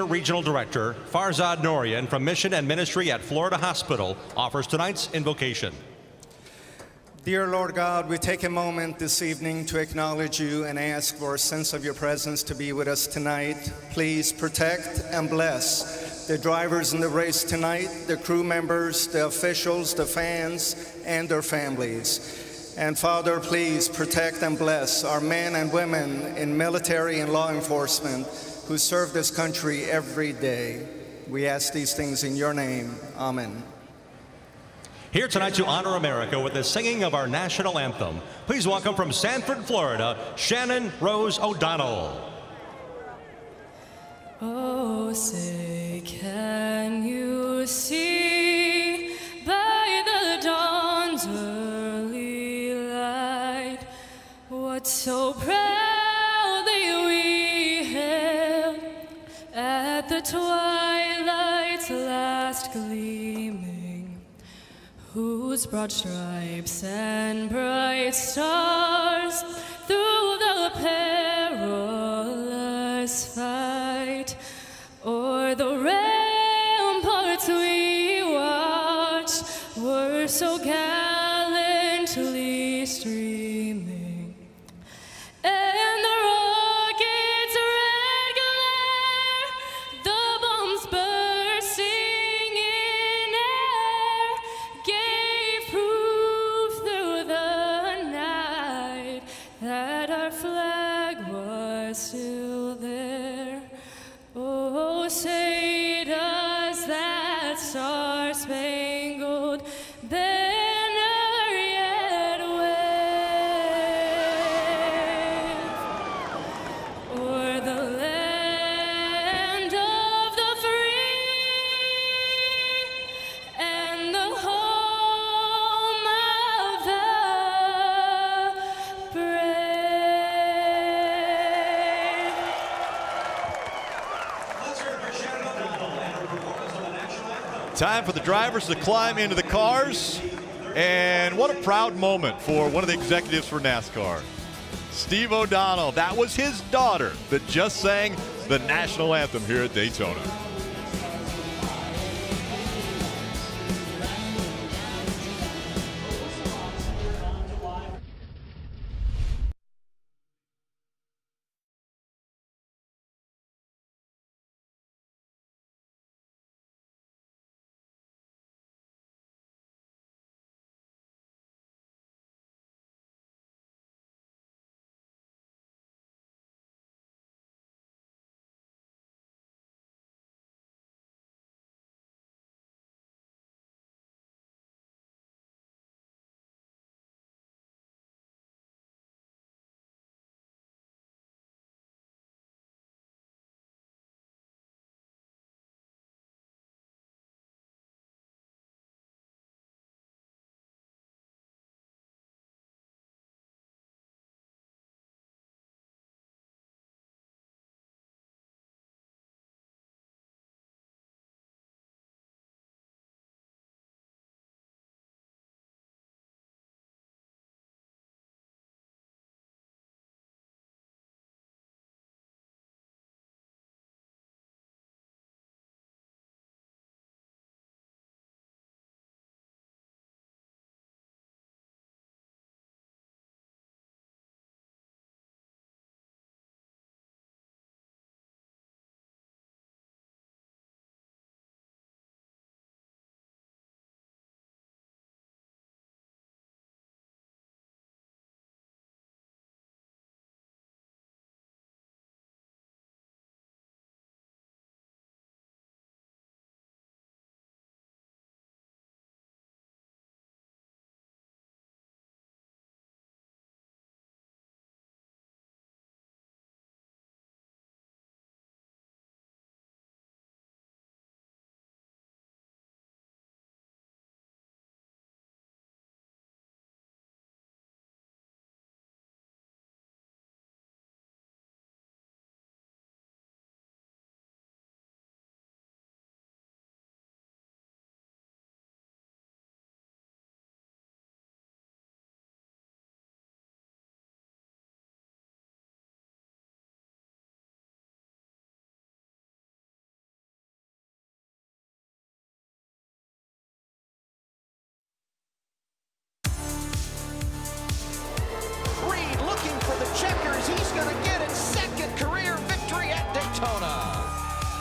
Regional Director Farzad Nourian from Mission and Ministry at Florida Hospital offers tonight's invocation. Dear Lord God, we take a moment this evening to acknowledge you and ask for a sense of your presence to be with us tonight. Please protect and bless the drivers in the race tonight, the crew members, the officials, the fans, and their families. And Father, please protect and bless our men and women in military and law enforcement who serve this country every day. We ask these things in your name. Amen. Here tonight to honor America with the singing of our national anthem, please welcome from Sanford, Florida, Shannon Rose O'Donnell. Oh, say, can you see by the dawn's early light what so proudly we hailed at the twilight's last gleaming, whose broad stripes and bright stars through the perilous fight o'er the ramparts we watched were so gallantly streaming, and the rockets' red glare, the bombs bursting in air, gave proof through the night that our flag was still there. Oh, say does that star-spangled banner yet wave o'er the land of the free and the home of the brave? Time for the drivers to climb into the cars. And what a proud moment for one of the executives for NASCAR. Steve O'Donnell, that was his daughter that just sang the national anthem here at Daytona.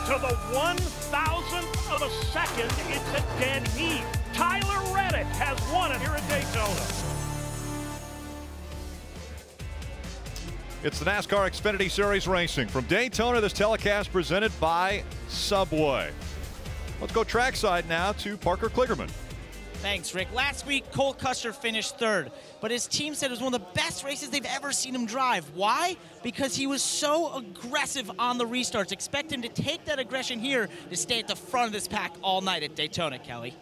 To the 1,000th of a second, it's a dead heat. Tyler Reddick has won it here at Daytona. It's the NASCAR Xfinity Series Racing. From Daytona, this telecast presented by Subway. Let's go trackside now to Parker Kligerman. Thanks, Rick. Last week, Cole Custer finished third, but his team said it was one of the best races they've ever seen him drive. Why? Because he was so aggressive on the restarts. Expect him to take that aggression here to stay at the front of this pack all night at Daytona, Kelly.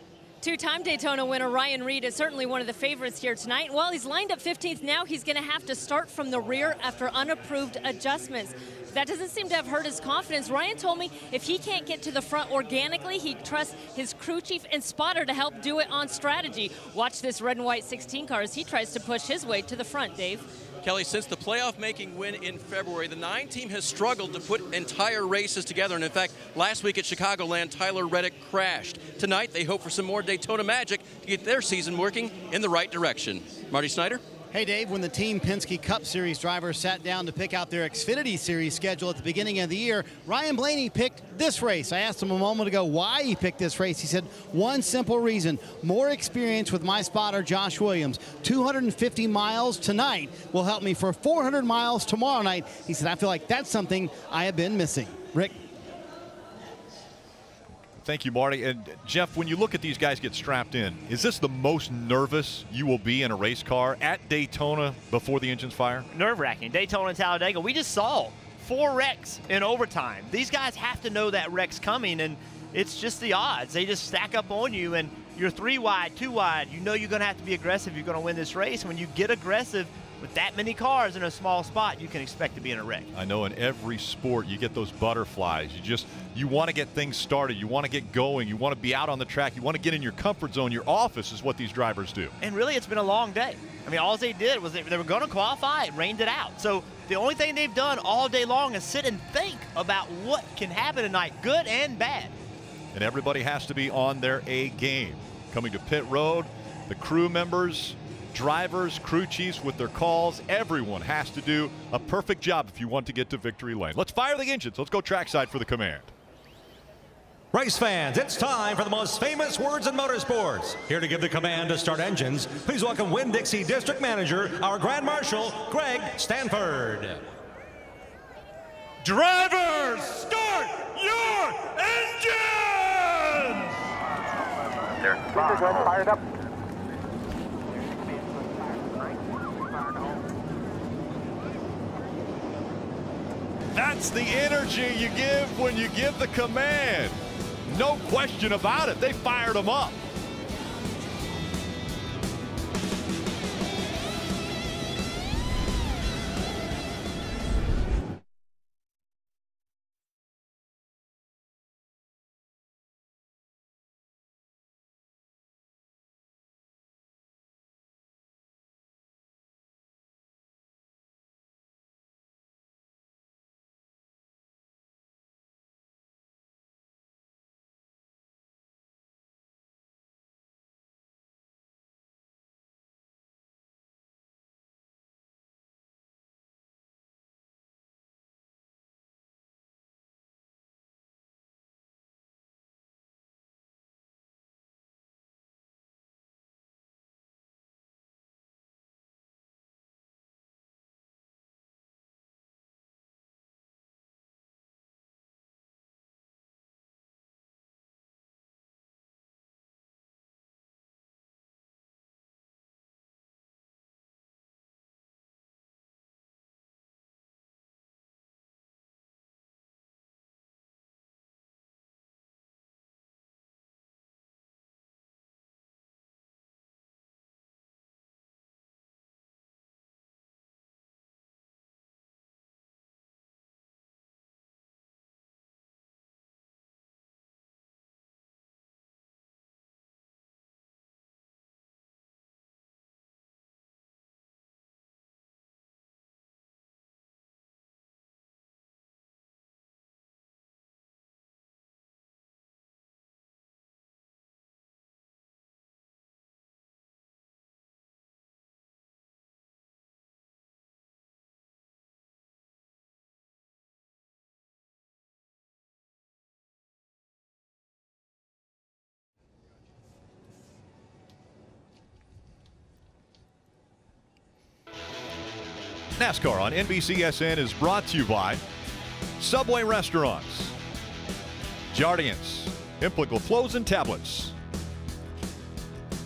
Two-time Daytona winner Ryan Reed is certainly one of the favorites here tonight. While he's lined up 15th now, he's going to have to start from the rear after unapproved adjustments. That doesn't seem to have hurt his confidence. Ryan told me if he can't get to the front organically, he trusts his crew chief and spotter to help do it on strategy. Watch this red and white 16 car as he tries to push his way to the front, Dave. Kelly, since the playoff-making win in February, the 9 team has struggled to put entire races together. And in fact, last week at Chicagoland, Tyler Reddick crashed. Tonight, they hope for some more Daytona magic to get their season working in the right direction. Marty Snyder? Hey, Dave, when the Team Penske Cup Series drivers sat down to pick out their Xfinity Series schedule at the beginning of the year, Ryan Blaney picked this race. I asked him a moment ago why he picked this race. He said, one simple reason, more experience with my spotter, Josh Williams. 250 miles tonight will help me for 400 miles tomorrow night. He said, I feel like that's something I have been missing. Rick? Thank you, Marty. And Jeff, when you look at these guys get strapped in, is this the most nervous you will be in a race car at Daytona before the engines fire? Nerve-wracking. Daytona and Talladega, we just saw 4 wrecks in overtime. These guys have to know that wreck's coming, and it's just the odds. They just stack up on you, and you're 3 wide, 2 wide. You know you're going to have to be aggressive. You're going to win this race. When you get aggressive with that many cars in a small spot, you can expect to be in a wreck. I know in every sport you get those butterflies. You want to get things started. You want to get going. You want to be out on the track. You want to get in your comfort zone. Your office is what these drivers do. And really, it's been a long day. I mean, all they did was they were going to qualify. It rained it out. So the only thing they've done all day long is sit and think about what can happen tonight, good and bad. And everybody has to be on their A game. Coming to pit road, the crew members, drivers, crew chiefs with their calls, everyone has to do a perfect job if you want to get to victory lane. Let's fire the engines. Let's go trackside for the command. Race fans, it's time for the most famous words in motorsports. Here to give the command to start engines, please welcome Winn-Dixie District Manager, our Grand Marshal, Greg Stanford. Drivers, start your engines! They're fired up. That's the energy you give when you give the command. No question about it. They fired them up. NASCAR on NBCSN is brought to you by Subway Restaurants, Jardiance, Implical Flows and Tablets,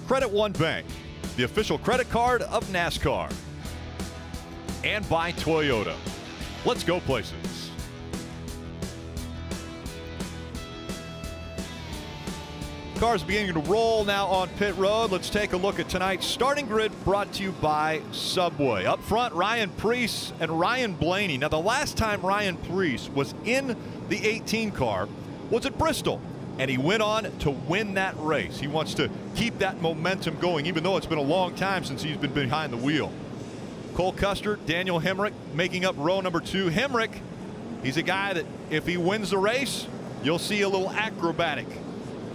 Credit One Bank, the official credit card of NASCAR, and by Toyota. Let's go places. Cars beginning to roll now on pit road. Let's take a look at tonight's starting grid, brought to you by Subway. Up front, Ryan Preece and Ryan Blaney. Now, the last time Ryan Preece was in the 18 car was at Bristol, and he went on to win that race. He wants to keep that momentum going, even though it's been a long time since he's been behind the wheel. Cole Custer, Daniel Hemrick making up row number 2. Hemrick, he's a guy that if he wins the race, you'll see a little acrobatic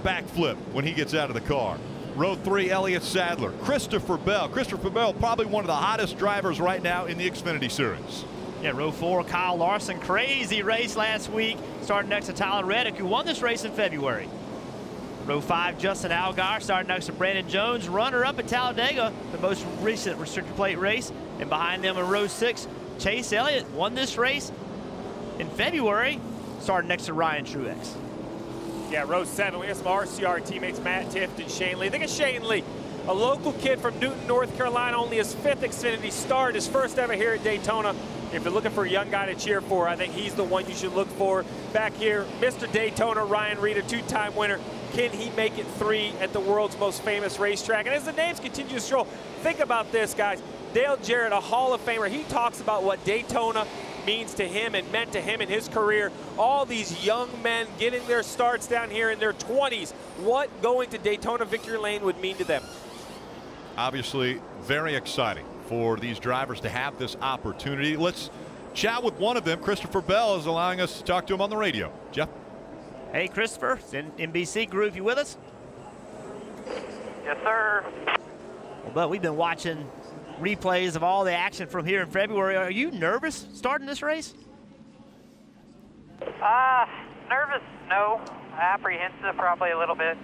backflip when he gets out of the car. Row 3, Elliott Sadler. Christopher Bell. Christopher Bell, probably one of the hottest drivers right now in the Xfinity Series. Yeah, row 4, Kyle Larson. Crazy race last week, starting next to Tyler Reddick, who won this race in February. Row 5, Justin Allgaier, starting next to Brandon Jones, runner-up at Talladega, the most recent restricted plate race. And behind them in row 6, Chase Elliott won this race in February, starting next to Ryan Truex. Yeah, row 7, we have some RCR teammates, Matt Tifft and Shane Lee. Think of Shane Lee, a local kid from Newton, North Carolina, only his 5th Xfinity start, his first ever here at Daytona. If you're looking for a young guy to cheer for, I think he's the one you should look for. Back here, Mr. Daytona, Ryan Reed, a 2-time winner. Can he make it 3 at the world's most famous racetrack? And as the names continue to stroll, think about this, guys. Dale Jarrett, a Hall of Famer, he talks about what Daytona means to him and meant to him in his career. All these young men getting their starts down here in their 20s. What going to Daytona Victory Lane would mean to them. Obviously, very exciting for these drivers to have this opportunity. Let's chat with one of them. Christopher Bell is allowing us to talk to him on the radio. Jeff? Hey, Christopher, it's NBC Group. You with us? Yes, sir. Well, but we've been watching replays of all the action from here in February. Are you nervous starting this race? Nervous, no. Apprehensive, probably a little bit.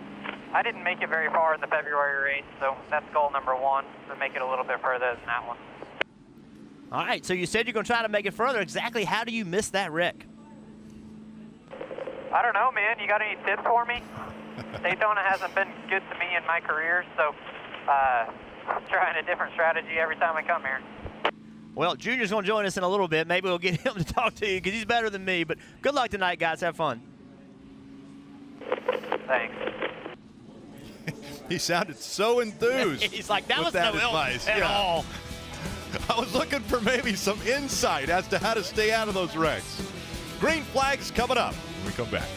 I didn't make it very far in the February race, so that's goal number 1, to make it a little bit further than that one. All right, so you said you're going to try to make it further. Exactly how do you miss that wreck? I don't know, man. You got any tips for me? Daytona hasn't been good to me in my career, so trying a different strategy every time I come here. Well, Junior's going to join us in a little bit. Maybe we'll get him to talk to you because he's better than me. But good luck tonight, guys. Have fun. Thanks. He sounded so enthused. He's like, that was that no advice at all. I was looking for maybe some insight as to how to stay out of those wrecks. Green flags coming up when we come back.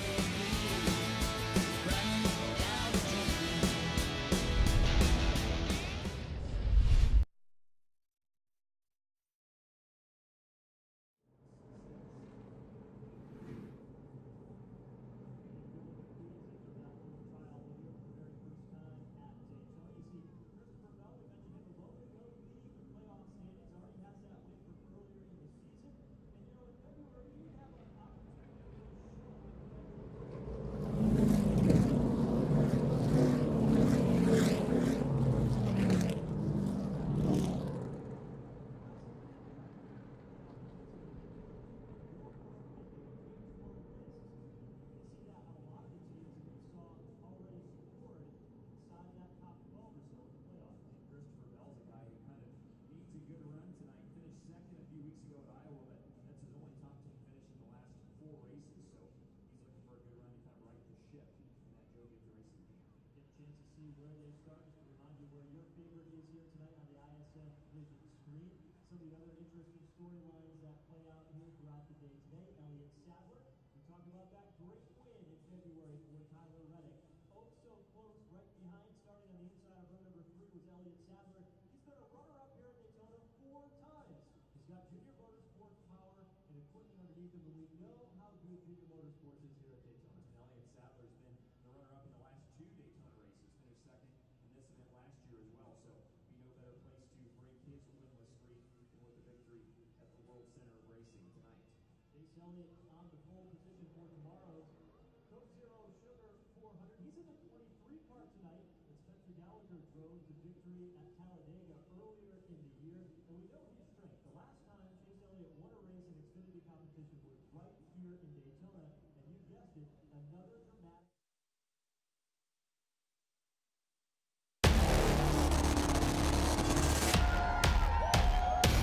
Drove to victory at Talladega earlier in the year, and we know his strength. The last time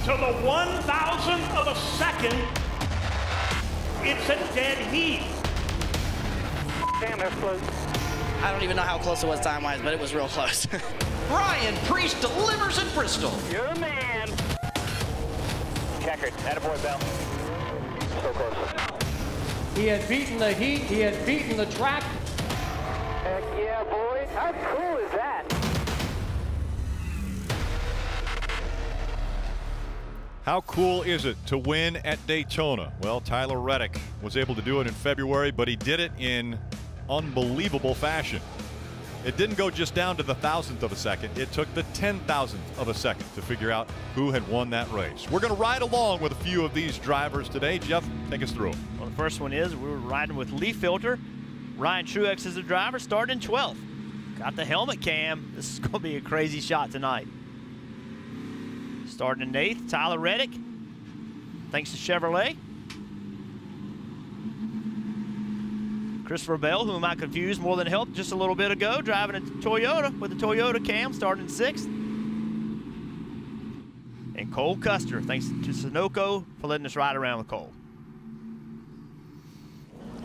To the 1,000th of a second, it's a dead heat. Damn, that's close. I don't even know how close it was time-wise, but it was real close. Ryan Priest delivers at Bristol. You're the man. Checkered. Attaboy, Bell. So close. He had beaten the heat. He had beaten the track. Heck yeah, boys. How cool is that? How cool is it to win at Daytona? Well, Tyler Reddick was able to do it in February, but he did it in unbelievable fashion. It didn't go just down to the 1,000th of a second. It took the 10,000th of a second to figure out who had won that race. We're going to ride along with a few of these drivers today. Jeff, take us through. Well, the first one is we're riding with Lee Filter. Ryan Truex is the driver, starting in 12th. Got the helmet cam. This is going to be a crazy shot tonight. Starting in 8th, Tyler Reddick, thanks to Chevrolet. Christopher Bell, whom I confused more than helped just a little bit ago, driving a Toyota with the Toyota cam, starting in 6th. And Cole Custer, thanks to Sunoco for letting us ride around with Cole.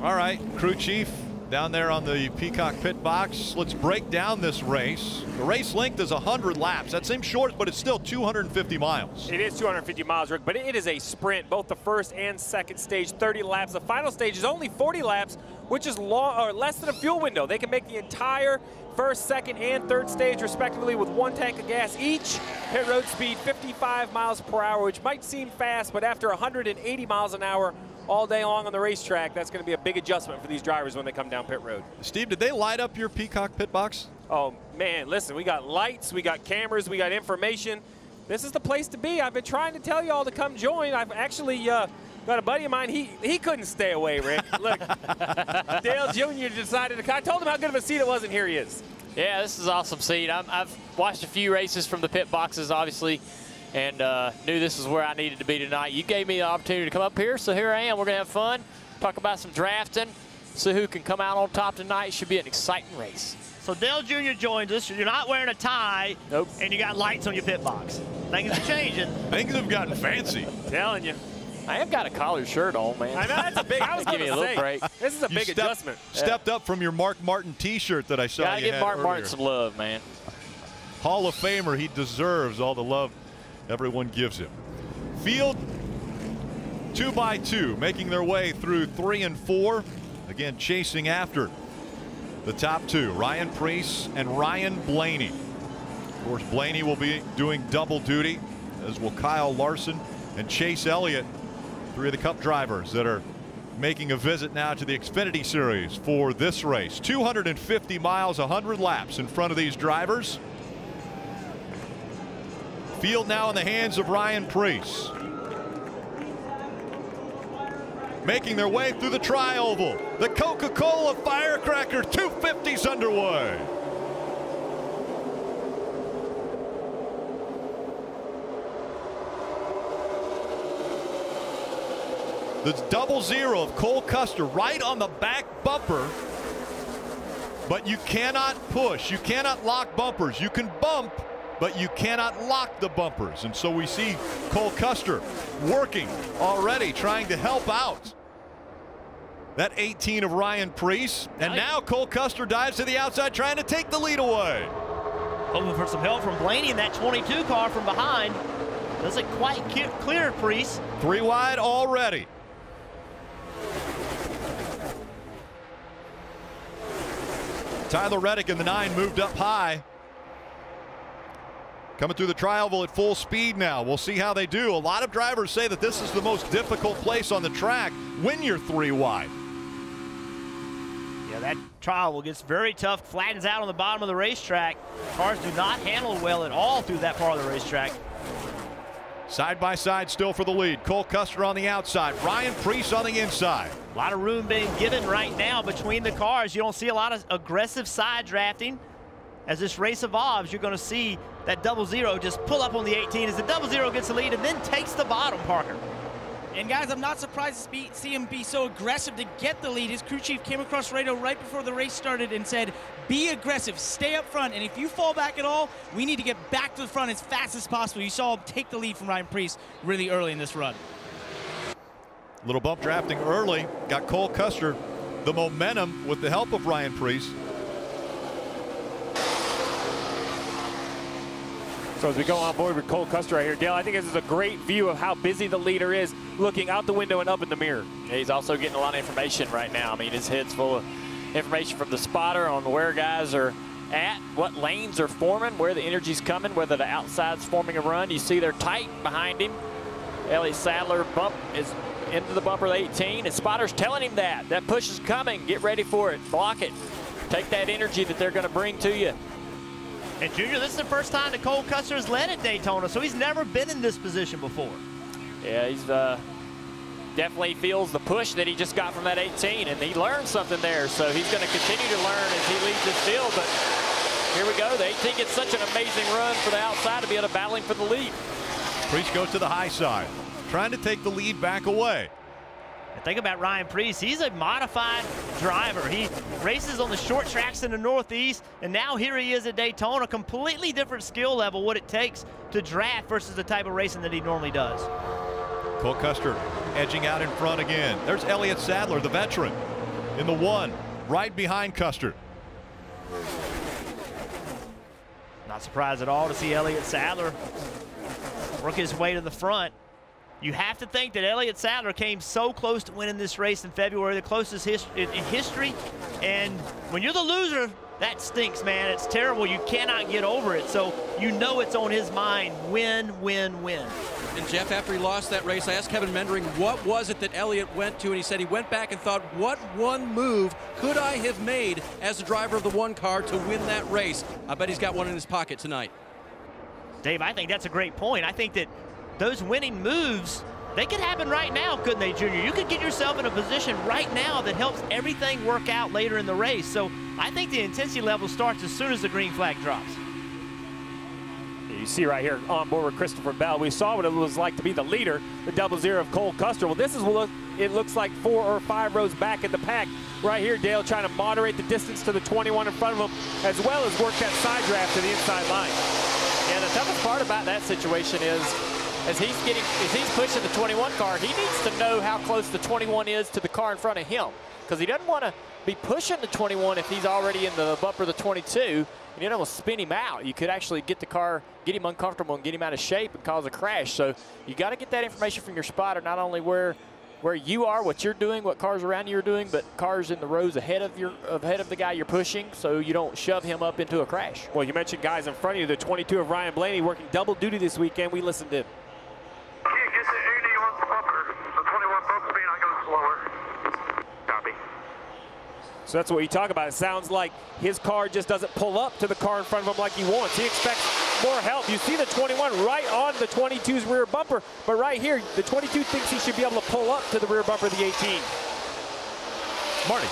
All right, crew chief down there on the Peacock pit box. Let's break down this race. The race length is 100 laps. That seems short, but it's still 250 miles. It is 250 miles, Rick, but it is a sprint. Both the first and second stage, 30 laps. The final stage is only 40 laps, which is long or less than a fuel window. They can make the entire first, second, and third stage, respectively, with 1 tank of gas each. Pit road speed 55 miles per hour, which might seem fast, but after 180 miles an hour all day long on the racetrack, that's going to be a big adjustment for these drivers when they come down pit road. Steve, did they light up your Peacock pit box? Oh, man, listen, we got lights, we got cameras, we got information. This is the place to be. I've been trying to tell you all to come join. I've actually got a buddy of mine. He couldn't stay away, Rick. Look, Dale Jr. decided to. I told him how good of a seat it was, and here he is. Yeah, this is an awesome seat. I've watched a few races from the pit boxes, obviously, and knew this is where I needed to be tonight. You gave me the opportunity to come up here, so here I am. We're going to have fun, talk about some drafting, see who can come out on top tonight. Should be an exciting race. So Dale Jr. joins us. You're not wearing a tie, nope, and you got lights on your pit box. Things are changing. Things have gotten fancy. Telling you. I have got a collared shirt on, man. I know, that's a big. I was going to say, break. This is a big adjustment. Stepped up from your Mark Martin T-shirt that I saw. Gotta you give had Mark earlier. Martin some love, man. Hall of Famer, he deserves all the love everyone gives him. Field 2x2 making their way through 3 and 4. Again, chasing after the top 2, Ryan Priest and Ryan Blaney. Of course, Blaney will be doing double duty, as will Kyle Larson and Chase Elliott, 3 of the Cup drivers that are making a visit now to the Xfinity Series for this race. 250 miles, 100 laps in front of these drivers. Field now in the hands of Ryan Priest. Making their way through the tri-oval. The Coca-Cola Firecracker 250's underway. The double zero of Cole Custer right on the back bumper. But you cannot push. You cannot lock bumpers. You can bump, but you cannot lock the bumpers. And so we see Cole Custer working already, trying to help out that 18 of Ryan Priest. And now Cole Custer dives to the outside, trying to take the lead away. Hoping for some help from Blaney in that 22 car from behind. Doesn't quite clear Priest. 3 wide already. Tyler Reddick in the 9 moved up high. Coming through the tri-oval at full speed now. We'll see how they do. A lot of drivers say that this is the most difficult place on the track when you're 3 wide. Yeah, that tri-oval gets very tough, flattens out on the bottom of the racetrack. Cars do not handle well at all through that part of the racetrack. Side by side still for the lead. Cole Custer on the outside. Ryan Priest on the inside. A lot of room being given right now between the cars. You don't see a lot of aggressive side drafting. As this race evolves, you're going to see that double zero just pull up on the 18 as the double zero gets the lead and then takes the bottom, Parker. And guys, I'm not surprised to see him be so aggressive to get the lead. His crew chief came across radio right before the race started and said, be aggressive, stay up front, and if you fall back at all, we need to get back to the front as fast as possible. You saw him take the lead from Ryan Preece really early in this run. Little bump drafting early, got Cole Custer the momentum with the help of Ryan Preece. So as we go on board with Cole Custer right here, Dale, I think this is a great view of how busy the leader is, looking out the window and up in the mirror. Yeah, he's also getting a lot of information right now. I mean, his head's full of information from the spotter on where guys are at, what lanes are forming, where the energy's coming, whether the outside's forming a run. You see they're tight behind him. Elliott Sadler bump is into the bumper of the 18. His spotter's telling him that. That push is coming. Get ready for it. Block it. Take that energy that they're going to bring to you. And Junior, this is the first time that Cole Custer has led at Daytona, so he's never been in this position before. Yeah, he's definitely feels the push that he just got from that 18, and he learned something there, so he's going to continue to learn as he leads this field. But here we go. The 18 gets such an amazing run for the outside to be able to battle him for the lead. Preece goes to the high side, trying to take the lead back away. And think about Ryan Preece. He's a modified driver. He races on the short tracks in the Northeast, and now here he is at Daytona. Completely different skill level, what it takes to draft versus the type of racing that he normally does. Cole Custer edging out in front again. There's Elliott Sadler, the veteran, in the 1, right behind Custer. Not surprised at all to see Elliott Sadler work his way to the front. You have to think that Elliott Sadler came so close to winning this race in February, the closest in history. And when you're the loser, that stinks, man. It's terrible. You cannot get over it. So you know it's on his mind. Win, win, win. And Jeff, after he lost that race, I asked Kevin Mendering what was it that Elliott went to, and he said he went back and thought, what one move could I have made as the driver of the 1 car to win that race? I bet he's got one in his pocket tonight. Dave, I think that's a great point. I think that those winning moves, they could happen right now, couldn't they, Junior? You could get yourself in a position right now that helps everything work out later in the race. So I think the intensity level starts as soon as the green flag drops. You see right here on board with Christopher Bell, we saw what it was like to be the leader, the 00 of Cole Custer. Well, this is what it looks like 4 or 5 rows back in the pack. Right here, Dale trying to moderate the distance to the 21 in front of him, as well as work that side draft to the inside line. Yeah, the toughest part about that situation is, as he's pushing the 21 car, he needs to know how close the 21 is to the car in front of him, because he doesn't want to be pushing the 21 if he's already in the bumper of the 22, and you don't want to spin him out. You could actually get the car, get him uncomfortable and get him out of shape and cause a crash. So you got to get that information from your spotter, not only where you are, what you're doing, what cars around you are doing, but cars in the rows ahead of the guy you're pushing, so you don't shove him up into a crash. Well, you mentioned guys in front of you, the 22 of Ryan Blaney working double duty this weekend. We listened to him. So that's what you talk about. It sounds like his car just doesn't pull up to the car in front of him like he wants. He expects more help. You see the 21 right on the 22's rear bumper, but right here, the 22 thinks he should be able to pull up to the rear bumper of the 18. Marty.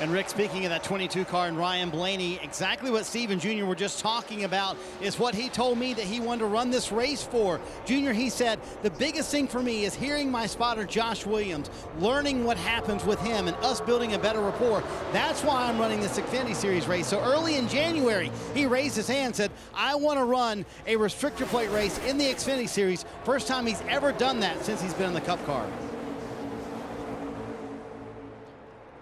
And Rick, speaking of that 22 car and Ryan Blaney, exactly what Steve and Junior were just talking about is what he told me that he wanted to run this race for. Junior, he said, the biggest thing for me is hearing my spotter Josh Williams, learning what happens with him and us building a better rapport. That's why I'm running this Xfinity Series race. So early in January, he raised his hand and said, I want to run a restrictor plate race in the Xfinity Series. First time he's ever done that since he's been in the Cup car.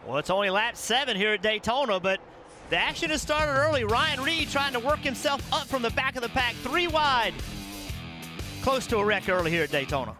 Well, it's only lap 7 here at Daytona, but the action has started early. Ryan Reed trying to work himself up from the back of the pack, 3 wide. Close to a wreck early here at Daytona.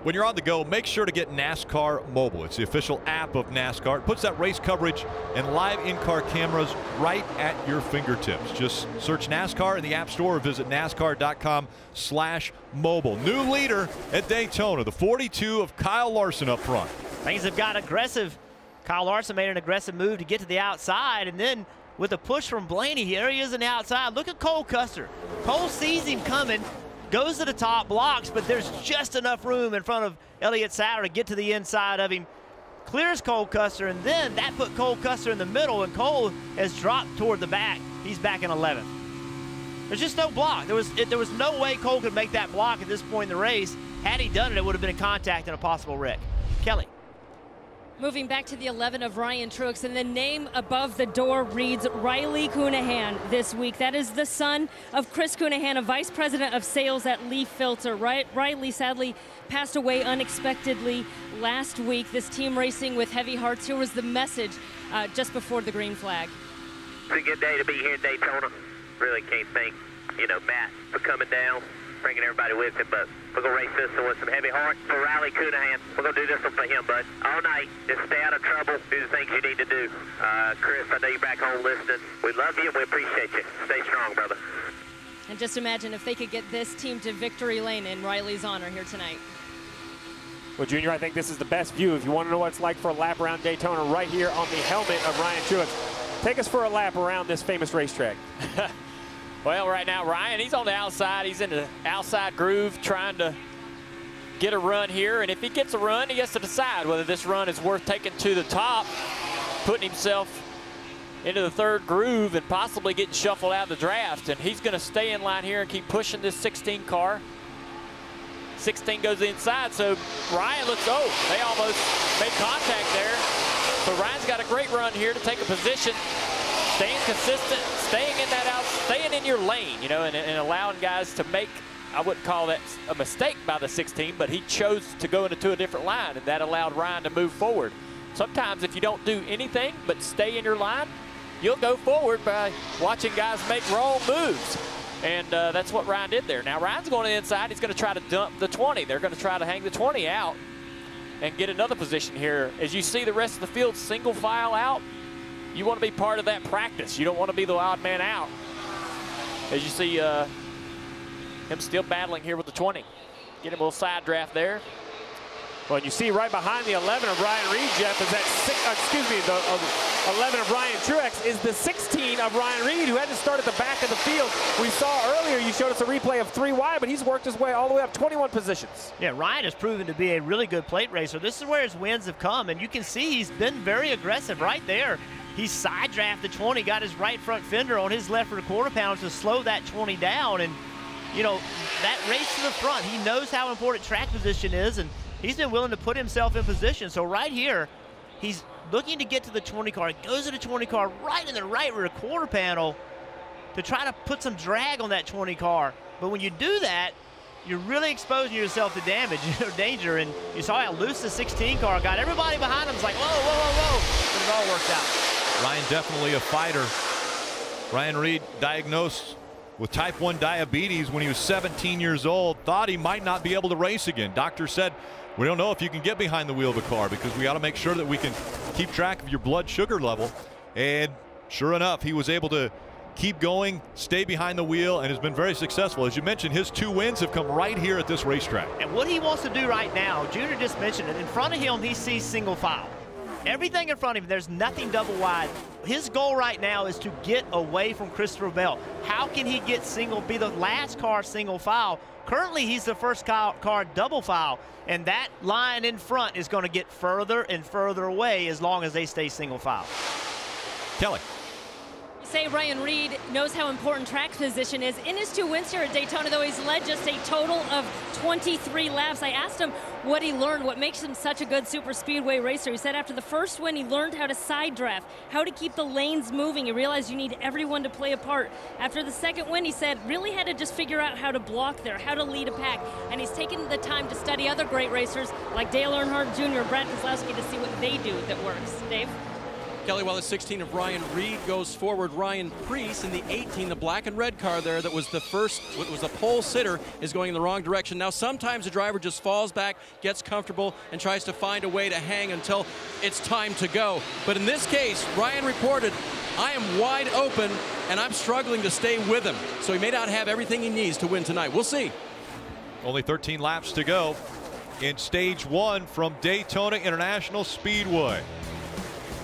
when you're on the go, make sure to get NASCAR Mobile. It's the official app of NASCAR. It puts that race coverage and live in-car cameras right at your fingertips. Just search NASCAR in the App Store or visit NASCAR.com/mobile. New leader at Daytona, the 42 of Kyle Larson up front. Things have got aggressive. Kyle Larson made an aggressive move to get to the outside, and then with a push from Blaney, here he is on the outside. Look at Cole Custer. Cole sees him coming, goes to the top, blocks, but there's just enough room in front of Elliott Sadler to get to the inside of him. Clears Cole Custer, and then that put Cole Custer in the middle, and Cole has dropped toward the back. He's back in 11th. There's just no block. There was no way Cole could make that block at this point in the race. Had he done it, it would have been a contact and a possible wreck. Kelly. Moving back to the 11 of Ryan Truex, and the name above the door reads Riley Cunahan this week. That is the son of Chris Cunahan, a vice president of sales at Leaf Filter. Riley sadly passed away unexpectedly last week. This team racing with heavy hearts. Here was the message just before the green flag. It's a good day to be here in Daytona. Really can't thank, Matt for coming down, bringing everybody with him, but we're going to race this one with some heavy heart. For Riley Cunahan, we're going to do this one for him, bud. All night, just stay out of trouble, do the things you need to do. Chris, I know you're back home listening. We love you and we appreciate you. Stay strong, brother. And just imagine if they could get this team to victory lane in Riley's honor here tonight. Well, Junior, I think this is the best view. If you want to know what it's like for a lap around Daytona, right here on the helmet of Ryan Truex. Take us for a lap around this famous racetrack. Well, right now, Ryan, he's on the outside. He's in the outside groove trying to get a run here. And if he gets a run, he has to decide whether this run is worth taking to the top, putting himself into the third groove and possibly getting shuffled out of the draft. And he's going to stay in line here and keep pushing this 16 car. 16 goes inside, so Ryan looks, they almost made contact there. So Ryan's got a great run here to take a position, staying consistent, staying in your lane, and allowing guys to make, I wouldn't call that a mistake by the 16, but he chose to go into a different line, and that allowed Ryan to move forward. Sometimes if you don't do anything but stay in your line, you'll go forward by watching guys make wrong moves. And that's what Ryan did there. Now Ryan's going to the inside. He's going to try to dump the 20. They're going to try to hang the 20 out and get another position here. As you see the rest of the field single file out, you want to be part of that practice. You don't want to be the odd man out. As you see him still battling here with the 20. Get him a little side draft there. Well, you see right behind the 11 of Ryan Reed, Jeff, is that the 11 of Ryan Truex is the 16 of Ryan Reed, who had to start at the back of the field. We saw earlier, you showed us a replay of 3 wide, but he's worked his way all the way up 21 positions. Yeah, Ryan has proven to be a really good plate racer. This is where his wins have come, and you can see he's been very aggressive right there. He side drafted 20, got his right front fender on his left rear quarter pounder to slow that 20 down, and that race to the front, he knows how important track position is, and he's been willing to put himself in position. So right here, he's looking to get to the 20 car. He goes to the 20 car right in the right rear quarter panel to try to put some drag on that 20 car. But when you do that, you're really exposing yourself to damage, danger. And you saw how loose the 16 car got. Everybody behind him is like, whoa, whoa, whoa, whoa. But it all worked out. Ryan definitely a fighter. Ryan Reed diagnosed with type 1 diabetes when he was 17 years old, thought he might not be able to race again. Doctor said, we don't know if you can get behind the wheel of a car because we got to make sure that we can keep track of your blood sugar level. And sure enough, he was able to keep going, stay behind the wheel, and has been very successful. As you mentioned, his 2 wins have come right here at this racetrack. And what he wants to do right now, Junior just mentioned it, in front of him, he sees single file. Everything in front of him, there's nothing double wide. His goal right now is to get away from Christopher Bell. How can he be the last car single file? Currently, he's the first car double file, and that line in front is going to get further and further away as long as they stay single file. Kelly. Say Ryan Reed knows how important track position is. In his 2 wins here at Daytona, though, he's led just a total of 23 laps. I asked him what he learned, what makes him such a good super speedway racer. He said after the first win, he learned how to side draft, how to keep the lanes moving. He realized you need everyone to play a part. After the second win, he said, really had to just figure out how to block there, how to lead a pack. And he's taken the time to study other great racers like Dale Earnhardt Jr., Brad Keselowski, to see what they do that works. Dave? Kelly, while the 16 of Ryan Reed goes forward, Ryan Preece in the 18, the black and red car there that was the first, what was the pole sitter, is going in the wrong direction. Now sometimes the driver just falls back, gets comfortable, and tries to find a way to hang until it's time to go. But in this case, Ryan reported, I am wide open and I'm struggling to stay with him. So he may not have everything he needs to win tonight. We'll see. Only 13 laps to go in stage 1 from Daytona International Speedway.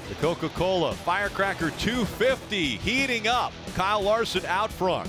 The Coca-Cola Firecracker 250 heating up. Kyle Larson out front.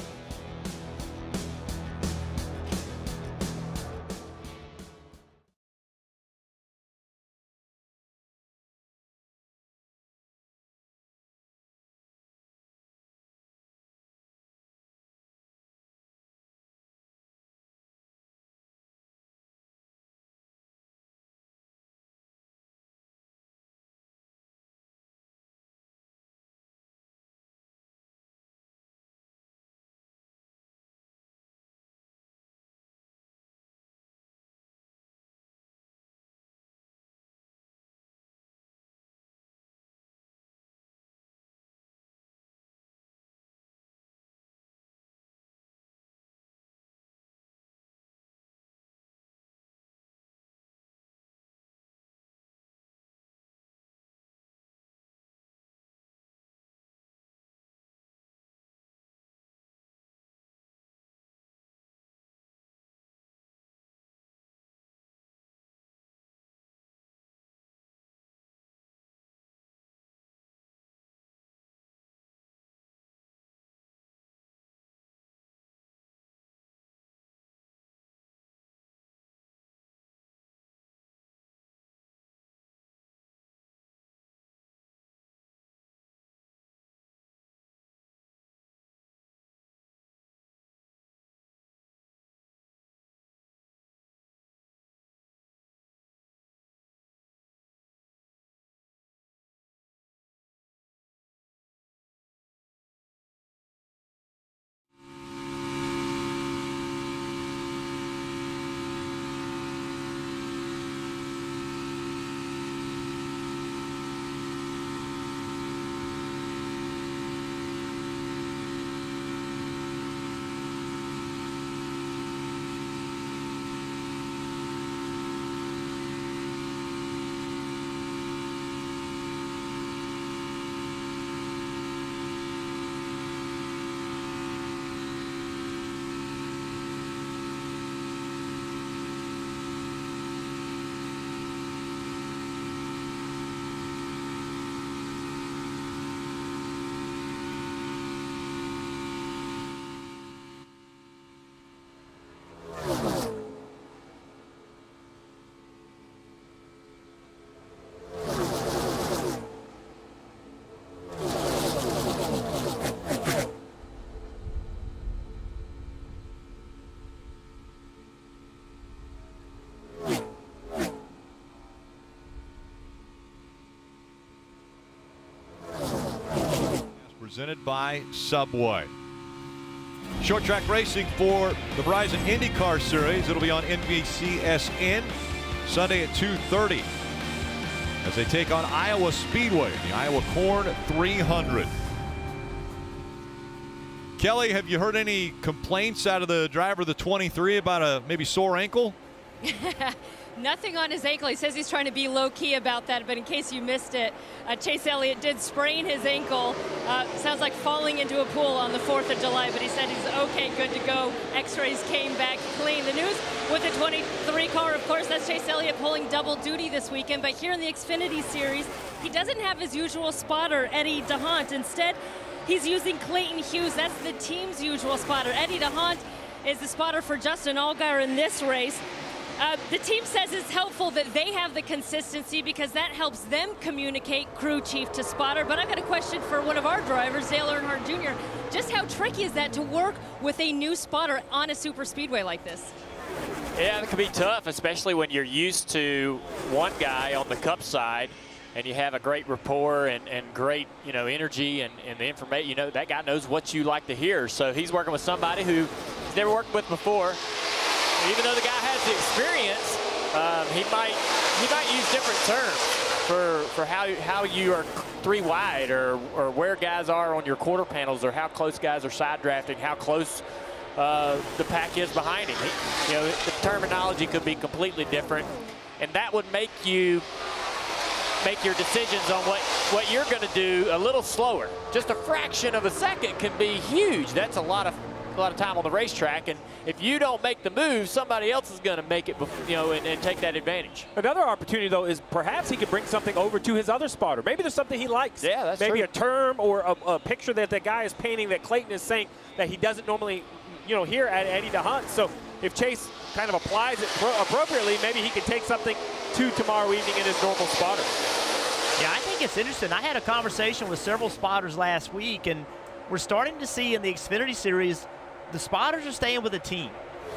Presented by Subway. Short track racing for the Verizon IndyCar Series. It'll be on NBCSN Sunday at 2:30 as they take on Iowa Speedway, the Iowa Corn 300. Kelly, have you heard any complaints out of the driver of the 23 about a maybe sore ankle? Nothing on his ankle. He says he's trying to be low-key about that, but in case you missed it, Chase Elliott did sprain his ankle. Sounds like falling into a pool on the 4th of July, but he said he's okay, good to go. X-rays came back clean. The news with the 23 car, of course, that's Chase Elliott pulling double duty this weekend, but here in the Xfinity Series, he doesn't have his usual spotter, Eddie DeHaan. Instead, he's using Clayton Hughes. That's the team's usual spotter. Eddie DeHaan is the spotter for Justin Allgaier in this race. The team says it's helpful that they have the consistency because that helps them communicate crew chief to spotter. But I've got a question for one of our drivers, Dale Earnhardt Jr. Just how tricky is that to work with a new spotter on a super speedway like this? Yeah, it can be tough, especially when you're used to one guy on the Cup side and you have a great rapport and great, energy and the information. That guy knows what you like to hear. So he's working with somebody who he's never worked with before. Even though the guy has the experience, he might use different terms. for how you are 3 wide or where guys are on your quarter panels or how close guys are side drafting, how close the pack is behind him. You know, the terminology could be completely different, and that would make you make your decisions on what you're going to do a little slower. Just a fraction of a second can be huge. That's a lot of time on the racetrack, and if you don't make the move, somebody else is going to make it, you know, and take that advantage. Another opportunity, though, is perhaps he could bring something over to his other spotter. Maybe there's something he likes. Yeah, that's maybe true. a term or a picture that the guy is painting that Clayton is saying that he doesn't normally, you know, hear at Eddie DeHunt. So if Chase kind of applies it appropriately, maybe he can take something to tomorrow evening in his normal spotter. Yeah, I think it's interesting. I had a conversation with several spotters last week, and we're starting to see in the Xfinity Series, the spotters are staying with the team.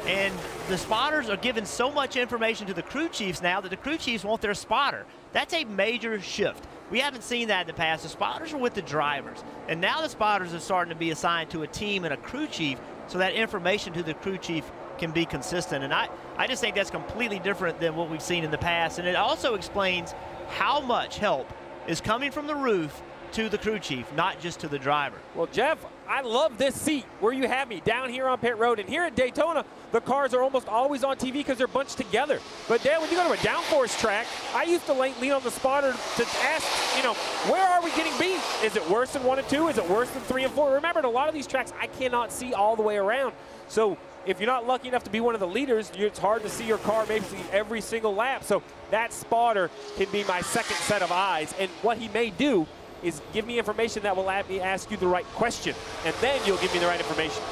And the spotters are giving so much information to the crew chiefs now that the crew chiefs want their spotter. That's a major shift. We haven't seen that in the past. The spotters are with the drivers. And now the spotters are starting to be assigned to a team and a crew chief so that information to the crew chief can be consistent. And I just think that's completely different than what we've seen in the past. And it also explains how much help is coming from the roof to the crew chief, not just to the driver. Well, Jeff, I love this seat where you have me down here on pit road. And here at Daytona, the cars are almost always on TV because they're bunched together. But then when you go to a downforce track, I used to lean on the spotter to ask, you know, where are we getting beat? Is it worse than 1 and 2? Is it worse than 3 and 4? Remember, at a lot of these tracks, I cannot see all the way around. So if you're not lucky enough to be one of the leaders, it's hard to see your car basically every single lap. So that spotter can be my second set of eyes. And what he may do is give me information that will let me ask you the right question, and then you'll give me the right information.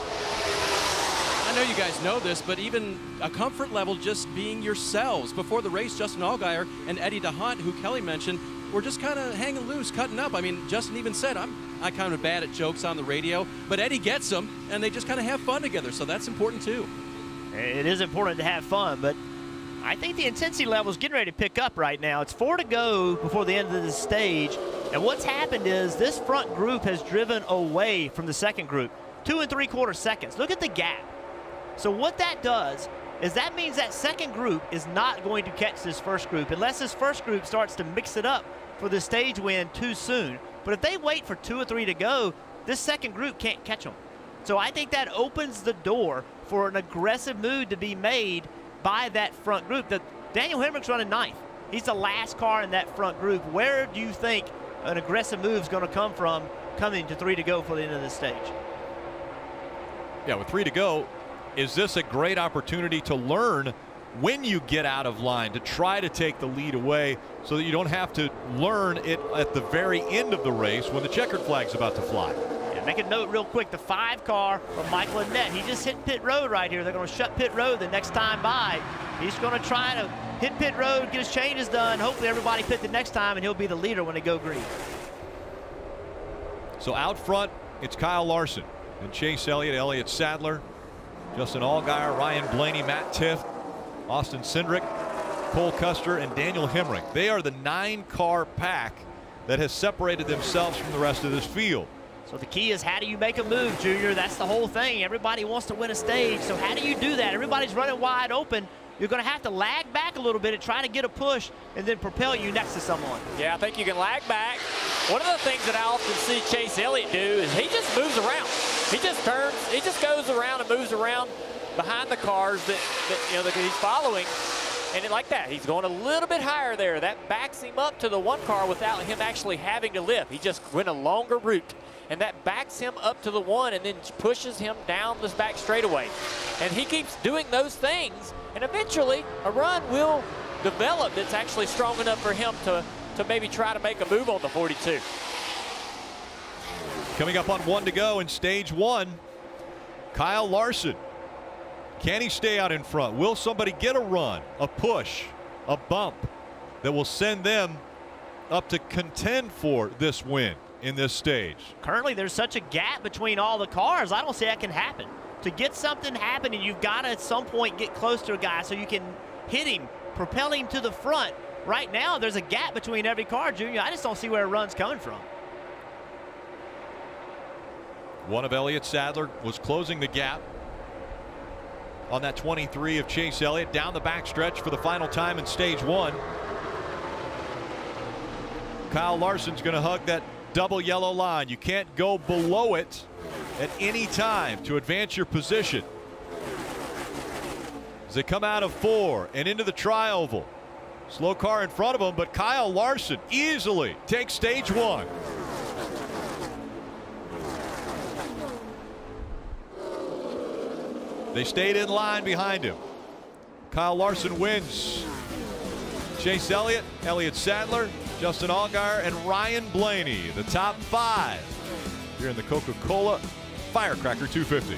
I know you guys know this, but even a comfort level just being yourselves. Before the race, Justin Allgaier and Eddie DeHunt, who Kelly mentioned, were just kind of hanging loose, cutting up. I mean, Justin even said, I kind of bad at jokes on the radio, but Eddie gets them, and they just kind of have fun together, so that's important too. It is important to have fun, but I think the intensity level is getting ready to pick up right now. It's 4 to go before the end of this stage. And what's happened is this front group has driven away from the second group. 2 3/4 seconds. Look at the gap. So what that does is that means that second group is not going to catch this first group unless this first group starts to mix it up for the stage win too soon. But if they wait for 2 or 3 to go, this second group can't catch them. So I think that opens the door for an aggressive move to be made by that front group. Daniel Hemrick's running 9th. He's the last car in that front group. Where do you think an aggressive move is going to come from coming to 3 to go for the end of the stage? Yeah, with 3 to go, is this a great opportunity to learn when you get out of line, to try to take the lead away so that you don't have to learn it at the very end of the race when the checkered flag's about to fly? Yeah, make a note real quick, the 5 car from Michael Annett, he just hit pit road right here. They're going to shut pit road the next time by. He's going to try to hit pit road, get his changes done. Hopefully everybody pit the next time, and he'll be the leader when they go green. So out front, it's Kyle Larson and Chase Elliott, Elliott Sadler, Justin Allgaier, Ryan Blaney, Matt Tifft, Austin Cindric, Cole Custer, and Daniel Hemrick. They are the 9-car pack that has separated themselves from the rest of this field. So the key is, how do you make a move, Junior? That's the whole thing. Everybody wants to win a stage, so how do you do that? Everybody's running wide open. You're going to have to lag back a little bit and try to get a push and then propel you next to someone. Yeah, I think you can lag back. One of the things that I often see Chase Elliott do is he just moves around. He just turns, he just goes around and moves around behind the cars that he's following. And like that, he's going a little bit higher there. That backs him up to the 1 car without him actually having to lift. He just went a longer route. And that backs him up to the 1 and then pushes him down this back straightaway. And he keeps doing those things, and eventually a run will develop that's actually strong enough for him to maybe try to make a move on the 42. Coming up on 1 to go in stage 1, Kyle Larson. Can he stay out in front? Will somebody get a run, a push, a bump that will send them up to contend for this win in this stage? Currently, there's such a gap between all the cars. I don't see that can happen. To get something happening, you've got to at some point get close to a guy so you can hit him, propel him to the front. Right now, there's a gap between every car, Junior. I just don't see where a run's coming from. One of Elliott Sadler was closing the gap on that 23 of Chase Elliott down the backstretch for the final time in stage 1. Kyle Larson's going to hug that double yellow line. You can't go below it at any time to advance your position. As they come out of 4 and into the tri-oval. Slow car in front of him, but Kyle Larson easily takes stage 1. They stayed in line behind him. Kyle Larson wins. Chase Elliott, Elliott Sadler, Justin Allgaier, and Ryan Blaney, the top 5 here in the Coca-Cola Firecracker 250.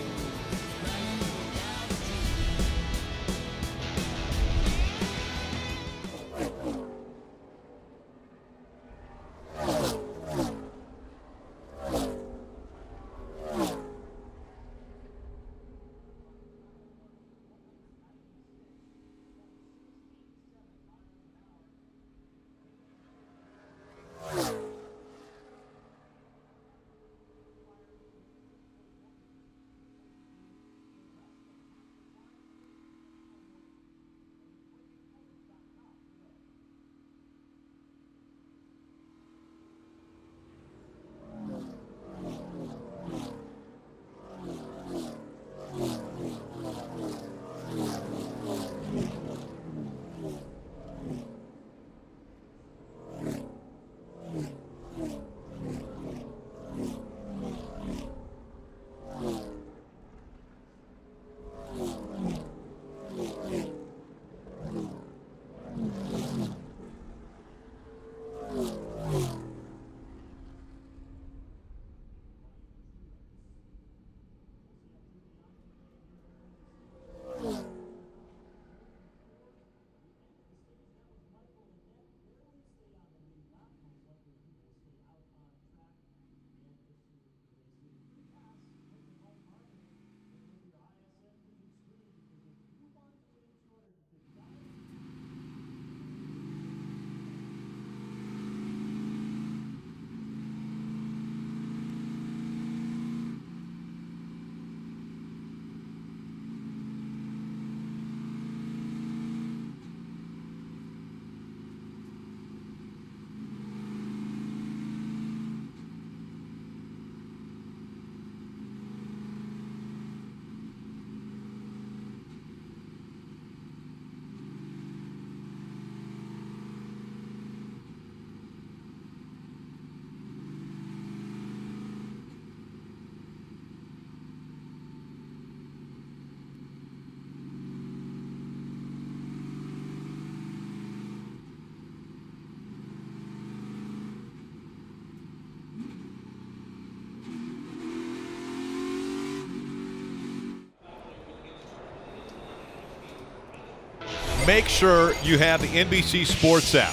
Make sure you have the NBC Sports app.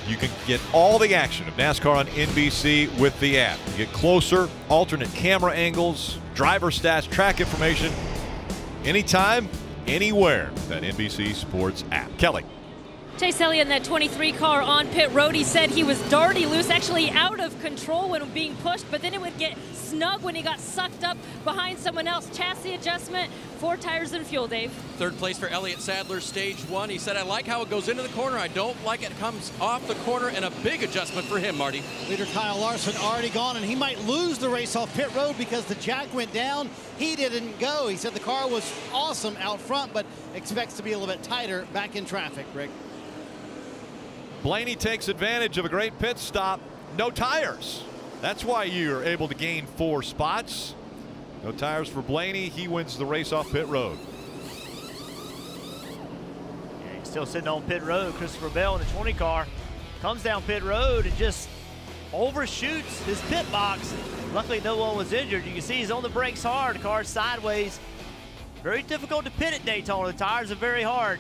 You can get all the action of NASCAR on NBC with the app. You get closer, alternate camera angles, driver stats, track information, anytime, anywhere. That NBC Sports app. Kelly. Chase Elliott in that 23 car on pit road, he said he was darty loose, actually out of control when being pushed, but then it would get snug when he got sucked up behind someone else. Chassis adjustment, 4 tires and fuel, Dave. 3rd place for Elliott Sadler, stage 1. He said, I like how it goes into the corner. I don't like it comes off the corner, and a big adjustment for him, Marty. Leader Kyle Larson already gone, and he might lose the race off pit road because the jack went down. He didn't go. He said the car was awesome out front, but expects to be a little bit tighter back in traffic, Rick. Blaney takes advantage of a great pit stop. No tires. That's why you're able to gain 4 spots. No tires for Blaney. He wins the race off pit road. Yeah, he's still sitting on pit road. Christopher Bell in the 20 car comes down pit road and just overshoots his pit box. Luckily, no one was injured. You can see he's on the brakes hard. The car's sideways. Very difficult to pit at Daytona. The tires are very hard.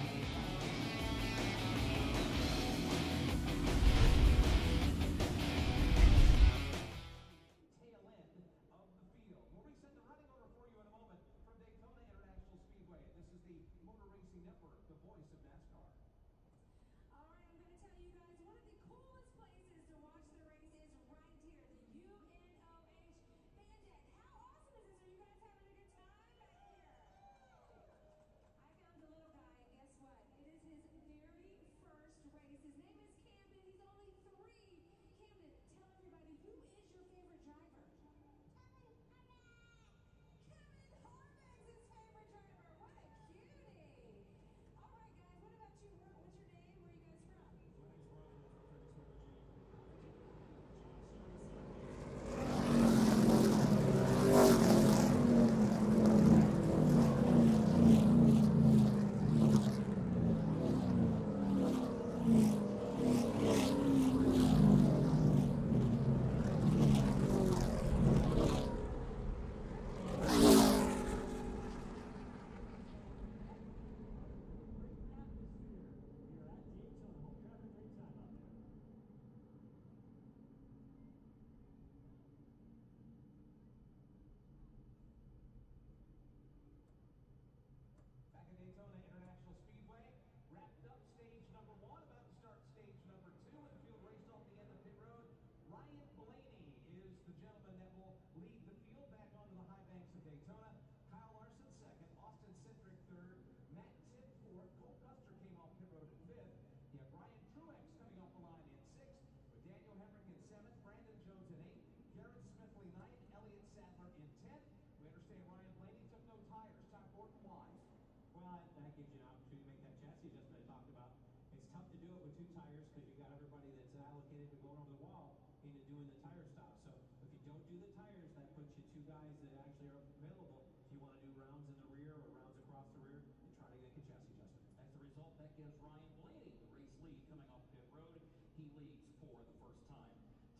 you just talked about. It's tough to do it with 2 tires because you got everybody that's allocated to going over the wall into doing the tire stop. So if you don't do the tires, that puts you 2 guys that actually are available if you want to do rounds in the rear or rounds across the rear and try to get a chassis adjustment. As a result, that gives Ryan Blaney the race lead coming off pit road. He leads for the first time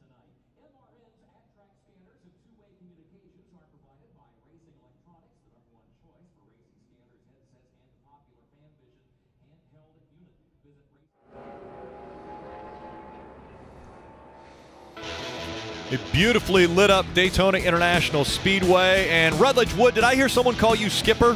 tonight. MRN's at-track scanners and two-way communications are provided by Racing Electronics, the #1 choice for racing scanners, headsets, and the popular FanVision handheld unit. Visit A beautifully lit up Daytona International Speedway. And Rutledge Wood, did I hear someone call you Skipper?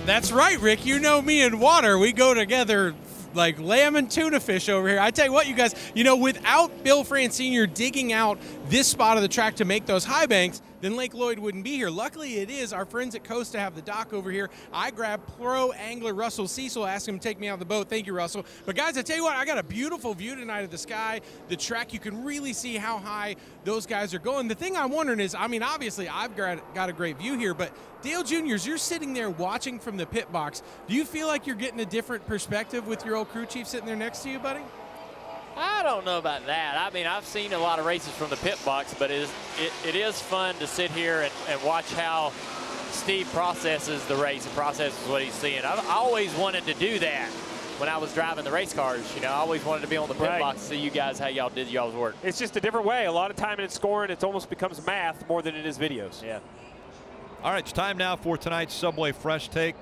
That's right, Rick. You know me and water. We go together like lamb and tuna fish over here. I tell you what, you guys, you know, without Bill France Sr. digging out this spot of the track to make those high banks, then Lake Lloyd wouldn't be here. Luckily, it is our friends at Costa have the dock over here. I grabbed pro angler Russell Cecil, asked him to take me out of the boat. Thank you, Russell. But guys, I tell you what, I got a beautiful view tonight of the sky, the track. You can really see how high those guys are going. The thing I'm wondering is, I mean, obviously I've got a great view here, but Dale Jr.'s, you're sitting there watching from the pit box. Do you feel like you're getting a different perspective with your old crew chief sitting there next to you, buddy? I don't know about that. I mean, I've seen a lot of races from the pit box, but it is fun to sit here and watch how Steve processes the race and processes what he's seeing. I always wanted to do that when I was driving the race cars. You know, I always wanted to be on the pit box to see you guys, how y'all did y'all's work. It's just a different way. A lot of time in scoring, it almost becomes math more than it is videos. Yeah. All right, it's time now for tonight's Subway Fresh Take.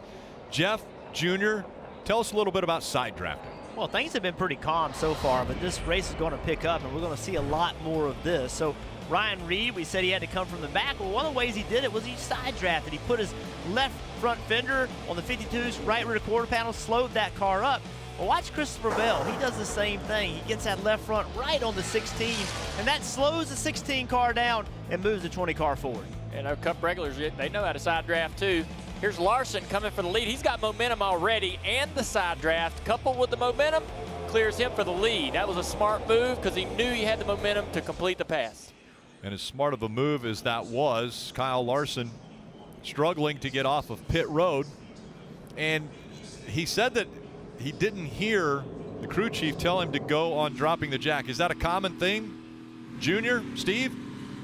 Jeff Jr., tell us a little bit about side drafting. Well, things have been pretty calm so far, but this race is going to pick up, and we're going to see a lot more of this. So Ryan Reed, we said he had to come from the back. Well, one of the ways he did it was he side drafted. He put his left front fender on the 52's right rear quarter panel, slowed that car up. Well, watch Christopher Bell. He does the same thing. He gets that left front right on the 16, and that slows the 16 car down and moves the 20 car forward. And our Cup regulars, they know how to side draft too. Here's Larson coming for the lead. He's got momentum already, and the side draft, coupled with the momentum, clears him for the lead. That was a smart move because he knew he had the momentum to complete the pass. And as smart of a move as that was, Kyle Larson struggling to get off of pit road. And he said that he didn't hear the crew chief tell him to go on dropping the jack. Is that a common thing, Junior, Steve?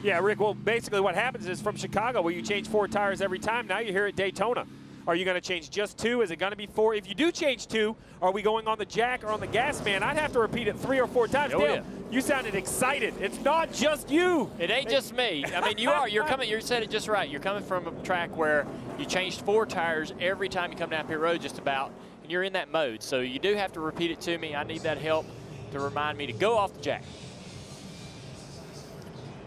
Yeah, Rick, well, basically what happens is from Chicago, where you change 4 tires every time, now you're here at Daytona. Are you going to change just 2? Is it going to be 4? If you do change 2, are we going on the jack or on the gas man? I'd have to repeat it 3 or 4 times. Dale, yeah. You sounded excited. It's not just you. It ain't just me. I mean, you're coming, you said it just right. You're coming from a track where you changed 4 tires every time you come down pit road just about, and you're in that mode. So you do have to repeat it to me. I need that help to remind me to go off the jack.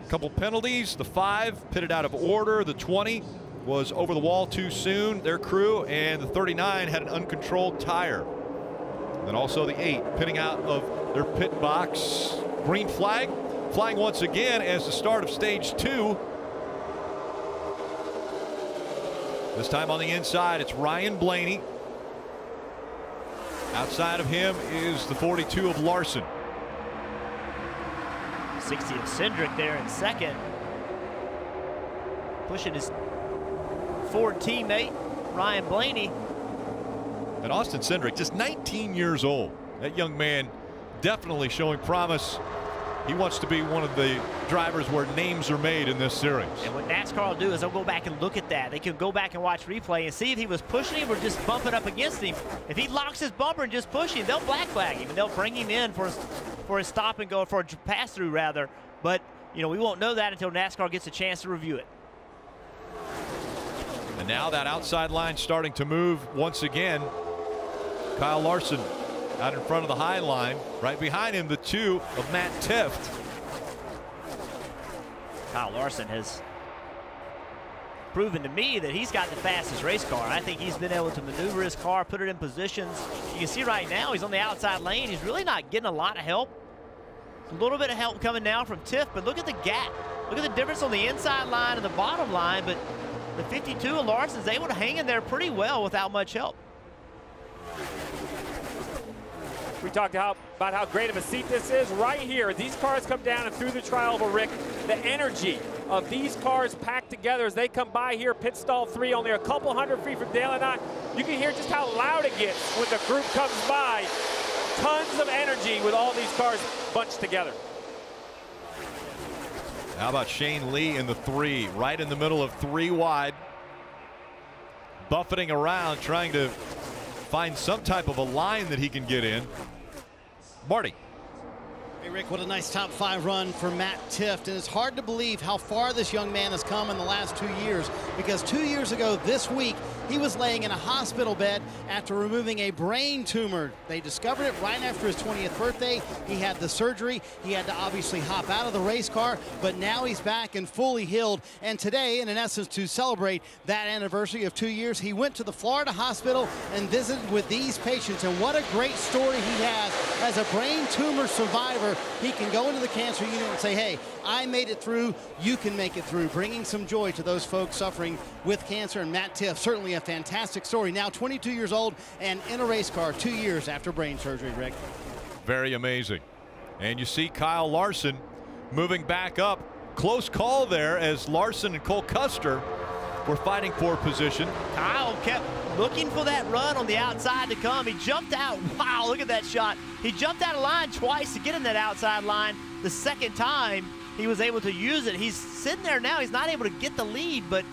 Couple penalties. The 5 pitted out of order. The 20 was over the wall too soon, their crew, and the 39 had an uncontrolled tire. And then also the 8 pitting out of their pit box. Green flag flying once again as the start of stage 2. This time on the inside, it's Ryan Blaney. Outside of him is the 42 of Larson. 60 of Cindric there in second. Pushing his Ford teammate, Ryan Blaney. And Austin Cindric, just 19 years old. That young man definitely showing promise. He wants to be one of the drivers where names are made in this series. And what NASCAR will do is they'll go back and look at that. They can go back and watch replay and see if he was pushing him or just bumping up against him. If he locks his bumper and just pushing him, they'll black flag him and they'll bring him in for a stop and go, for a pass through rather. But you know, we won't know that until NASCAR gets a chance to review it. And now that outside line starting to move once again. Kyle Larson out in front of the high line. Right behind him, the 2 of Matt Tifft. Kyle Larson has proven to me that he's got the fastest race car. I think he's been able to maneuver his car, put it in positions. You can see right now he's on the outside lane. He's really not getting a lot of help. A little bit of help coming now from Tifft, but look at the gap. Look at the difference on the inside line and the bottom line, but the 52 of Larson's able to hang in there pretty well without much help. We talked about how great of a seat this is right here. These cars come down and through the trial of a Rick, the energy of these cars packed together as they come by here. Pit stall 3, only a couple hundred feet from Dale and Knott. You can hear just how loud it gets when the group comes by. Tons of energy with all these cars bunched together. How about Shane Lee in the 3, right in the middle of 3 wide, buffeting around, trying to find some type of a line that he can get in. Marty. Hey, Rick, what a nice top 5 run for Matt Tifft. And it's hard to believe how far this young man has come in the last 2 years, because 2 years ago this week, he was laying in a hospital bed after removing a brain tumor. They discovered it right after his 20th birthday. He had the surgery. He had to obviously hop out of the race car, but now he's back and fully healed. And today, in essence, to celebrate that anniversary of 2 years, he went to the Florida hospital and visited with these patients. And what a great story he has as a brain tumor survivor. He can go into the cancer unit and say, hey, I made it through, you can make it through, bringing some joy to those folks suffering with cancer. And Matt Tifft, certainly a fantastic story. Now 22 years old and in a race car 2 years after brain surgery, Rick. Very amazing. And you see Kyle Larson moving back up. Close call there as Larson and Cole Custer were fighting for position. Kyle kept looking for that run on the outside to come. He jumped out. Wow, look at that shot. He jumped out of line twice to get in that outside line. The second time, he was able to use it. He's sitting there now. He's not able to get the lead, but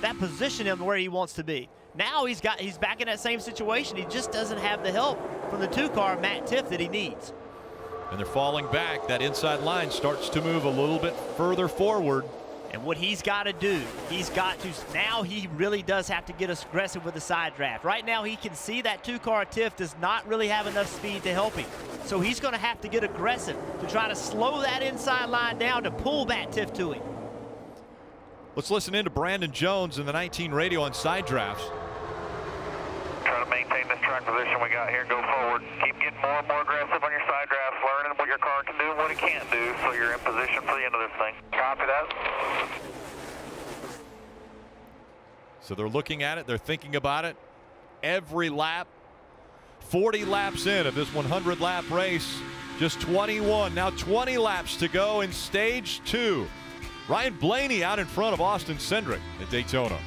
that positioned him where he wants to be. Now he's back in that same situation. He just doesn't have the help from the 2-car, Matt Tifft, that he needs. And they're falling back. That inside line starts to move a little bit further forward. And what he's got to do, now he really does have to get aggressive with the side draft. Right now he can see that 2-car Tifft does not really have enough speed to help him. So he's going to have to get aggressive to try to slow that inside line down to pull Matt Tifft to him. Let's listen in to Brandon Jones in the 19 radio on side drafts. Try to maintain this track position we got here, go forward. Keep getting more and more aggressive on your side drafts, learning what your car can do and what it can't do, so you're in position for the end of this thing. Copy that. So they're looking at it, they're thinking about it every lap. 40 laps in of this 100-lap race, just 21, now 20 laps to go in stage 2. Ryan Blaney out in front of Austin Cindric at Daytona.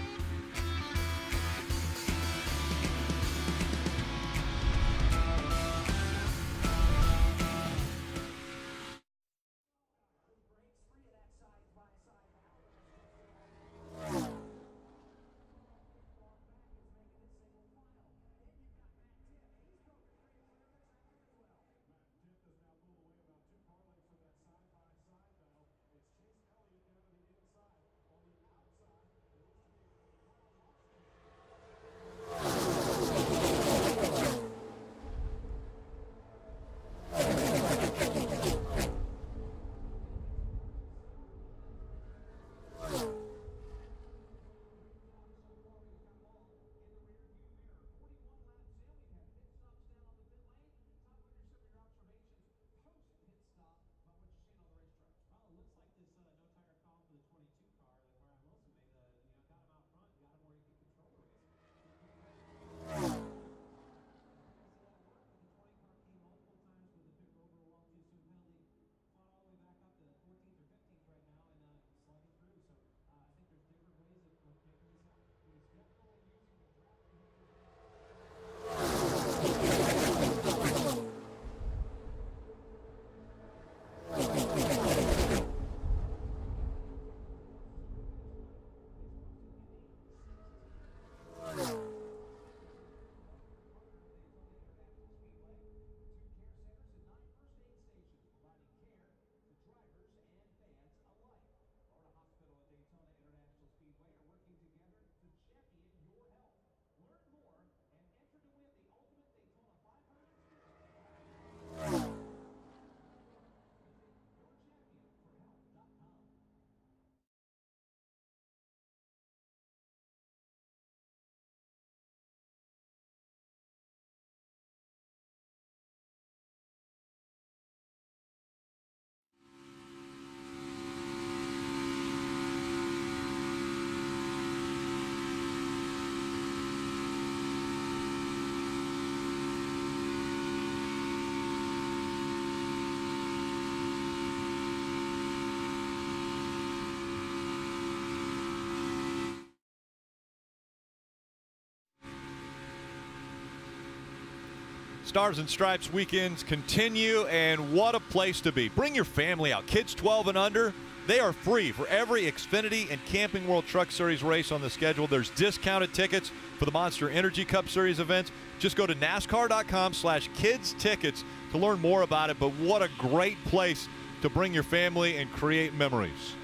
Stars and Stripes weekends continue, and what a place to be. Bring your family out. Kids 12 and under, they are free for every Xfinity and Camping World Truck Series race on the schedule. There's discounted tickets for the Monster Energy Cup Series events. Just go to NASCAR.com/kids-tickets to learn more about it, but what a great place to bring your family and create memories.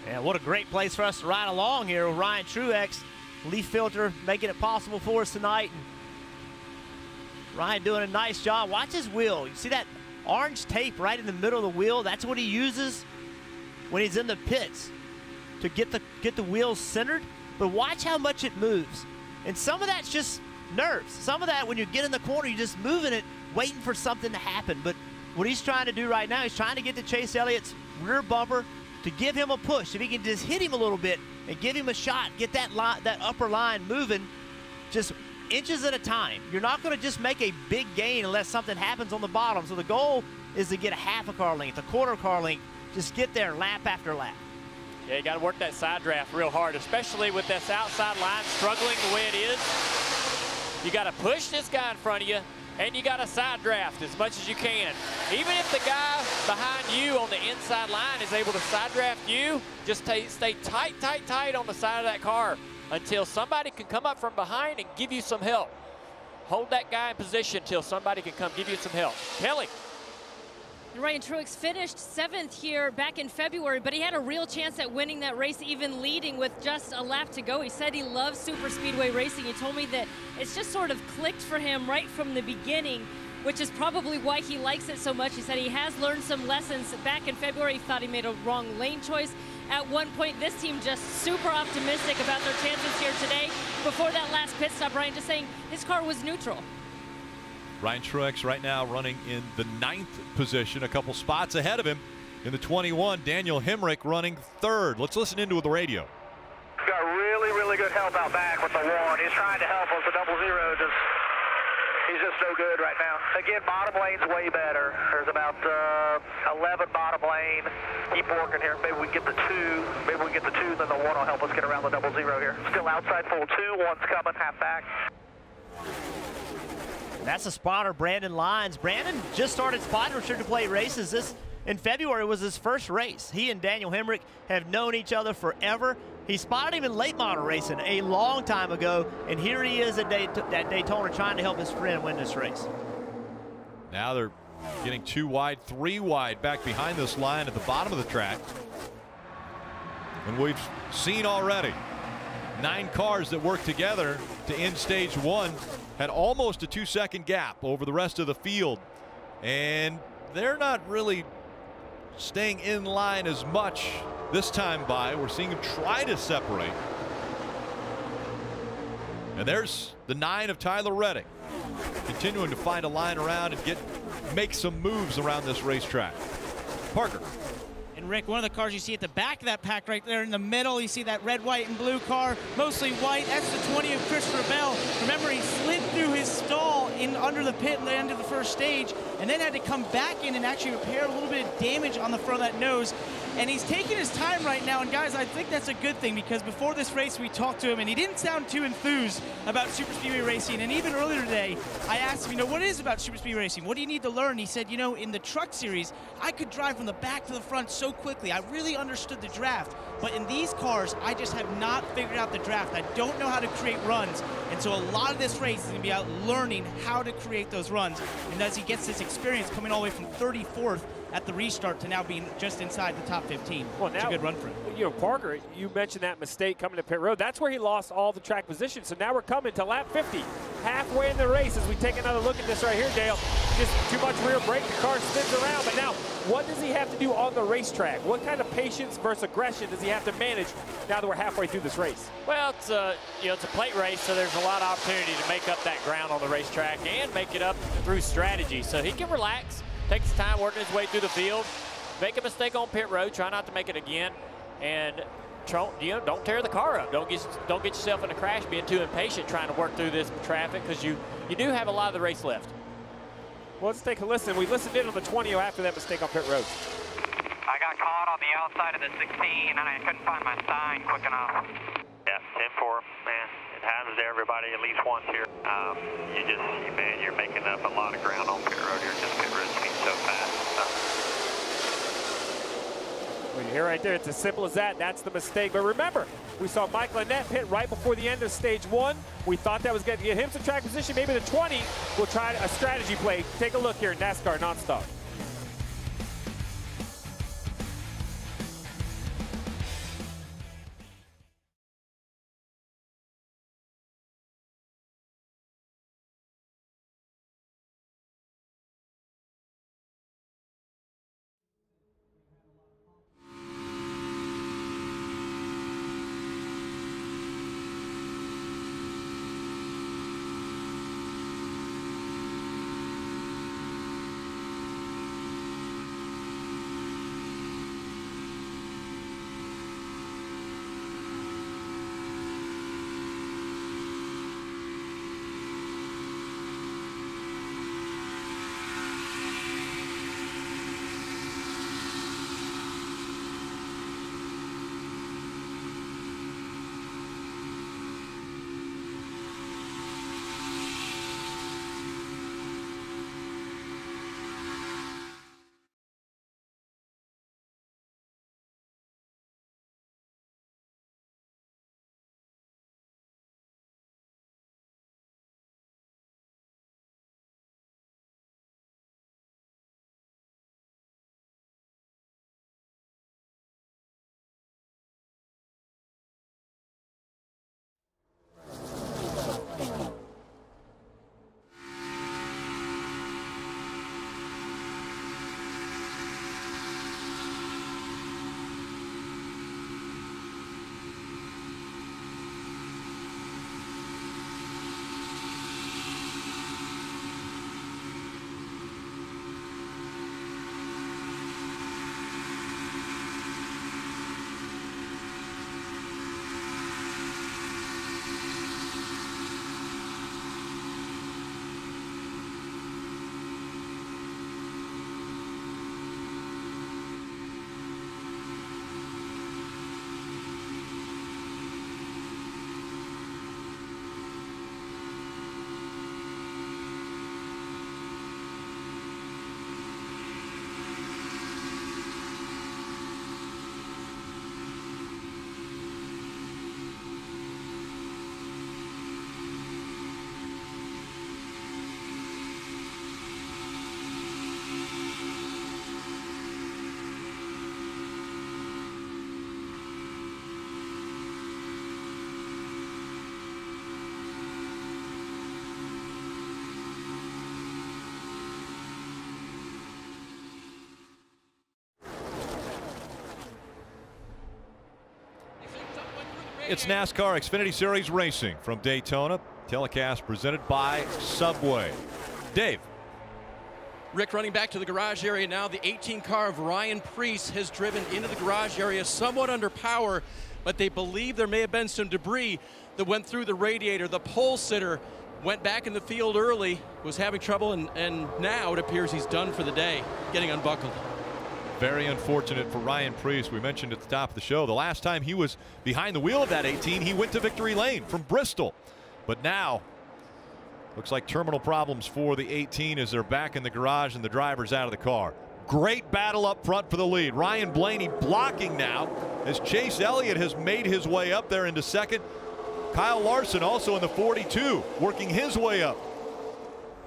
Yeah, what a great place for us to ride along here with Ryan Truex. Leaf filter making it possible for us tonight. And Ryan doing a nice job. Watch his wheel. You see that orange tape right in the middle of the wheel? That's what he uses when he's in the pits to get the wheels centered. But watch how much it moves. And some of that's just nerves. Some of that, when you get in the corner, you're just moving it, waiting for something to happen. But what he's trying to do right now, he's trying to get to Chase Elliott's rear bumper to give him a push. If he can just hit him a little bit and give him a shot, get that upper line moving just inches at a time. You're not going to just make a big gain unless something happens on the bottom. So the goal is to get a half a car length, a quarter car length, just get there lap after lap. Yeah, you got to work that side draft real hard, especially with this outside line struggling the way it is. You got to push this guy in front of you, and you got to side draft as much as you can. Even if the guy behind you on the inside line is able to side draft you, just stay tight, tight, tight on the side of that car until somebody can come up from behind and give you some help. Hold that guy in position until somebody can come give you some help. Kelly. Ryan Truex finished 7th here back in February, but he had a real chance at winning that race, even leading with just a lap to go. He said he loves super speedway racing. He told me that it's just sort of clicked for him right from the beginning, which is probably why he likes it so much. He said he has learned some lessons. Back in February, he thought he made a wrong lane choice. At one point, this team just super optimistic about their chances here today. Before that last pit stop, Ryan just saying his car was neutral. Ryan Truex right now running in the 9th position, a couple spots ahead of him. In the 21, Daniel Hemrick running 3rd. Let's listen into the radio. He's got really, really good help out back with the 1. He's trying to help us. The 00 he's just no good right now. Again, bottom lane's way better. There's about 11 bottom lane. Keep working here. Maybe we can get the 2. Maybe we can get the 2, then the 1 will help us get around the 00 here. Still outside full 2. 1's coming, half back. That's a spotter, Brandon Lyons. Brandon just started spotting restricted plate races. This in February was his first race. He and Daniel Hemrick have known each other forever. He spotted him in late model racing a long time ago, and here he is at Daytona trying to help his friend win this race. Now they're getting 2 wide, 3 wide back behind this line at the bottom of the track. And we've seen already 9 cars that work together to end stage 1 had almost a 2-second gap over the rest of the field, and they're not really staying in line as much this time by. We're seeing them try to separate. And there's the 9 of Tyler Reddick, continuing to find a line around and make some moves around this racetrack. Parker. And Rick, one of the cars you see at the back of that pack right there in the middle, you see that red, white, and blue car, mostly white. That's the 20 of Christopher Bell. Remember, he slid through his stall in under the pit at the end of the first stage, and then had to come back in and actually repair a little bit of damage on the front of that nose. And he's taking his time right now, and guys, I think that's a good thing, because before this race we talked to him, and he didn't sound too enthused about super speedway racing. And even earlier today, I asked him, what is about super speedway racing? What do you need to learn? He said, in the truck series, I could drive from the back to the front so quickly. I really understood the draft. But in these cars, I just have not figured out the draft. I don't know how to create runs. And so a lot of this race is going to be out learning how to create those runs. And as he gets this experience coming all the way from 34th at the restart to now being just inside the top 15. Well, it's a good run for him. Parker, you mentioned that mistake coming to pit road. That's where he lost all the track position. So now we're coming to lap 50. Halfway in the race as we take another look at this right here, Dale. Just too much rear brake, the car spins around. But now, what does he have to do on the racetrack? What kind of patience versus aggression does he have to manage now that we're halfway through this race? Well, it's a plate race, so there's a lot of opportunity to make up that ground on the racetrack and make it up through strategy. So he can relax, take his time working his way through the field, make a mistake on pit road, try not to make it again, and don't tear the car up. Don't get yourself in a crash being too impatient trying to work through this traffic, because you do have a lot of the race left. Well, let's take a listen. We listened in on the 20 after that mistake on pit road. I got caught on the outside of the 16 and I couldn't find my sign quick enough. Yeah, 10-4, man. It happens everybody at least once here. You're making up a lot of ground on pit road here. Just pit road speed so fast. Well, you hear right there, it's as simple as that. That's the mistake. But remember, we saw Mike Lynette pit right before the end of stage 1. We thought that was going to get him some track position. Maybe the 20 will try a strategy play. Take a look here, NASCAR nonstop. It's NASCAR Xfinity Series Racing from Daytona. Telecast presented by Subway. Dave. Rick, running back to the garage area now, the 18 car of Ryan Preece has driven into the garage area somewhat under power, but they believe there may have been some debris that went through the radiator. The pole sitter went back in the field early, was having trouble, and now it appears he's done for the day, getting unbuckled. Very unfortunate for Ryan Preece. We mentioned at the top of the show, the last time he was behind the wheel of that 18, he went to victory lane from Bristol. But now, looks like terminal problems for the 18 as they're back in the garage and the driver's out of the car. Great battle up front for the lead. Ryan Blaney blocking now as Chase Elliott has made his way up there into second. Kyle Larson also in the 42, working his way up.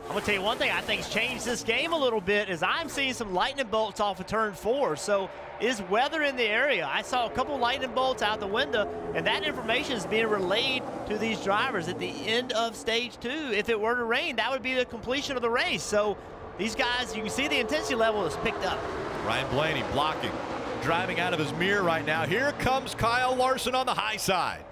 I'm going to tell you one thing I think has changed this game a little bit is I'm seeing some lightning bolts off of turn 4. So is weather in the area? I saw a couple lightning bolts out the window, and that information is being relayed to these drivers at the end of stage 2. If it were to rain, that would be the completion of the race. So these guys, you can see the intensity level is picked up. Ryan Blaney blocking, driving out of his mirror right now. Here comes Kyle Larson on the high side.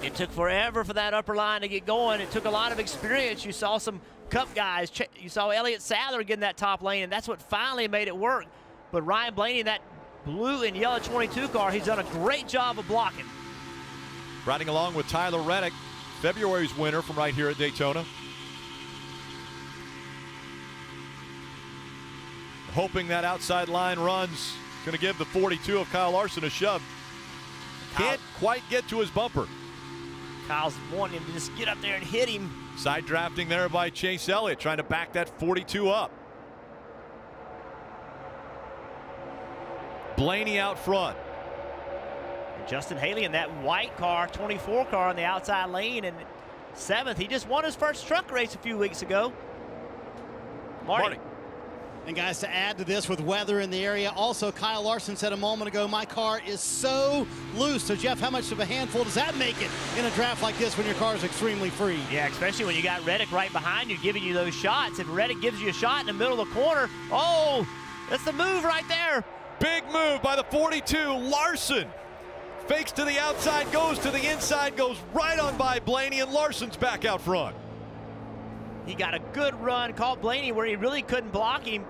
It took forever for that upper line to get going. It took a lot of experience. You saw some Cup guys. You saw Elliott Sadler get in that top lane, and that's what finally made it work. But Ryan Blaney in that blue and yellow 22 car, he's done a great job of blocking. Riding along with Tyler Reddick, February's winner from right here at Daytona. Hoping that outside line runs. Going to give the 42 of Kyle Larson a shove. Can't quite get to his bumper. Kyle's wanting him to just get up there and hit him. Side drafting there by Chase Elliott, trying to back that 42 up. Blaney out front. And Justin Haley in that white car, 24 car on the outside lane, and 7th. He just won his first truck race a few weeks ago. Marty. And guys, to add to this with weather in the area, also Kyle Larson said a moment ago, my car is so loose. So Jeff, how much of a handful does that make it in a draft like this when your car is extremely free? Yeah, especially when you got Reddick right behind you giving you those shots. If Reddick gives you a shot in the middle of the corner, oh, that's the move right there. Big move by the 42, Larson. Fakes to the outside, goes to the inside, goes right on by Blaney, and Larson's back out front. He got a good run, caught Blaney where he really couldn't block him.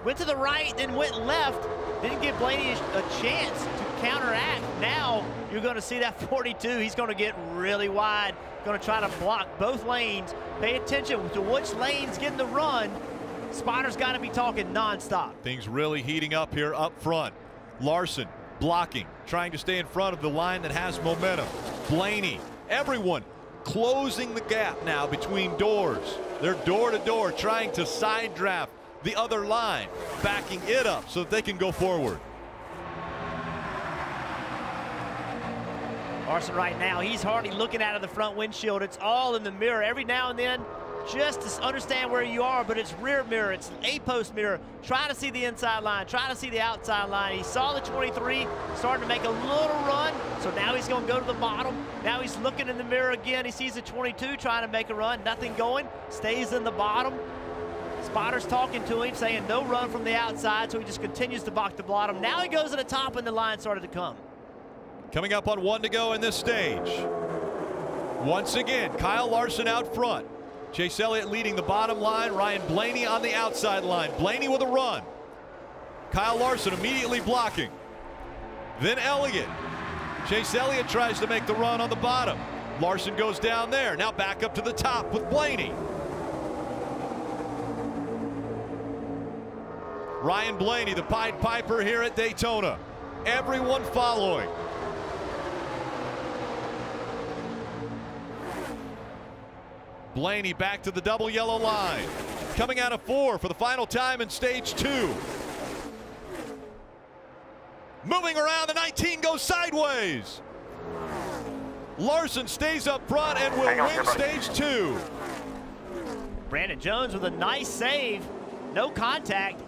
Went to the right, then went left. Didn't give Blaney a chance to counteract. Now you're going to see that 42. He's going to get really wide. Going to try to block both lanes. Pay attention to which lane's getting the run. Spotter's got to be talking nonstop. Things really heating up here up front. Larson blocking, trying to stay in front of the line that has momentum. Blaney, everyone closing the gap now between doors. They're door to door, trying to side draft the other line, backing it up so that they can go forward. Larson right now, he's hardly looking out of the front windshield. It's all in the mirror. Every now and then, just to understand where you are, but it's rear mirror, it's A-post mirror. Try to see the inside line, try to see the outside line. He saw the 23, starting to make a little run, so now he's going to go to the bottom. Now he's looking in the mirror again. He sees the 22 trying to make a run, nothing going, stays in the bottom. Spotter's talking to him, saying no run from the outside, so he just continues to block the bottom. Now he goes to the top, and the line started to come. Coming up on 1 to go in this stage. Once again, Kyle Larson out front. Chase Elliott leading the bottom line. Ryan Blaney on the outside line. Blaney with a run. Kyle Larson immediately blocking. Then Elliott. Chase Elliott tries to make the run on the bottom. Larson goes down there. Now back up to the top with Blaney. Ryan Blaney, the Pied Piper here at Daytona. Everyone following. Blaney back to the double yellow line. Coming out of 4 for the final time in stage 2. Moving around, the 19 goes sideways. Larson stays up front and will win stage 2. Brandon Jones with a nice save. No contact.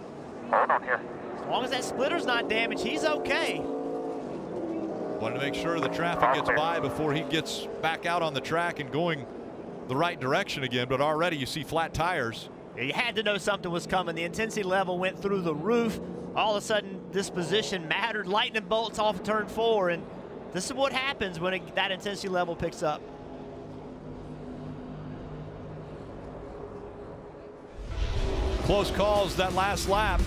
Hold on here. As long as that splitter's not damaged, he's okay. Wanted to make sure the traffic gets by before he gets back out on the track and going the right direction again, but already you see flat tires. Yeah, you had to know something was coming. The intensity level went through the roof. All of a sudden, this position mattered. Lightning bolts off of turn 4, and this is what happens when that intensity level picks up. Close calls that last lap.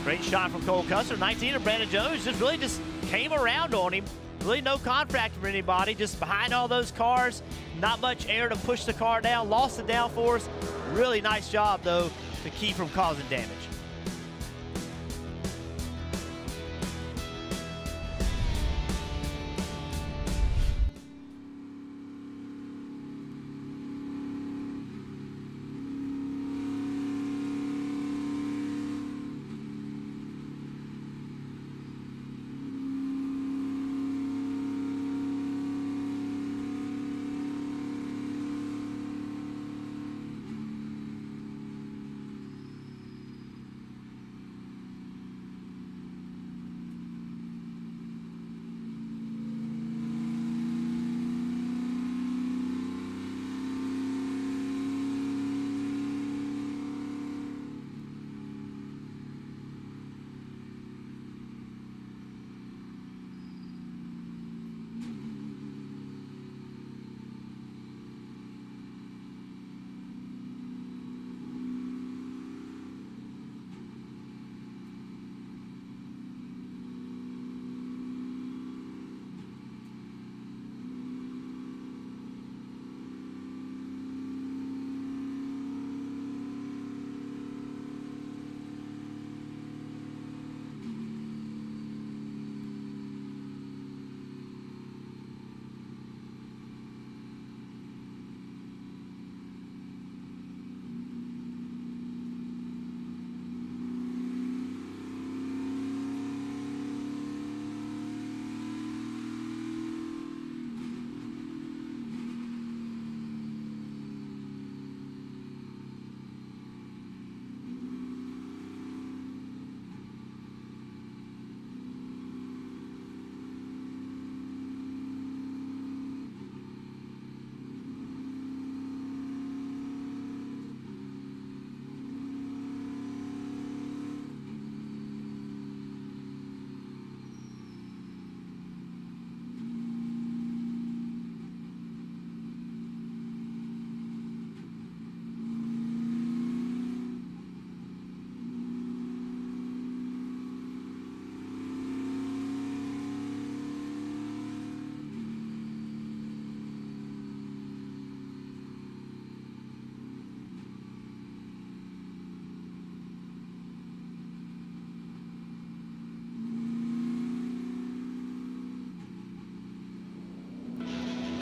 Great shot from Cole Custer. 19 of Brandon Jones just came around on him. Really no contact from anybody, just behind all those cars. Not much air to push the car down, lost the downforce. Really nice job, though, to keep from causing damage.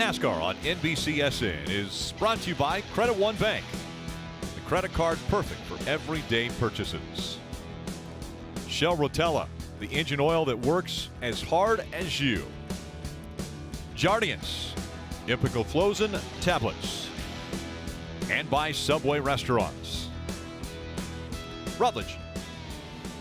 NASCAR on NBCSN is brought to you by Credit One Bank. The credit card perfect for everyday purchases. Shell Rotella, the engine oil that works as hard as you. Jardiance, Impicoflozen tablets. And by Subway Restaurants. Rutledge.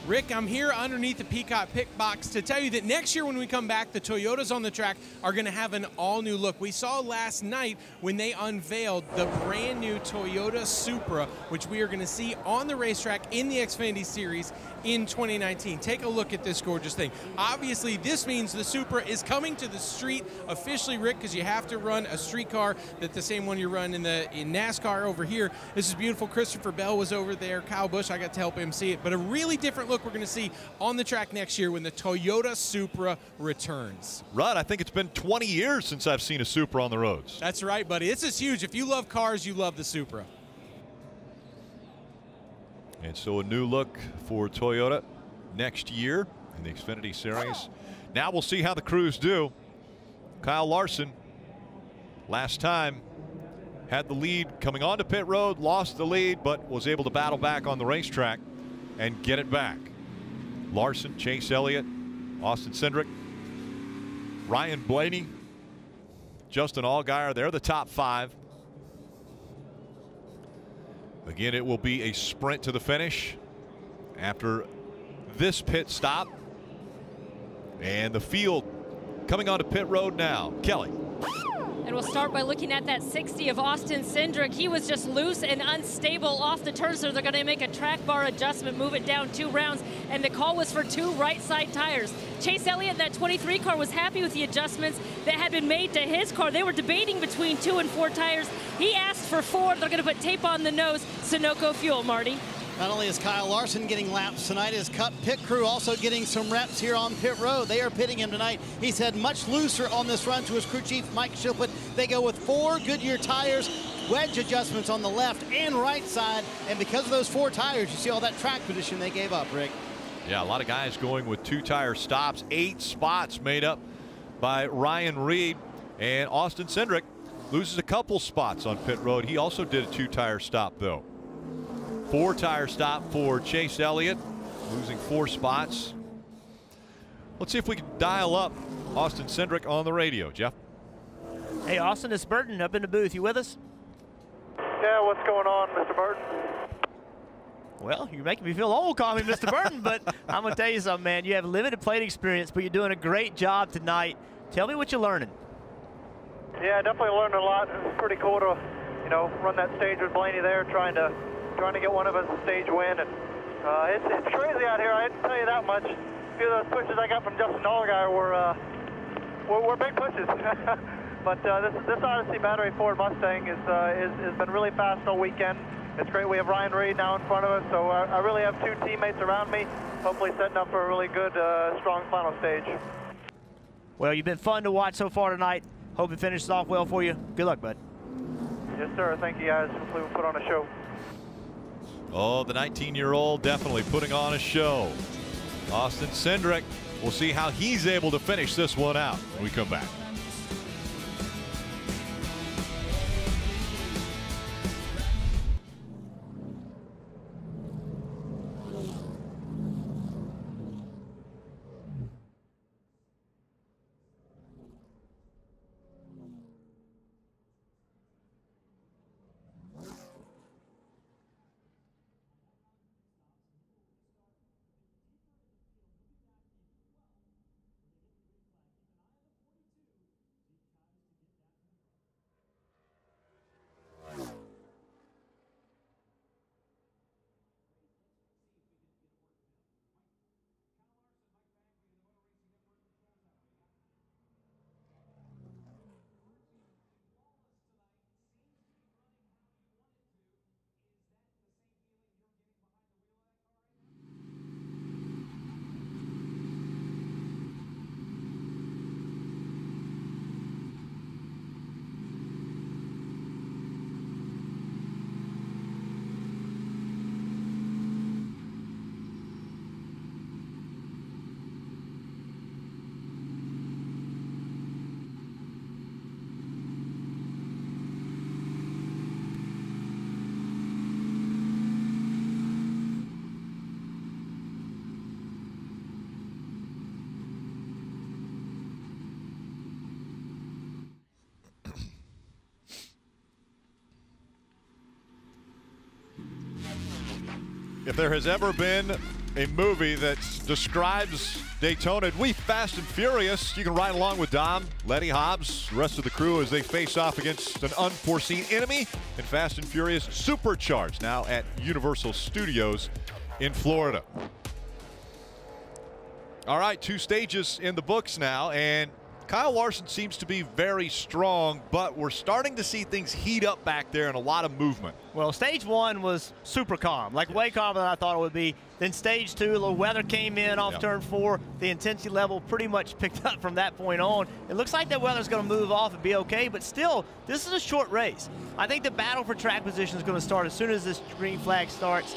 Rick, I'm here underneath the Peacock Pick Box to tell you that next year when we come back, the Toyotas on the track are going to have an all-new look. We saw last night when they unveiled the brand new Toyota Supra, which we are going to see on the racetrack in the Xfinity Series in 2019. Take a look at this gorgeous thing. Obviously, this means the Supra is coming to the street officially, Rick, because you have to run a street car that's the same one you run in NASCAR over here. This is beautiful. Christopher Bell was over there. Kyle Busch, I got to help him see it. But a really different look we're going to see on the track next year when the Toyota Supra returns. Rod, I think it's been 20 years since I've seen a Supra on the roads. That's right, buddy. This is huge. If you love cars, you love the Supra. And so a new look for Toyota next year in the Xfinity Series. Now we'll see how the crews do. Kyle Larson, last time, had the lead coming onto pit road, lost the lead, but was able to battle back on the racetrack and get it back. Larson, Chase Elliott, Austin Cindric, Ryan Blaney, Justin Allgaier, they're the top 5. Again, it will be a sprint to the finish after this pit stop. And the field coming onto pit road now. Kelly. And we'll start by looking at that 60 of Austin Cindric. He was just loose and unstable off the turn, so they're going to make a track bar adjustment, move it down 2 rounds, and the call was for 2 right side tires. Chase Elliott, that 23 car, was happy with the adjustments that had been made to his car. They were debating between 2 and 4 tires. He asked for 4. They're going to put tape on the nose. Sunoco fuel, Marty. Not only is Kyle Larson getting laps tonight, his Cup pit crew also getting some reps here on pit road. They are pitting him tonight. He said much looser on this run to his crew chief, Mike Shilput. They go with 4 Goodyear tires, wedge adjustments on the left and right side. And because of those 4 tires, you see all that track position they gave up, Rick. Yeah, a lot of guys going with 2-tire stops. 8 spots made up by Ryan Reed. And Austin Cindric loses a couple spots on pit road. He also did a 2-tire stop, though. 4-tire stop for Chase Elliott, losing 4 spots. Let's see if we can dial up Austin Cindric on the radio. Jeff? Hey, Austin, it's Burton up in the booth. You with us? Yeah, what's going on, Mr. Burton? Well, you're making me feel old calling me Mr. Burton, but I'm going to tell you something, man. You have limited plate experience, but you're doing a great job tonight. Tell me what you're learning. Yeah, definitely learned a lot. It was pretty cool to, run that stage with Blaney there, trying to get one of us a stage win. And it's crazy out here. I didn't tell you that much. A few of those pushes I got from Justin Allgaier were big pushes. But this Odyssey Battery Ford Mustang has been really fast all weekend. It's great we have Ryan Reed now in front of us, so I really have 2 teammates around me, hopefully setting up for a really good, strong final stage. Well, you've been fun to watch so far tonight. Hope it finishes off well for you. Good luck, bud. Yes, sir. Thank you, guys. Hopefully we'll put on a show. Oh, the 19-year-old definitely putting on a show. Austin Cindric, we'll see how he's able to finish this one out when we come back. If there has ever been a movie that describes Daytona, we Fast and Furious. You can ride along with Dom, Letty Hobbs, the rest of the crew as they face off against an unforeseen enemy in Fast and Furious Supercharged, now at Universal Studios in Florida. All right, 2 stages in the books now, and Kyle Larson seems to be very strong, but we're starting to see things heat up back there and a lot of movement. Well, stage 1 was super calm, like way calmer than I thought it would be. Then stage 2, a little weather came in off turn 4. The intensity level pretty much picked up from that point on. It looks like that weather's going to move off and be okay, but still, this is a short race. I think the battle for track position is going to start as soon as this green flag starts.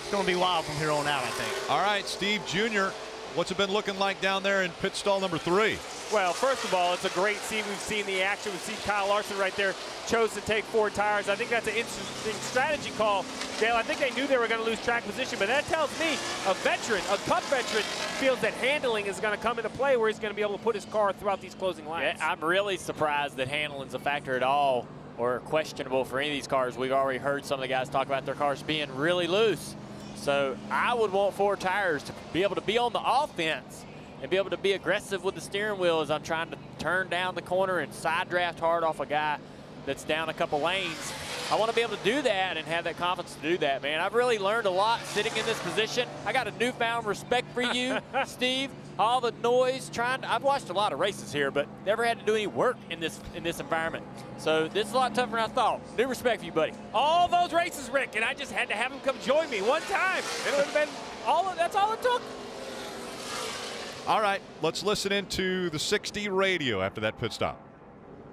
It's going to be wild from here on out, I think. All right, Steve Jr., what's it been looking like down there in pit stall number 3? Well, first of all, it's a great scene. We've seen the action. We've seen Kyle Larson right there chose to take 4 tires. I think that's an interesting strategy call, Dale. I think they knew they were going to lose track position, but that tells me a veteran, a Cup veteran, feels that handling is going to come into play where he's going to be able to put his car throughout these closing lines. Yeah, I'm really surprised that handling's a factor at all or questionable for any of these cars. We've already heard some of the guys talk about their cars being really loose. So I would want 4 tires to be able to be on the offense and be able to be aggressive with the steering wheel as I'm trying to turn down the corner and side draft hard off a guy that's down a couple lanes. I want to be able to do that and have that confidence to do that, man. I've really learned a lot sitting in this position. I got a newfound respect for you, Steve. All the noise, I've watched a lot of races here, but never had to do any work in this environment. So this is a lot tougher than I thought. New respect for you, buddy. All those races, Rick, and I just had to have him come join me one time. It would have been that's all it took. All right, let's listen into the 60 radio after that pit stop.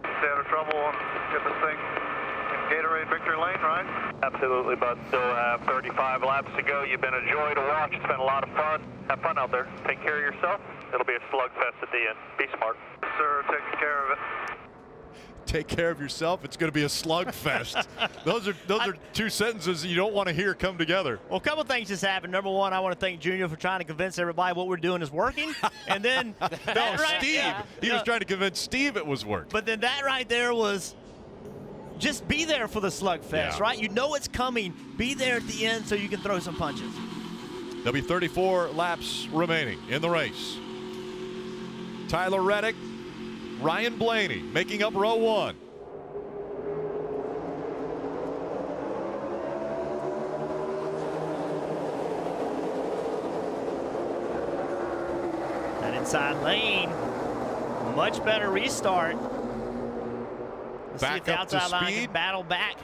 Stay out of trouble and get this thing in Gatorade victory lane, right? Absolutely, bud. Still have 35 laps to go. You've been a joy to watch. It's been a lot of fun. Have fun out there. Take care of yourself. It'll be a slugfest at the end. Be smart. Yes, sir. Taking care of it. Take care of yourself. It's going to be a slugfest. those are 2 sentences you don't want to hear come together. Well, a couple things just happened. Number 1, I want to thank Junior for trying to convince everybody what we're doing is working. And then Steve. He was trying to convince Steve it was working. But then that right there was just be there for the slugfest, right? You know it's coming. Be there at the end so you can throw some punches. There'll be 34 laps remaining in the race. Tyler Reddick, Ryan Blaney making up row 1. That inside lane, much better restart. Let's see if the outside line can battle back.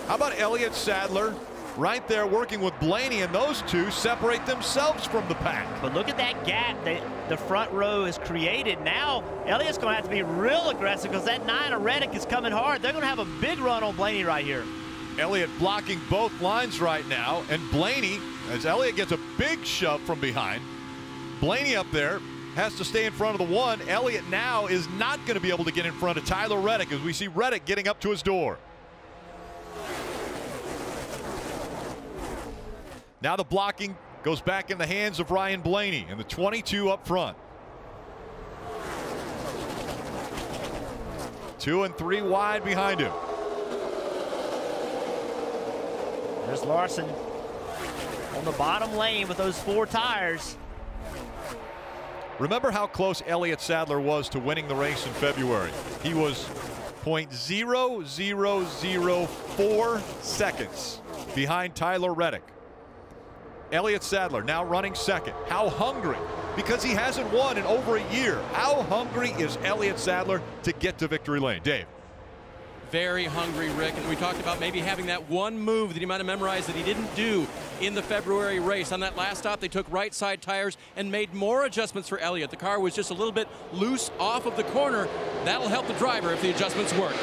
How about Elliott Sadler right there working with Blaney, and those 2 separate themselves from the pack. But look at that gap that the front row has created. Now Elliott's going to have to be real aggressive because that 9 of Reddick is coming hard. They're going to have a big run on Blaney right here. Elliott blocking both lines right now, and Blaney, as Elliott gets a big shove from behind, Blaney up there has to stay in front of the 1. Elliott now is not going to be able to get in front of Tyler Reddick as we see Reddick getting up to his door. Now the blocking goes back in the hands of Ryan Blaney and the 22 up front. 2 and 3 wide behind him. There's Larson on the bottom lane with those 4 tires. Remember how close Elliott Sadler was to winning the race in February. He was 0.0004 seconds behind Tyler Reddick. Elliott Sadler now running second. How hungry? Because he hasn't won in over a year. How hungry is Elliott Sadler to get to victory lane? Dave. Very hungry, Rick, and we talked about maybe having that one move that he might have memorized that he didn't do in the February race. On that last stop, they took right side tires and made more adjustments for Elliott. The car was just a little bit loose off of the corner. That'll help the driver if the adjustments work.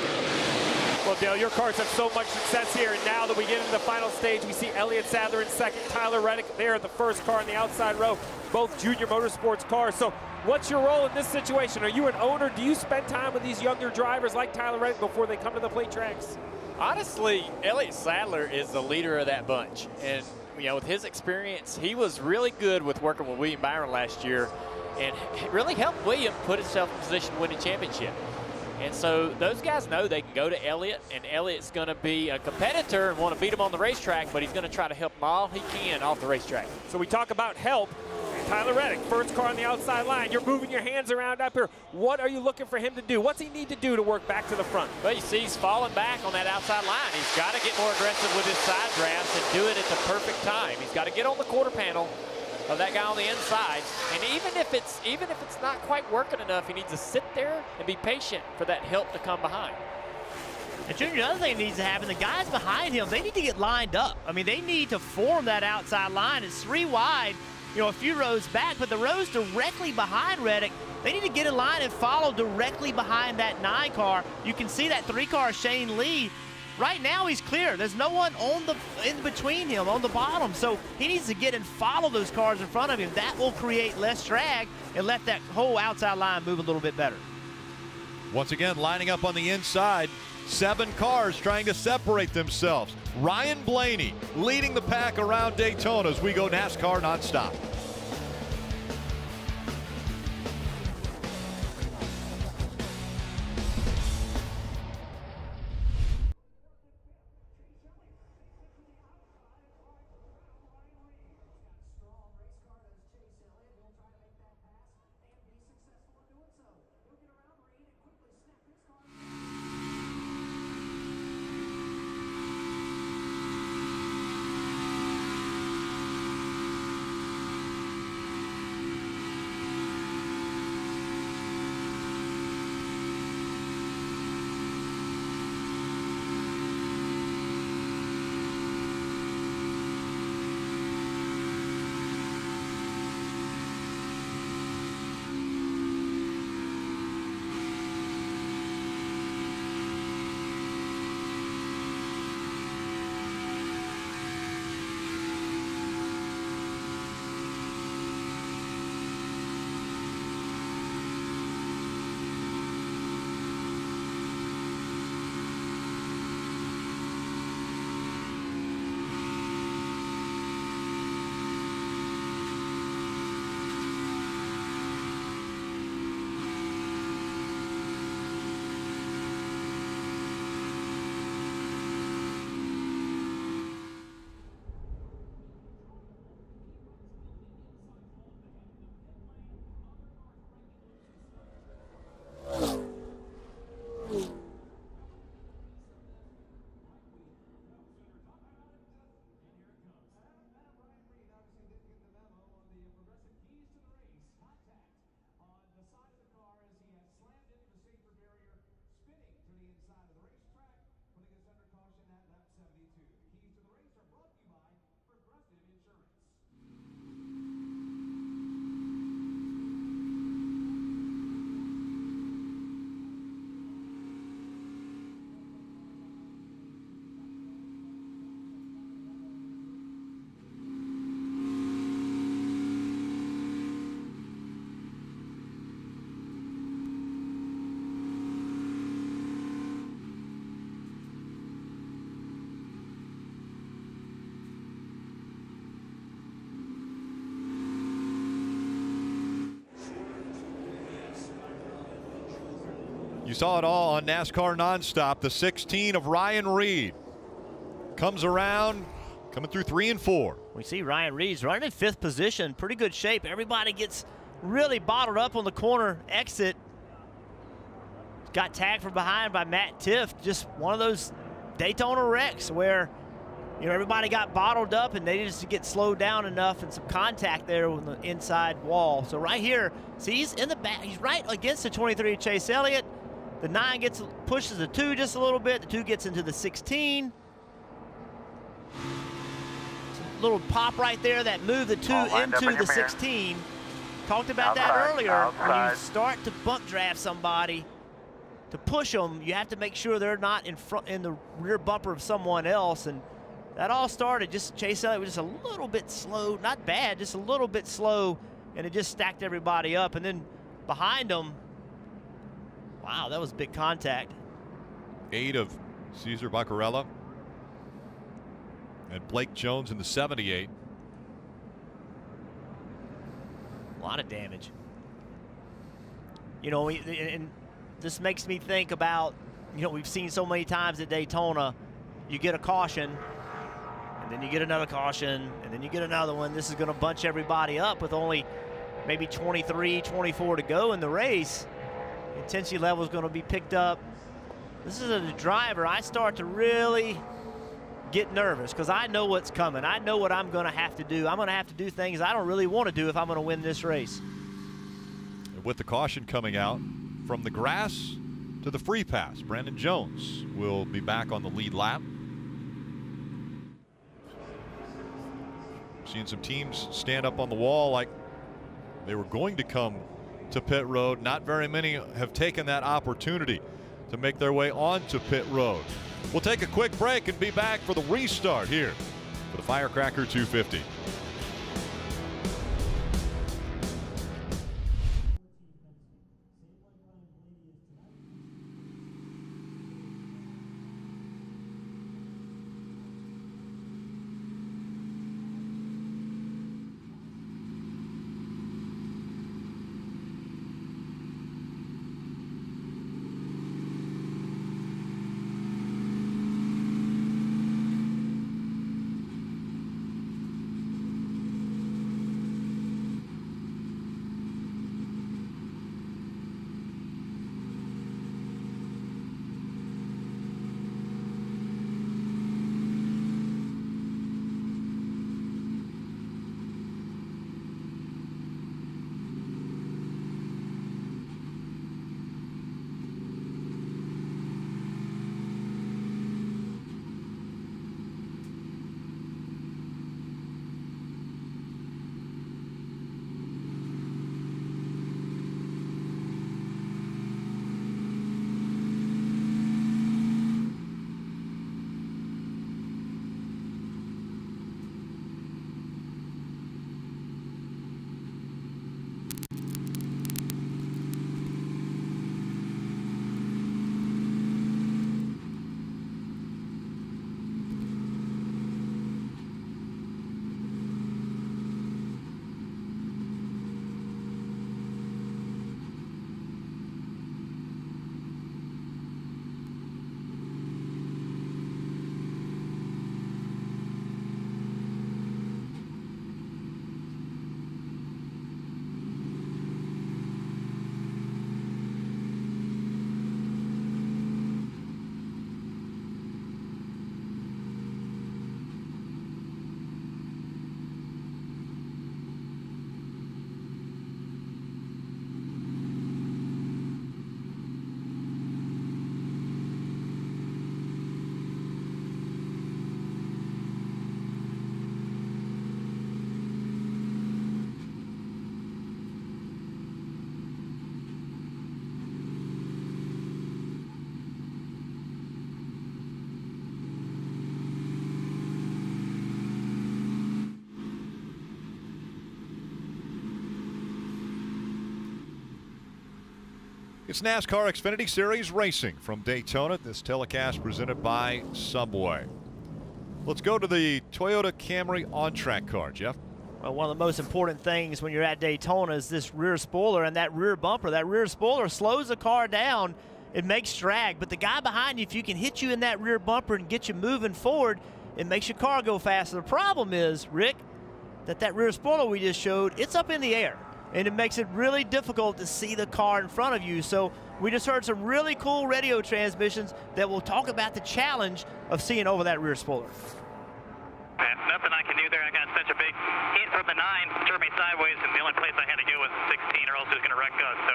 Well, Dale, your cars have so much success here, and now that we get into the final stage, we see Elliott Sadler in second, Tyler Reddick there at the first car in the outside row, both Junior Motorsports cars. So what's your role in this situation? Are you an owner? Do you spend time with these younger drivers like Tyler Reddick before they come to the plate tracks? Honestly, Elliott Sadler is the leader of that bunch. And, you know, with his experience, he was really good with working with William Byron last year and it really helped William put himself in position to win a championship. And so those guys know they can go to Elliott, and Elliott's going to be a competitor and want to beat him on the racetrack, but he's going to try to help him all he can off the racetrack. So we talk about help. Tyler Reddick, first car on the outside line. You're moving your hands around up here. What are you looking for him to do? What's he need to do to work back to the front? Well, you see he's falling back on that outside line. He's got to get more aggressive with his side drafts and do it at the perfect time. He's got to get on the quarter panel of that guy on the inside. And even if it's not quite working enough, he needs to sit there and be patient for that help to come behind. And Junior, the other thing that needs to happen, the guys behind him, they need to get lined up. I mean, they need to form that outside line. It's 3 wide, you know, a few rows back, but the rows directly behind Reddick, they need to get in line and follow directly behind that 9 car. You can see that 3 car, Shane Lee. Right now he's clear. There's no one in between him on the bottom. So he needs to get and follow those cars in front of him. That will create less drag and let that whole outside line move a little bit better. Once again, lining up on the inside, 7 cars trying to separate themselves. Ryan Blaney leading the pack around Daytona as we go NASCAR nonstop. You saw it all on NASCAR Nonstop. The 16 of Ryan Reed comes around, coming through 3 and 4. We see Ryan Reed's running in 5th position, pretty good shape. Everybody gets really bottled up on the corner exit. Got tagged from behind by Matt Tiff. Just one of those Daytona wrecks where, you know, everybody got bottled up and they just get slowed down enough and some contact there with the inside wall. So right here, see, he's in the back. He's right against the 23 Chase Elliott. The 9 pushes the 2 just a little bit. The 2 gets into the 16. Little pop right there that moved the 2 into the 16. Talked about that earlier. When you start to bump draft somebody, to push them, you have to make sure they're not in the rear bumper of someone else. And that all started just Chase Elliott was just a little bit slow, not bad, just a little bit slow, and it just stacked everybody up. And then behind them, wow, that was big contact. 8 of Cesar Baccarella and Blake Jones in the 78. A lot of damage. You know, and this makes me think about, you know, we've seen so many times at Daytona, you get a caution, and then you get another caution, and then you get another one. This is going to bunch everybody up with only maybe 23, 24 to go in the race. Intensity level is going to be picked up. This is a driver, I start to really get nervous because I know what's coming. I know what I'm going to have to do. I'm going to have to do things I don't really want to do if I'm going to win this race. With the caution coming out from the grass to the free pass, Brandon Jones will be back on the lead lap. Seeing some teams stand up on the wall like they were going to come to pit road. Not very many have taken that opportunity to make their way onto pit road. We'll take a quick break and be back for the restart here for the Firecracker 250. It's NASCAR Xfinity Series Racing from Daytona. This telecast presented by Subway. Let's go to the Toyota Camry on-track car, Jeff. Well, one of the most important things when you're at Daytona is this rear spoiler and that rear bumper. That rear spoiler slows the car down. It makes drag, but the guy behind you, if you can hit you in that rear bumper and get you moving forward, it makes your car go faster. The problem is, Rick, that rear spoiler we just showed, it's up in the air. And it makes it really difficult to see the car in front of you. So we just heard some really cool radio transmissions that will talk about the challenge of seeing over that rear spoiler. Nothing I can do there. I got such a big hit from the 9, turned me sideways, and the only place I had to go was 16, or else it was going to wreck us. So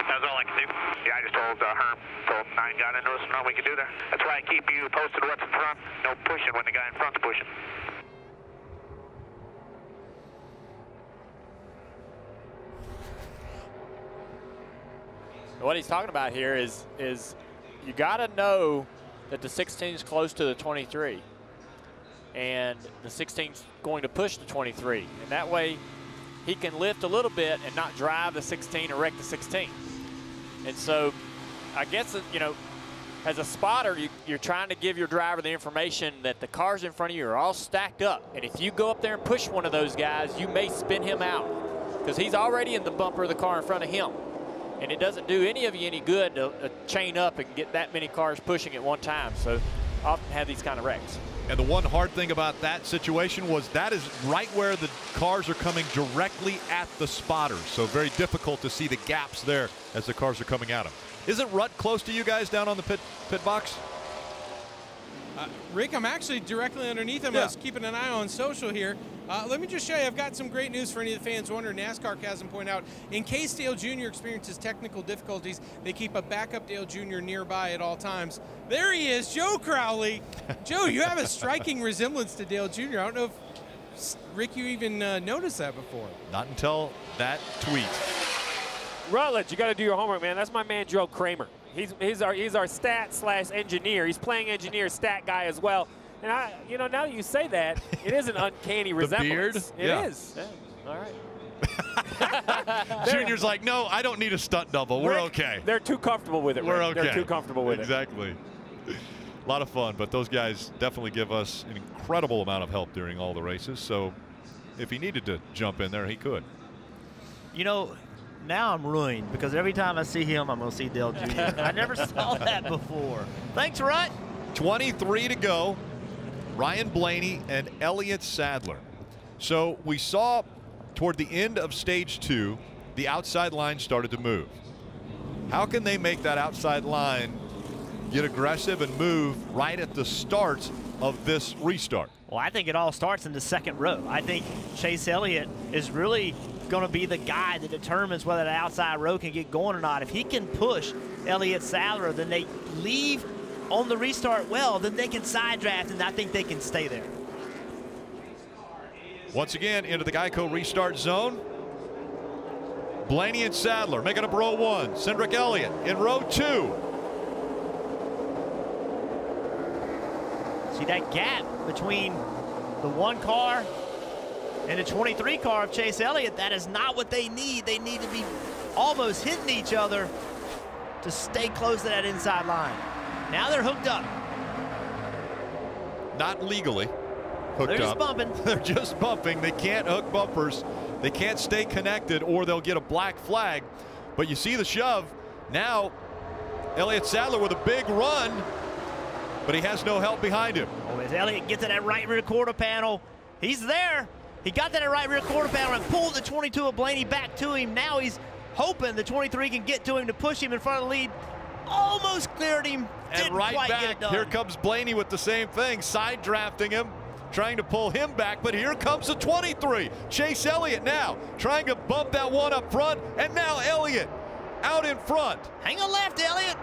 that was all I could do. Yeah, I just told Herm, told 9 got into us, and all we could do there. That's why I keep you posted what's in front. No pushing when the guy in front's pushing. What he's talking about here is you got to know that the 16 is close to the 23, and the 16 is going to push the 23, and that way he can lift a little bit and not drive the 16 or wreck the 16. And so I guess, you know, as a spotter, you're trying to give your driver the information that the cars in front of you are all stacked up, and if you go up there and push one of those guys, you may spin him out because he's already in the bumper of the car in front of him. And it doesn't do any of you any good to chain up and get that many cars pushing at one time. So often have these kind of wrecks. And the one hard thing about that situation was that is right where the cars are coming directly at the spotters. So very difficult to see the gaps there as the cars are coming at them. Isn't Rutt close to you guys down on the pit box? Rick, I'm actually directly underneath him. I was keeping an eye on social here. Let me just show you, I've got some great news for any of the fans wondering. NASCAR has them point out, in case Dale Jr. experiences technical difficulties, they keep a backup Dale Jr. nearby at all times. There he is, Joe Crowley. Joe, you have a striking resemblance to Dale Jr. I don't know if, Rick, you even noticed that before. Not until that tweet. Rutledge, you got to do your homework, man. That's my man, Joe Kramer. He's our stat/engineer. He's playing engineer, stat guy as well. And now that you say that, it is an uncanny resemblance. Beard? It is. Yeah. All right. Junior's like, no, I don't need a stunt double. We're okay. They're too comfortable with it. We're Rick. okay. They're too comfortable with Exactly. A lot of fun, but those guys definitely give us an incredible amount of help during all the races. So if he needed to jump in there, he could. You know, now I'm ruined because every time I see him, I'm going to see Dale Jr. I never saw that before. Thanks, Rutt. 23 to go. Ryan Blaney and Elliott Sadler. So we saw toward the end of stage 2, the outside line started to move. How can they make that outside line get aggressive and move right at the start of this restart? Well, I think it all starts in the second row. I think Chase Elliott is really going to be the guy that determines whether the outside row can get going or not. If he can push Elliott Sadler, then they leave on the restart well, then they can side draft, and I think they can stay there. Once again, into the Geico restart zone. Blaney and Sadler making up row 1. Cindric Elliott in row 2. See that gap between the 1 car and the 23 car of Chase Elliott? That is not what they need. They need to be almost hitting each other to stay close to that inside line. Now they're hooked up. Not legally hooked They're just up. bumping. They're just bumping. They can't hook bumpers. They can't stay connected or they'll get a black flag. But you see the shove. Now Elliott Sadler with a big run, but he has no help behind him. Oh, as Elliott gets to that right rear quarter panel, he's there. He got to that right rear quarter panel and pulled the 22 of Blaney back to him. Now he's hoping the 23 can get to him to push him in front of the lead. Almost cleared him. And right back, here comes Blaney with the same thing, side drafting him, trying to pull him back, but here comes the 23. Chase Elliott now trying to bump that one up front, and now Elliott out in front. Hang a left, Elliott.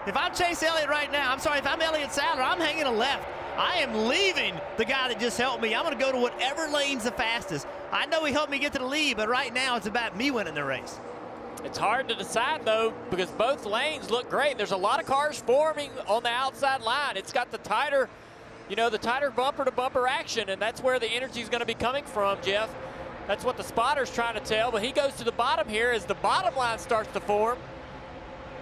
If I'm Chase Elliott right now, I'm sorry, if I'm Elliott Sadler, I'm hanging a left. I am leaving the guy that just helped me. I'm going to go to whatever lane's the fastest. I know he helped me get to the lead, but right now it's about me winning the race. It's hard to decide, though, because both lanes look great. There's a lot of cars forming on the outside line. It's got the tighter, the tighter bumper-to-bumper action, and that's where the energy is going to be coming from, Jeff. That's what the spotter's trying to tell, but he goes to the bottom here as the bottom line starts to form.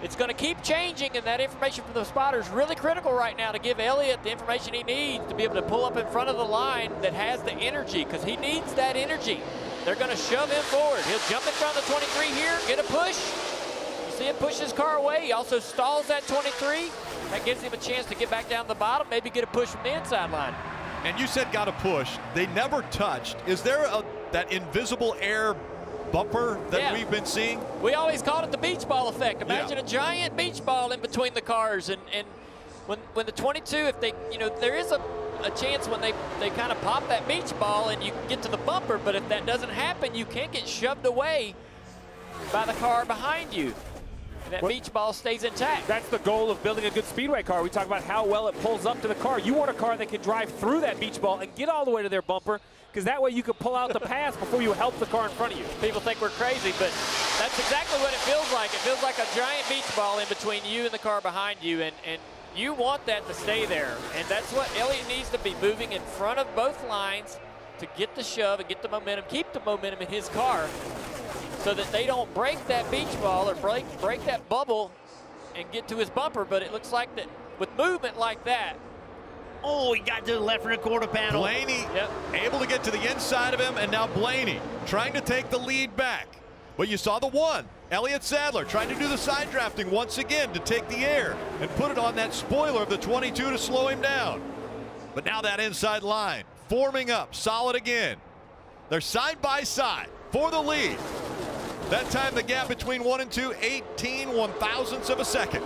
It's going to keep changing, and that information from the spotter is really critical right now to give Elliott the information he needs to be able to pull up in front of the line that has the energy, because he needs that energy. They're going to shove him forward. He'll jump in front of the 23 here, get a push. You see him push his car away. He also stalls that 23. That gives him a chance to get back down the bottom, maybe get a push from the inside line. And you said got a push. They never touched. Is there that invisible air bumper that we've been seeing? We always called it the beach ball effect. Imagine a giant beach ball in between the cars, and when the 22, if they, there is a chance when they kind of pop that beach ball and you get to the bumper, but if that doesn't happen, you can't get shoved away by the car behind you. And that beach ball stays intact. That's the goal of building a good speedway car. We talk about how well it pulls up to the car. You want a car that can drive through that beach ball and get all the way to their bumper, because that way you can pull out the pass before you help the car in front of you. People think we're crazy, but that's exactly what it feels like. It feels like a giant beach ball in between you and the car behind you, and you want that to stay there. And that's what Elliott needs to be, moving in front of both lines to get the shove and get the momentum, keep the momentum in his car, so that they don't break that beach ball or break that bubble and get to his bumper. But it looks like that with movement like that. Oh, he got to the left rear quarter panel. Blaney able to get to the inside of him, and now Blaney trying to take the lead back. But you saw the one. Elliott Sadler trying to do the side drafting once again to take the air and put it on that spoiler of the 22 to slow him down. But now that inside line forming up solid again. They're side by side for the lead. That time the gap between 1 and 2, 18 1/1000ths of a second.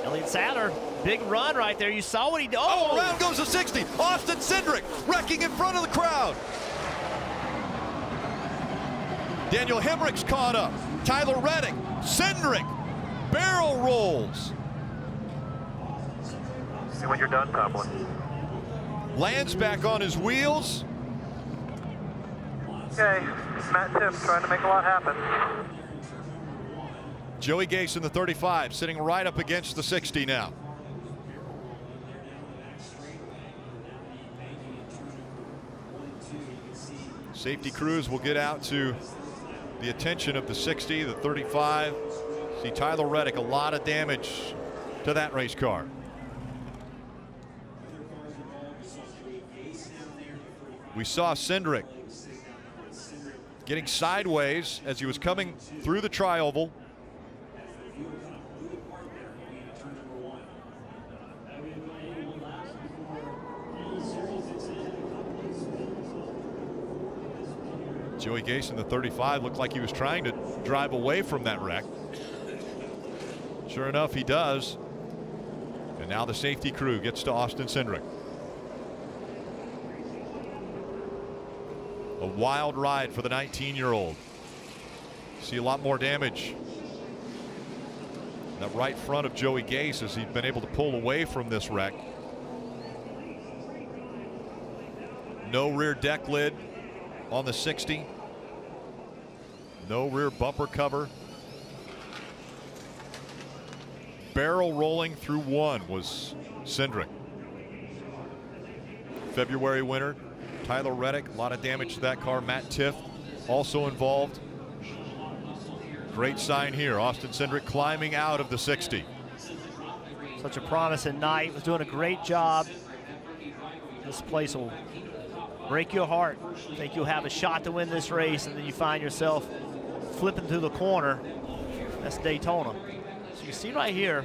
Elliott Sadler, big run right there. You saw what he did. Oh, around goes the 60. Austin Cindric wrecking in front of the crowd. Daniel Hemrick's caught up. Tyler Reddick, Cindric, barrel rolls. See when you're done, Tomlin. Lands back on his wheels. Okay, Matt Tiff trying to make a lot happen. Joey Gase in the 35, sitting right up against the 60 now. Safety crews will get out to the attention of the 60, the 35. See Tyler Reddick, a lot of damage to that race car. We saw Cindric getting sideways as he was coming through the tri-oval. Joey Gase in the 35 looked like he was trying to drive away from that wreck. Sure enough, he does. And now the safety crew gets to Austin Cindric. A wild ride for the 19-year-old. See a lot more damage. That right front of Joey Gase as he's been able to pull away from this wreck. No rear deck lid on the 60. No rear bumper cover. Barrel rolling through one was Cindric. February winner Tyler Reddick, a lot of damage to that car. Matt Tiff also involved. Great sign here. Austin Cindric climbing out of the 60. Such a promising night. Was doing a great job. This place will break your heart. Think you'll have a shot to win this race, and then you find yourself flipping through the corner. That's Daytona. So you see right here,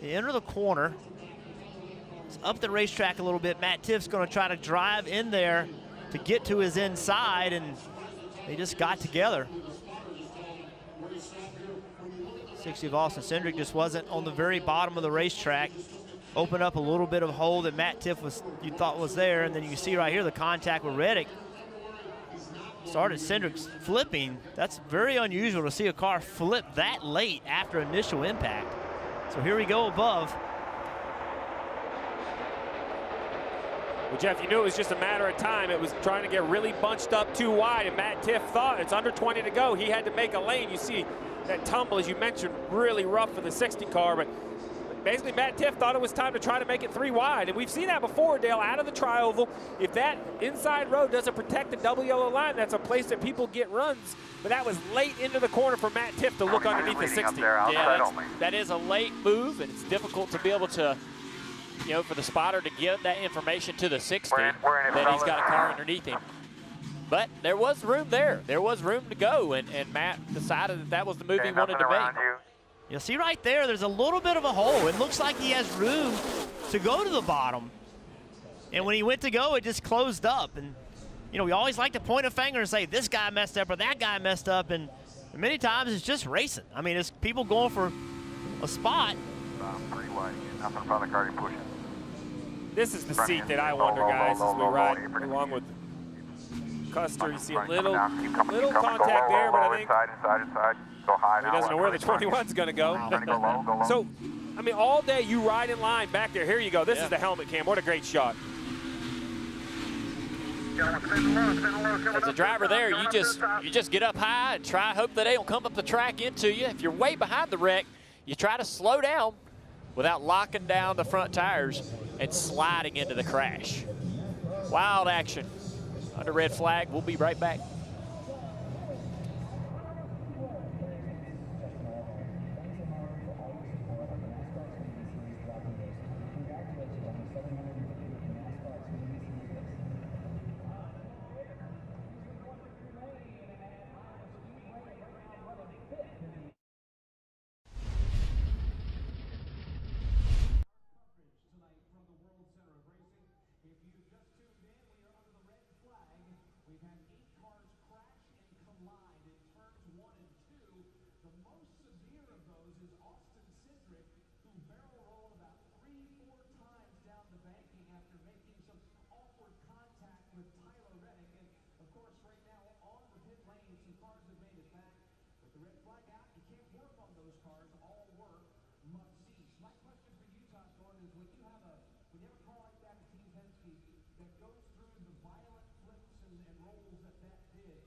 you enter the corner. It's up the racetrack a little bit. Matt Tiff's going to try to drive in there to get to his inside, and they just got together. 60 of Austin Cindric just wasn't on the very bottom of the racetrack. Opened up a little bit of hole that Matt Tiff you thought was there, and then you see right here the contact with Reddick. Started Cindric's flipping. That's very unusual to see a car flip that late after initial impact. So here we go above. Well, Jeff, you knew it was just a matter of time. It was trying to get really bunched up too wide, and Matt Tiff thought it's under 20 to go. He had to make a lane. You see that tumble, as you mentioned, really rough for the 60 car, but basically Matt Tiff thought it was time to try to make it 3 wide, and we've seen that before, Dale, out of the tri-oval. If that inside road doesn't protect the double yellow line, that's a place that people get runs, but that was late into the corner for Matt Tiff to look underneath the 60. Yeah, that is a late move, and it's difficult to be able to, you know, for the spotter to give that information to the 60 that he's got a car underneath him. But there was room there. There was room to go, and Matt decided that that was the move he wanted to make. You'll see right there, there's a little bit of a hole. It looks like he has room to go to the bottom. And when he went to go, it just closed up. And, you know, we always like to point a finger and say, this guy messed up or that guy messed up. And many times it's just racing. I mean, it's people going for a spot. Pretty wide. Nothing in front of the car you're pushing. This is the seat that I wonder, guys, as we ride along with Custer. You see a little contact there, but I think inside. Go high now. he doesn't know where the 21's going to go. Go low. So, I mean, all day you ride in line back there. Here you go. This is the helmet cam. What a great shot. As a driver there, you just get up high and try hope that they don't come up the track into you. If you're way behind the wreck, you try to slow down without locking down the front tires and sliding into the crash. Wild action under red flag. We'll be right back. We've had 8 cars crash and collide in turns 1 and 2. The most severe of those is Austin Cindric, who barrel rolled about 3-4 times down the banking after making some awkward contact with Tyler Reddick. And of course, right now on the pit lane, some cars have made it back. With the red flag out, you can't work on those cars. All work must cease. My question for you, Todd Gordon, is when you have a car like that, a Team Penske, that goes through the violent flips and rolls that did,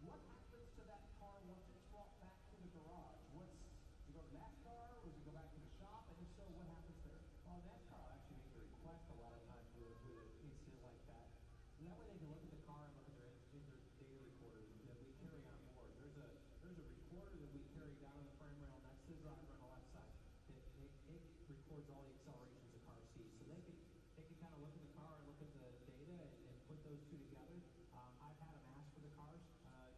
what happens to that car once it's brought back to the garage? Does it go to NASCAR, or does it go back to the shop? And if so, what happens there? Well, NASCAR actually makes a request a lot of times with an incident like that. And that way they can look at the car and look at their data recorders that we carry on board. There's a recorder that we carry down on the frame rail next to the driver on the left side. It records all the accelerations the car sees. So they can kind of look at the car and look at the data and put those two together. I've had them ask for the cars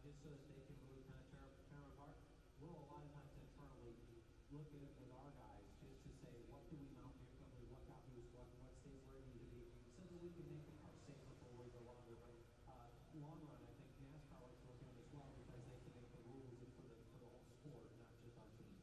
just so that they can really kind of tear them apart. We'll a lot of times internally look at it with our guys just to say, what do we mount differently, what got loose, what stays where it needs to be, so that we can make the car safer for way the longer. But long run, I think NASCAR likes to look at it as well because they can make the rules for the whole sport, not just our team.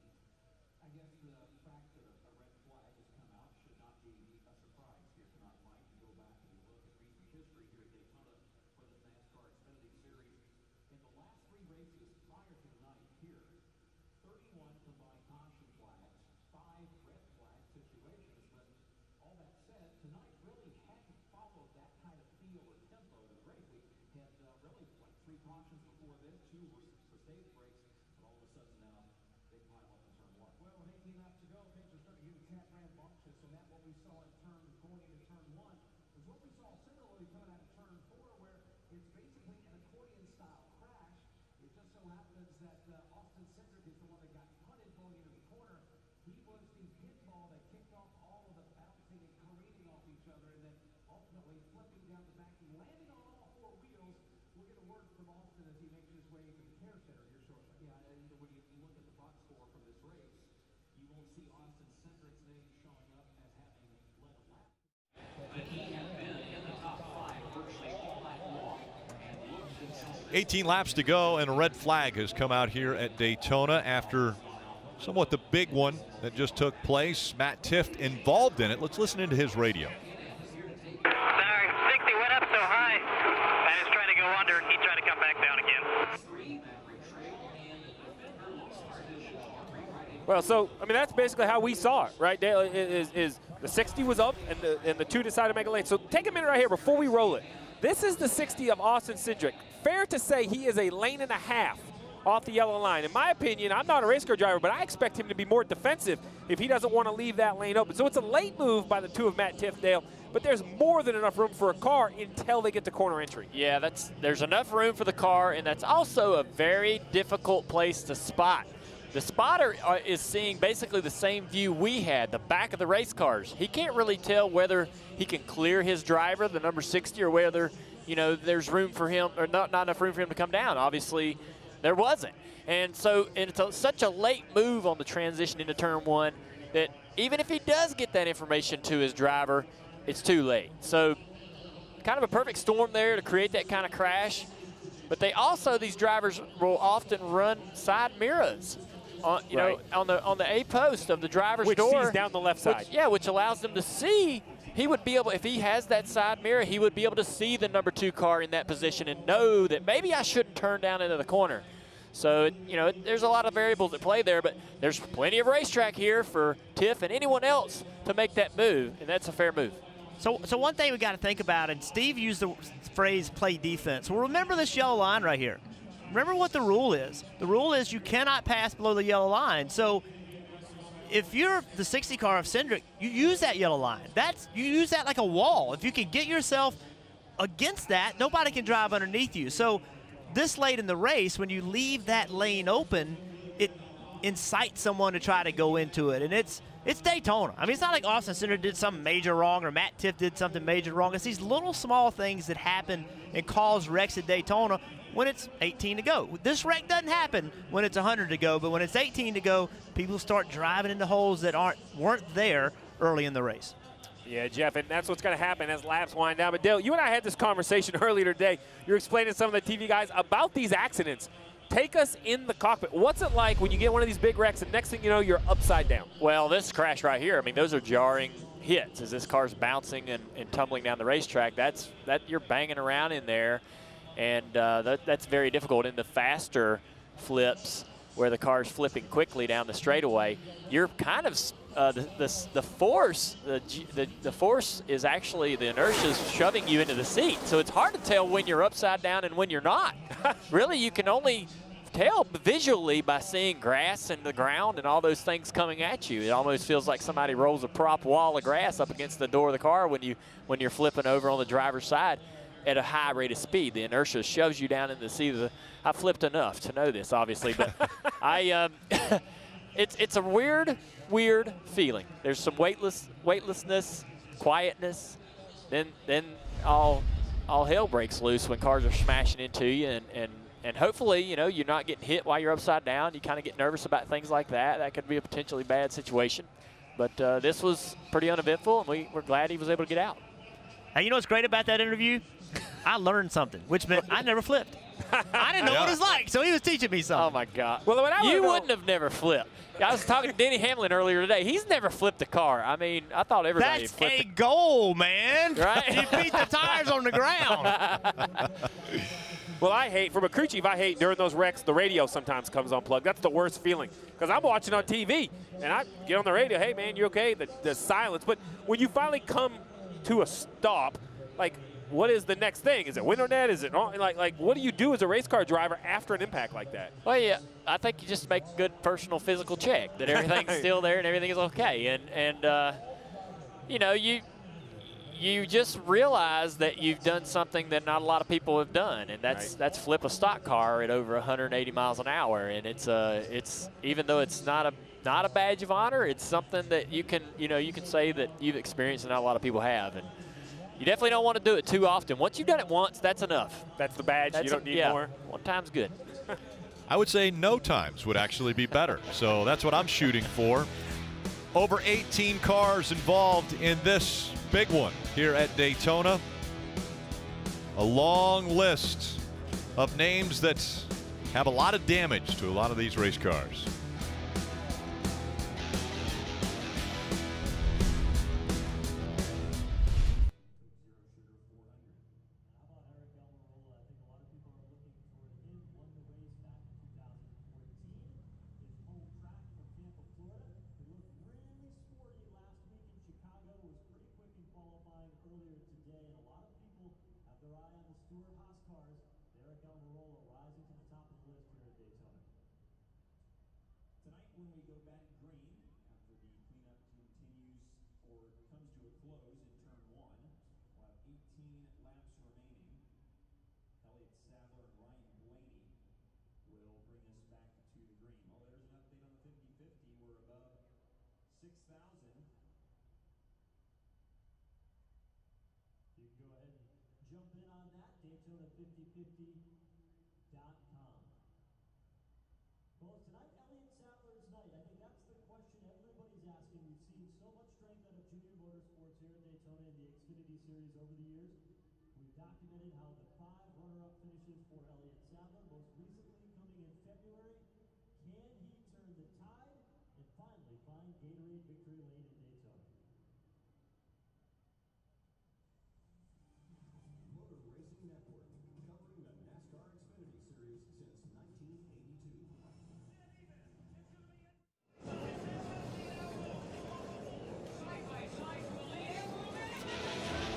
I guess the fact that a red flag has come out should not be a surprise here tonight, Mike. You go back and you look at recent history here at Daytona for the NASCAR Xfinity Series. In the last 3 races prior to tonight here, 31 combined caution flags, 5 red flag situations. But all that said, tonight really hadn't followed that kind of feel or tempo to the race. We had really 3 cautions before this, 2 were for safe breaks, but all of a sudden now they pile up in turn 1. Well, with 18 laps to go, things are starting to get cat rambunctious, and that what we saw in going into turn 1 was what we saw similarly coming out of turn 4, where it's basically an accordion-style crash. It just so happens that Austin Cindric is the one that got punted going into the corner. He was the pinball that kicked off all of the bouncing and careening off each other, and then ultimately flipping down the back and landing on all 4 wheels. We'll get a word from Austin as he makes his way into the care center here shortly. Yeah, and when you look at the box score from this race, you won't see Austin Cindric's name showing up as having led a lap. But he had been in the top 5 virtually all night long. 18 laps to go, and a red flag has come out here at Daytona after somewhat the big one that just took place. Matt Tifft involved in it. Let's listen into his radio. Sorry, 60 went up so high. I was trying to go under, and he tried to come back down again. Well, so, I mean, that's basically how we saw it, right? Dale, is the 60 was up, and the 2 decided to make a lane. So take a minute right here before we roll it. This is the 60 of Austin Cindric. Fair to say he is a lane and a half off the yellow line. In my opinion, I'm not a race car driver, but I expect him to be more defensive if he doesn't want to leave that lane open. So it's a late move by the 2 of Matt Tifft, Dale, but there's more than enough room for a car until they get to corner entry. Yeah, there's enough room for the car, and that's also a very difficult place to spot. The spotter is seeing basically the same view we had, the back of the race cars. He can't really tell whether he can clear his driver, the number 60, or whether, you know, there's room for him, or not enough room for him to come down. Obviously, there wasn't. And so it's such a late move on the transition into turn 1 that even if he does get that information to his driver, it's too late. So kind of a perfect storm there to create that kind of crash. But they also, these drivers will often run side mirrors. You know, on the A post of the driver's door. Which sees down the left side. Which allows them to see. He would be able, if he has that side mirror, he would be able to see the number 2 car in that position and know that maybe I shouldn't turn down into the corner. So, you know, there's a lot of variables at play there, but there's plenty of racetrack here for Tiff and anyone else to make that move, and that's a fair move. So one thing we got to think about, and Steve used the phrase play defense. Well, remember this yellow line right here. Remember what the rule is. The rule is you cannot pass below the yellow line. So if you're the 60 car of Cindric, you use that yellow line. You use that like a wall. If you can get yourself against that, nobody can drive underneath you. So this late in the race, when you leave that lane open, it incites someone to try to go into it. And it's Daytona. I mean, it's not like Austin Cindric did something major wrong or Matt Tifft did something major wrong. It's these little small things that happen and cause wrecks at Daytona when it's 18 to go. This wreck doesn't happen when it's 100 to go, but when it's 18 to go, people start driving into holes that weren't there early in the race. Yeah, Jeff, and that's what's going to happen as laps wind down. But Dale, you and I had this conversation earlier today. You're explaining to some of the TV guys about these accidents. Take us in the cockpit. What's it like when you get one of these big wrecks and next thing you know, you're upside down? Well, this crash right here, I mean, those are jarring hits as this car's bouncing and tumbling down the racetrack. That you're banging around in there, and that's very difficult. In the faster flips where the car's flipping quickly down the straightaway, you're kind of the force is actually the inertia is shoving you into the seat. So it's hard to tell when you're upside down and when you're not. Really, you can only tell visually by seeing grass and the ground and all those things coming at you. It almost feels like somebody rolls a prop wall of grass up against the door of the car when you're flipping over on the driver's side at a high rate of speed. The inertia shoves you down in the seat. I flipped enough to know this, obviously, but it's a weird feeling. There's some weightlessness, quietness, then all hell breaks loose when cars are smashing into you, and hopefully, you know, you're not getting hit while you're upside down. You kind of get nervous about things like that. That could be a potentially bad situation. But this was pretty uneventful, and we're glad he was able to get out. Hey, you know what's great about that interview? I learned something, which meant I never flipped. I didn't know what it was like, so he was teaching me something. Oh, my God. Well, you wouldn't have never flipped. I was talking to Denny Hamlin earlier today. He's never flipped a car. I mean, I thought everybody That's flipped a goal, man. Right? You beat the tires on the ground. Well, I hate, from a crew chief, I hate during those wrecks, the radio sometimes comes unplugged. That's the worst feeling. Because I'm watching on TV, and I get on the radio, hey, man, you okay? The silence. But when you finally come to a stop, like, what is the next thing? Is it window net? Is it like what do you do as a race car driver after an impact like that? Well, yeah, I think you just make a good personal physical check that everything's still there and everything is okay. And you know, you just realize that you've done something that not a lot of people have done, and that's flip a stock car at over 180 miles an hour. And it's even though it's not a badge of honor, it's something that you can say that you've experienced and not a lot of people have. And you definitely don't want to do it too often. Once you've done it once, that's enough. That's the badge. You don't need more. One time's good. I would say no times would actually be better. So that's what I'm shooting for. Over 18 cars involved in this big one here at Daytona. A long list of names that have a lot of damage to a lot of these race cars. When we go back green after the cleanup continues or comes to a close in turn 1, we'll have 18 laps remaining. Elliott Sadler and Ryan Blaney will bring us back to the green. Well, there's an update on the 50-50. We're above 6,000. You can go ahead and jump in on that, Daytona5050.com. Well, tonight, Elliott Sadler's night. I think that's the question everybody's asking. We've seen so much strength out of junior motorsports here at Daytona in the Xfinity Series over the years. We've documented how the 5 runner-up finishes for Elliott Sadler, most recently coming in February. Can he turn the tide and finally find Gatorade victory lane in Daytona? Motor Racing Network, covering the NASCAR Xfinity Series since 1982.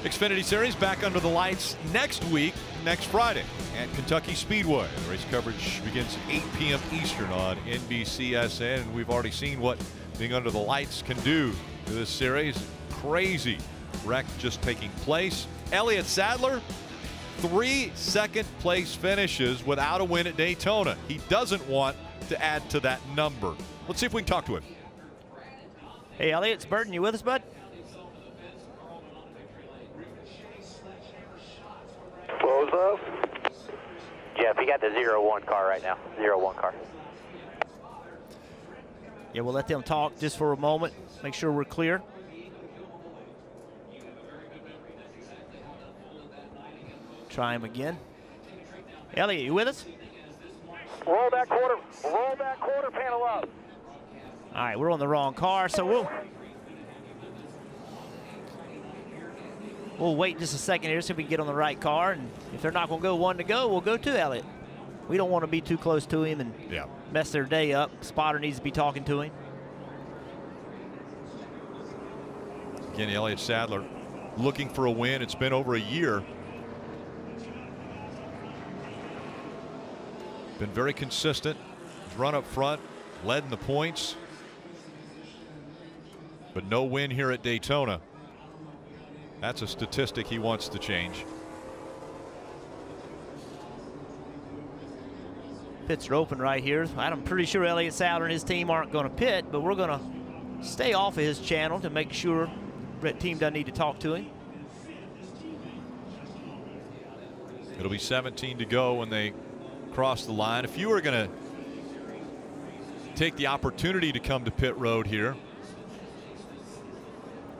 Xfinity Series back under the lights next week, next Friday at Kentucky Speedway. The race coverage begins 8 p.m. Eastern on NBCSN, and we've already seen what being under the lights can do to this series. Crazy wreck just taking place. Elliott Sadler, 3 second-place finishes without a win at Daytona. He doesn't want to add to that number. Let's see if we can talk to him. Hey, Elliott, it's Burton. You with us, bud? Close up. Jeff, you got the 0-1 car right now. 0-1 car. Yeah, we'll let them talk just for a moment. Make sure we're clear. Try him again. Elliott, you with us? Roll that quarter panel up. All right, we're on the wrong car, so we'll wait just a second here so we can get on the right car, and if they're not going to go one to go, we'll go to Elliott. We don't want to be too close to him and mess their day up. Spotter needs to be talking to him. Again, Elliott Sadler looking for a win. It's been over a year. Been very consistent. He's run up front, led in the points, but no win here at Daytona. That's a statistic he wants to change. Pits are open right here. I'm pretty sure Elliott Sadler and his team aren't going to pit, but we're going to stay off of his channel to make sure the team doesn't need to talk to him. It'll be 17 to go when they cross the line. If you are going to take the opportunity to come to pit road here,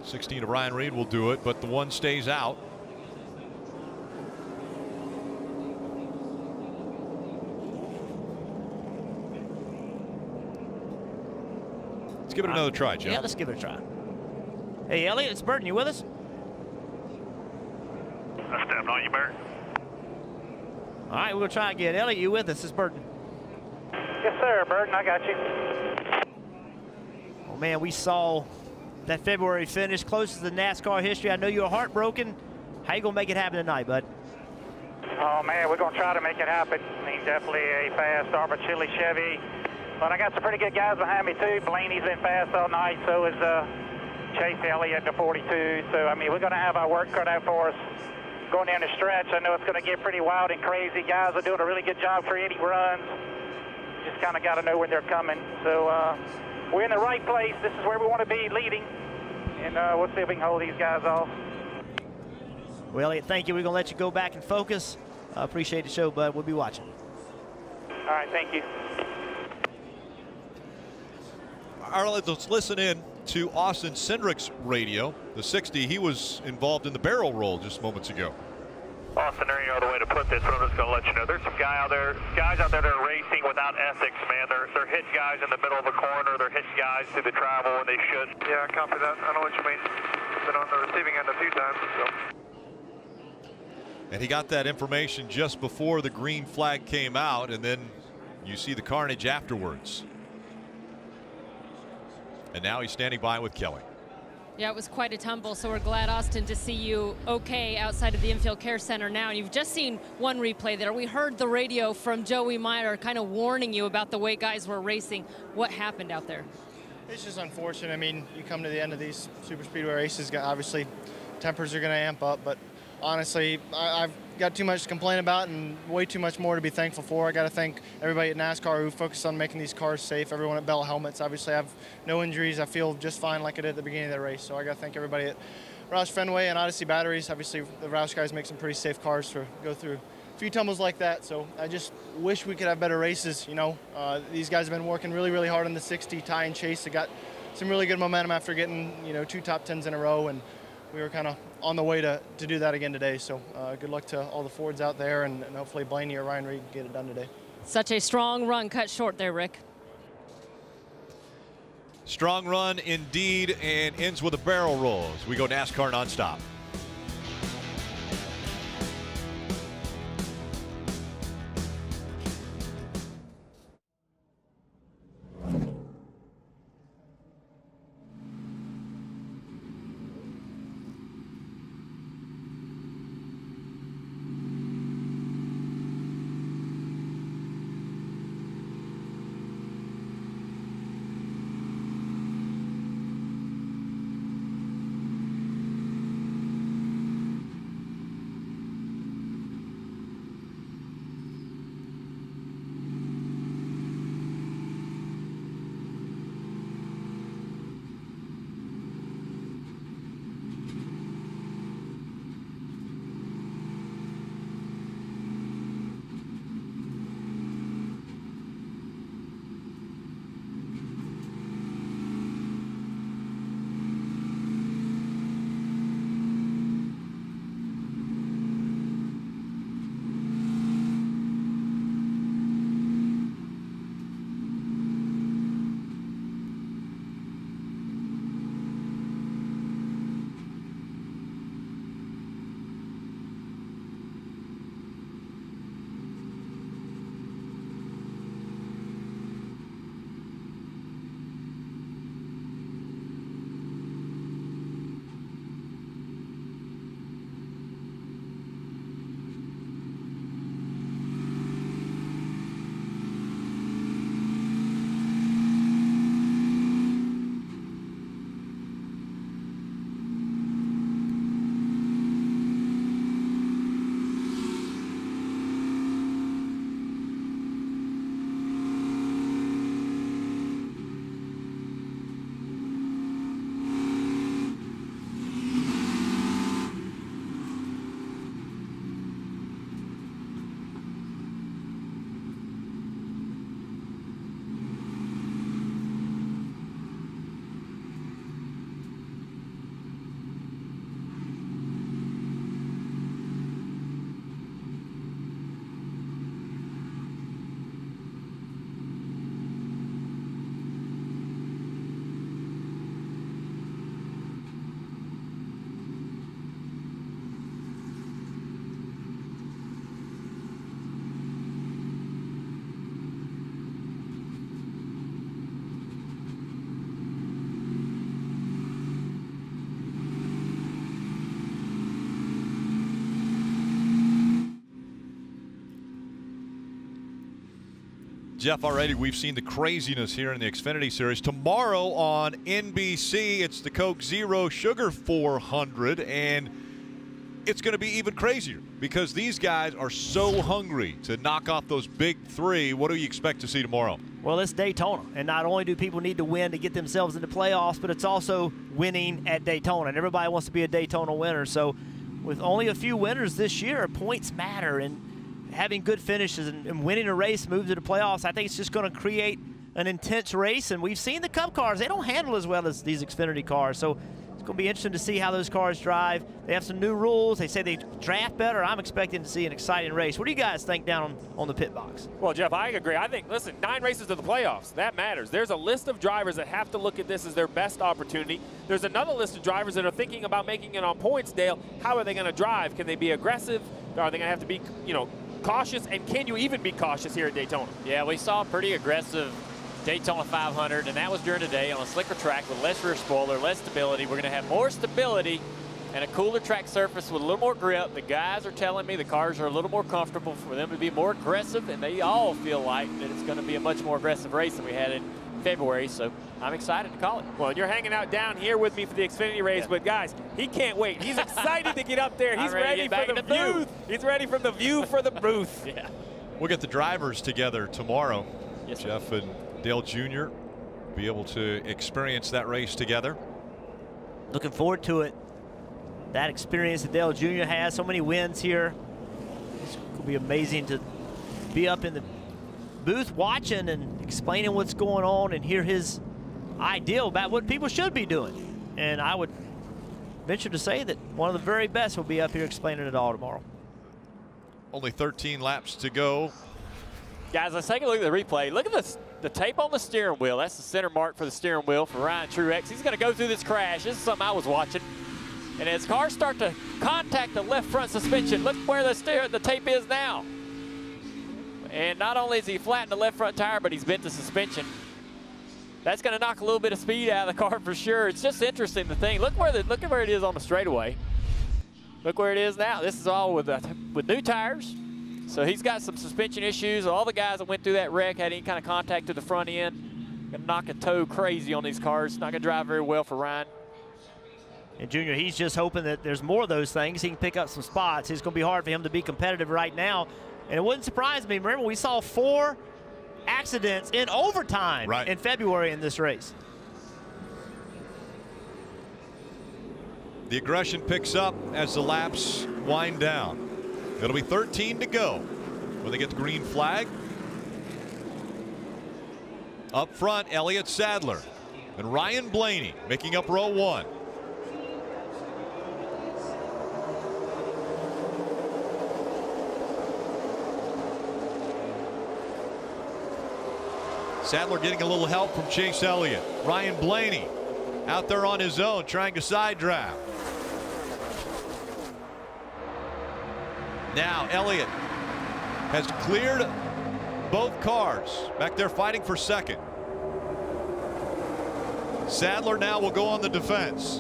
16 of Ryan Reed will do it, but the one stays out. Let's give it another try, Jeff. Yeah, let's give it a try. Hey, Elliott, it's Burton. You with us? I stepped on you, Bert. All right, we'll try again. Elliott, you with us? It's Burton. Yes, sir, Burton. I got you. Oh, man, we saw that February finish closest to the NASCAR history. I know you're heartbroken. How you going to make it happen tonight, bud? Oh, man, we're going to try to make it happen. I mean, definitely a fast Arbor-Chili Chevy. But I got some pretty good guys behind me, too. Blaney's been fast all night, so is Chase Elliott, the 42. So, I mean, we're going to have our work cut out for us going down the stretch. I know it's going to get pretty wild and crazy. Guys are doing a really good job creating runs. Just kind of got to know when they're coming. So, we're in the right place. This is where we want to be leading. And we'll see if we can hold these guys off. Well, Elliott, thank you. We're going to let you go back and focus. I appreciate the show, bud. We'll be watching. All right, thank you. All right, let's listen in to Austin Cindric's radio. The 60, he was involved in the barrel roll just moments ago. Austin, there you know the way to put this, but I'm just going to let you know. There's some guys out there that are racing without ethics, man. They're hitting guys in the middle of the corner. They're hitting guys through the travel when they should. Yeah, I copy that. I know what you mean. Been on the receiving end a few times, so. And he got that information just before the green flag came out, and then you see the carnage afterwards. And now he's standing by with Kelly. Yeah, it was quite a tumble, so we're glad, Austin, to see you okay outside of the Infield Care Center now. And you've just seen one replay there. We heard the radio from Joey Meyer kind of warning you about the way guys were racing. What happened out there? It's just unfortunate. I mean, you come to the end of these super speedway races, obviously tempers are going to amp up, but honestly, I've got too much to complain about and way too much more to be thankful for. I got to thank everybody at NASCAR who focused on making these cars safe, everyone at Bell Helmets. Obviously, I have no injuries. I feel just fine like I did at the beginning of the race. So I got to thank everybody at Roush Fenway and Odyssey Batteries. Obviously, the Roush guys make some pretty safe cars to go through a few tumbles like that. So I just wish we could have better races. You know, these guys have been working really, really hard on the 60. Ty and Chase have got some really good momentum after getting, 2 top 10s in a row, and we were kind of on the way to do that again today. So good luck to all the Fords out there, and hopefully Blaney or Ryan Reed can get it done today. Such a strong run cut short there, Rick. Strong run indeed, and ends with a barrel roll as we go NASCAR nonstop. Jeff, already we've seen the craziness here in the Xfinity Series. Tomorrow on NBC, it's the Coke Zero Sugar 400, and it's going to be even crazier because these guys are so hungry to knock off those big three. What do you expect to see tomorrow? Well, it's Daytona, and not only do people need to win to get themselves into playoffs, but it's also winning at Daytona, and everybody wants to be a Daytona winner. So with only a few winners this year, points matter, and having good finishes and winning a race, move to the playoffs, I think it's just going to create an intense race. And we've seen the Cup cars, they don't handle as well as these Xfinity cars. So it's going to be interesting to see how those cars drive. They have some new rules. They say they draft better. I'm expecting to see an exciting race. What do you guys think down on the pit box? Well, Jeff, I agree. I think, listen, 9 races to the playoffs. That matters. There's a list of drivers that have to look at this as their best opportunity. There's another list of drivers that are thinking about making it on points, Dale. How are they going to drive? Can they be aggressive? Are they going to have to be, cautious? And can you even be cautious here at Daytona? Yeah, we saw a pretty aggressive Daytona 500, and that was during the day on a slicker track with less rear spoiler, less stability. We're going to have more stability and a cooler track surface with a little more grip. The guys are telling me the cars are a little more comfortable for them to be more aggressive, and they all feel like that it's going to be a much more aggressive race than we had in February, so I'm excited to call it. Well, you're hanging out down here with me for the Xfinity race, but guys, he can't wait. He's excited to get up there. He's ready for the booth. He's ready for the view for the booth. Yeah. We'll get the drivers together tomorrow. Yes, sir. Jeff and Dale Jr. be able to experience that race together. Looking forward to it. That experience that Dale Jr. has, so many wins here. It's going to be amazing to be up in the booth watching and explaining what's going on and hear his ideal about what people should be doing. And I would venture to say that one of the very best will be up here explaining it all tomorrow. Only 13 laps to go. Guys, let's take a look at the replay. Look at the tape on the steering wheel. That's the center mark for the steering wheel for Ryan Truex. He's going to go through this crash. This is something I was watching. And as cars start to contact the left front suspension, look where the tape is now. And not only is he flattened the left front tire, but he's bent the suspension. That's going to knock a little bit of speed out of the car for sure. It's just interesting to think. Look at where it is on the straightaway. Look where it is now. This is all with new tires. So he's got some suspension issues. All the guys that went through that wreck had any kind of contact to the front end. Going to knock a toe crazy on these cars. Not going to drive very well for Ryan. And Junior, he's just hoping that there's more of those things. He can pick up some spots. It's going to be hard for him to be competitive right now. And it wouldn't surprise me. Remember, we saw 4 accidents in overtime in February in this race. The aggression picks up as the laps wind down. It'll be 13 to go when they get the green flag. Up front, Elliott Sadler and Ryan Blaney making up row 1. Sadler getting a little help from Chase Elliott. Ryan Blaney out there on his own trying to side draft. Now Elliott has cleared both cars. Back there fighting for second. Sadler now will go on the defense.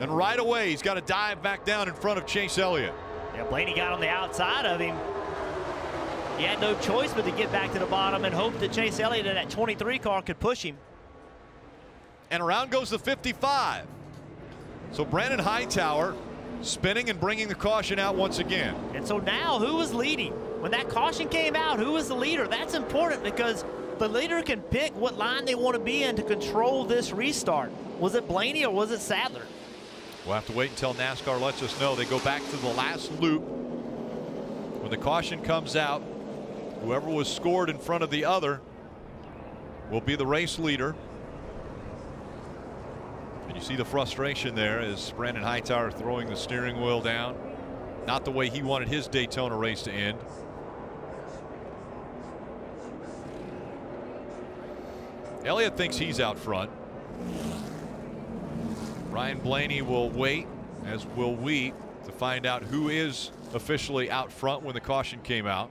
And right away he's got to dive back down in front of Chase Elliott. Yeah, Blaney got on the outside of him. He had no choice but to get back to the bottom and hope that Chase Elliott in that 23 car could push him. And around goes the 55. So Brandon Hightower spinning and bringing the caution out once again. And so now who was leading? When that caution came out, who was the leader? That's important because the leader can pick what line they want to be in to control this restart. Was it Blaney or was it Sadler? We'll have to wait until NASCAR lets us know. They go back to the last loop. When the caution comes out, whoever was scored in front of the other will be the race leader. And you see the frustration there as Brandon Hightower throwing the steering wheel down. Not the way he wanted his Daytona race to end. Elliott thinks he's out front. Ryan Blaney will wait, as will we, to find out who is officially out front when the caution came out.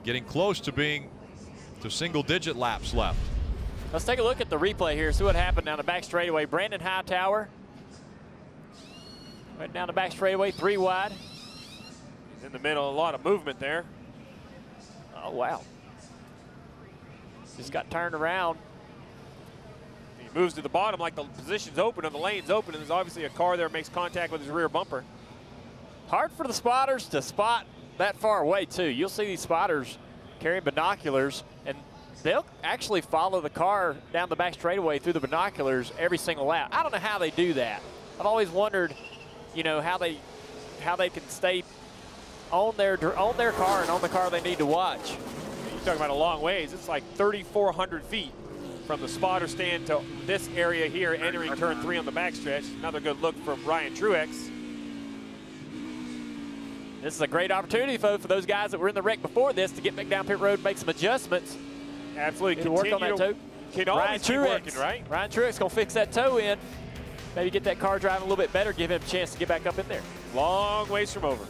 Getting close to being to single-digit laps left. Let's take a look at the replay here, see what happened down the back straightaway. Brandon Hightower Right down the back straightaway, 3 wide. He's in the middle, a lot of movement there. Oh, wow. Just got turned around. He moves to the bottom like the position's open and the lane's open, and there's obviously a car there makes contact with his rear bumper. Hard for the spotters to spot that far away, too. You'll see these spotters carrying binoculars, and they'll actually follow the car down the back straightaway through the binoculars every single lap. I don't know how they do that. I've always wondered, you know, how they can stay on their car and on the car they need to watch. You're talking about a long ways. It's like 3,400 feet from the spotter stand to this area here, entering turn 3 on the backstretch. Another good look from Ryan Truex. This is a great opportunity, folks, for those guys that were in the wreck before this to get back down pit road and make some adjustments. Absolutely. Can work on that toe. Can always keep working, right? Ryan Truex going to fix that toe in. Maybe get that car driving a little bit better, give him a chance to get back up in there. Long ways from over.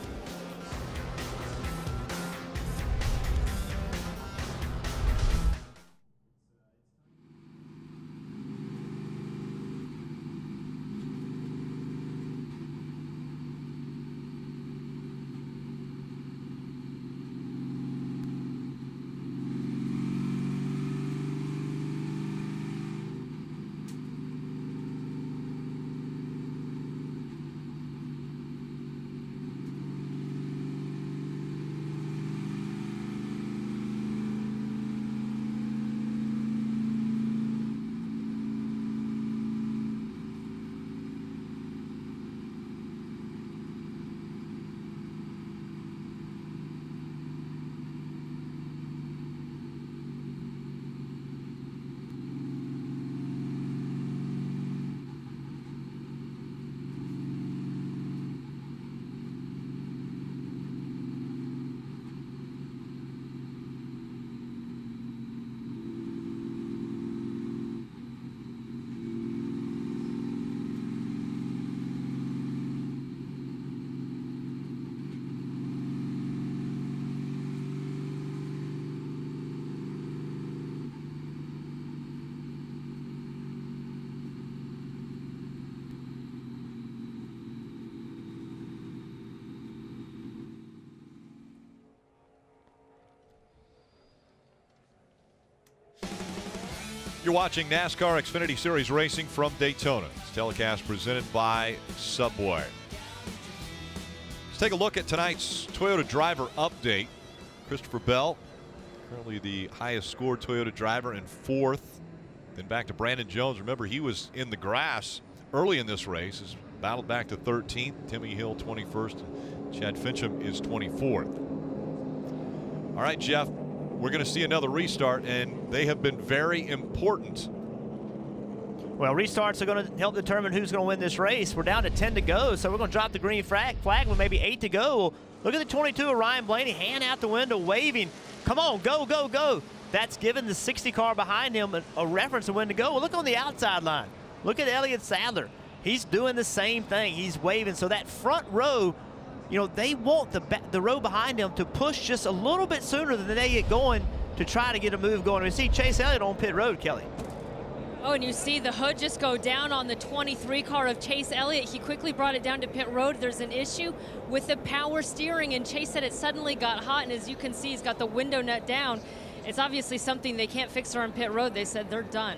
You're watching NASCAR Xfinity Series racing from Daytona. It's telecast presented by Subway. Let's take a look at tonight's Toyota driver update. Christopher Bell, currently the highest scored Toyota driver in 4th. Then back to Brandon Jones. Remember, he was in the grass early in this race. Has battled back to 13th. Timmy Hill 21st. Chad Fincham is 24th. All right, Jeff. We're going to see another restart, and they have been very important. Well, restarts are going to help determine who's going to win this race. We're down to 10 to go, so we're going to drop the green flag with maybe 8 to go. Look at the 22 of Ryan Blaney, hand out the window, waving. Come on, go, go, go. That's given the 60 car behind him a reference of when to go. Well, look on the outside line. Look at Elliott Sadler. He's doing the same thing. He's waving. So that front row, you know, they want the row behind them to push just a little bit sooner than they get going to try to get a move going. We see Chase Elliott on pit road, Kelly. Oh, and you see the hood just go down on the 23 car of Chase Elliott. He quickly brought it down to pit road. There's an issue with the power steering, and Chase said it suddenly got hot, and as you can see, he's got the window nut down. It's obviously something they can't fix on pit road. They said they're done.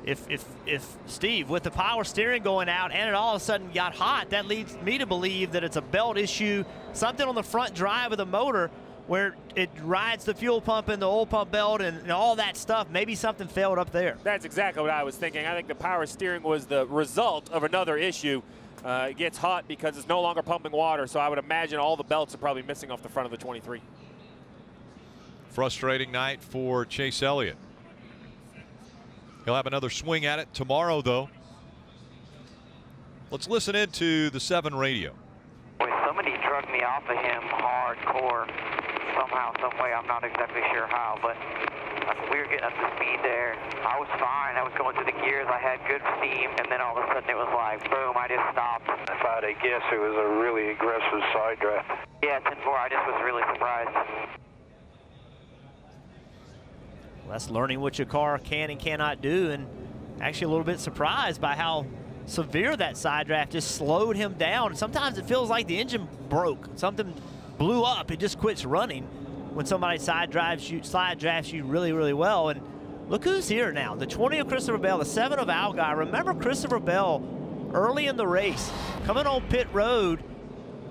If Steve, with the power steering going out and it all of a sudden got hot, that leads me to believe that it's a belt issue, something on the front drive of the motor where it rides the fuel pump and the oil pump belt and all that stuff. Maybe something failed up there. That's exactly what I was thinking. I think the power steering was the result of another issue. It gets hot because it's no longer pumping water, so I would imagine all the belts are probably missing off the front of the 23. Frustrating night for Chase Elliott. He'll have another swing at it tomorrow, though. Let's listen into the 7 radio. Boy, somebody drugged me off of him hardcore somehow, some way. I'm not exactly sure how, but we were getting up to speed there. I was fine. I was going through the gears. I had good steam, and then all of a sudden it was like, boom, I just stopped. If I had to guess, it was a really aggressive side draft. Yeah, 10-4. I just was really surprised. Well, that's learning what your car can and cannot do, and actually a little bit surprised by how severe that side draft just slowed him down. And sometimes it feels like the engine broke. Something blew up. It just quits running when somebody side drafts you really, really well. And look who's here now. The 20 of Christopher Bell, the 7 of Algar. Remember Christopher Bell early in the race, coming on pit road,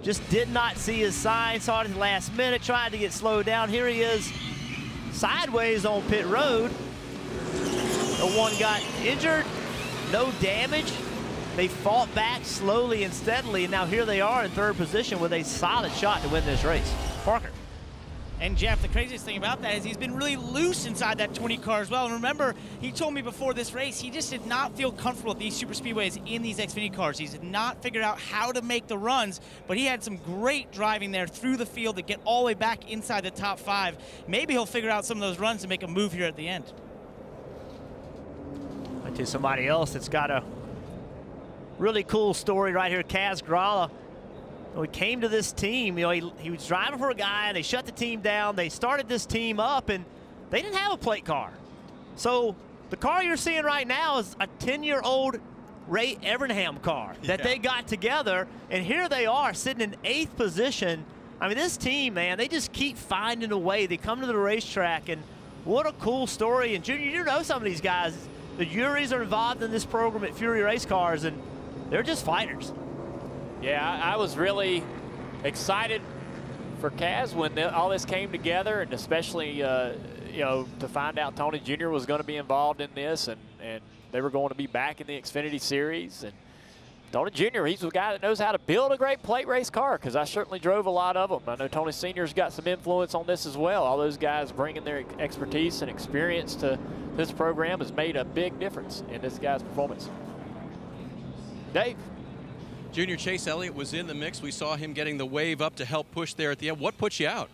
just did not see his sign, saw it at the last minute, tried to get slowed down. Here he is sideways on pit road. No one got injured, no damage. They fought back slowly and steadily, and now here they are in 3rd position with a solid shot to win this race. Parker. And Jeff, the craziest thing about that is he's been really loose inside that 20 car as well. And remember, he told me before this race, he just did not feel comfortable at these super speedways in these Xfinity cars. He did not figure out how to make the runs, but he had some great driving there through the field to get all the way back inside the top 5. Maybe he'll figure out some of those runs and make a move here at the end. To somebody else that's got a really cool story right here, Kaz Gralla. He came to this team, he was driving for a guy and they shut the team down. They started this team up and they didn't have a plate car. So the car you're seeing right now is a 10-year-old Ray Evernham car that they got together, and here they are sitting in 8th position. I mean, this team, man, they just keep finding a way. They come to the racetrack, and what a cool story. And Junior, you know some of these guys. The Uris are involved in this program at Fury Race Cars, and they're just fighters. Yeah, I was really excited for Kaz when all this came together, and especially, you know, to find out Tony Jr. was going to be involved in this, and they were going to be back in the Xfinity Series. And Tony Jr., he's the guy that knows how to build a great plate race car, because I certainly drove a lot of them. I know Tony Sr.'s got some influence on this as well. All those guys bringing their expertise and experience to this program has made a big difference in this guy's performance. Dave. Junior, Chase Elliott was in the mix. We saw him getting the wave up to help push there at the end. What put you out?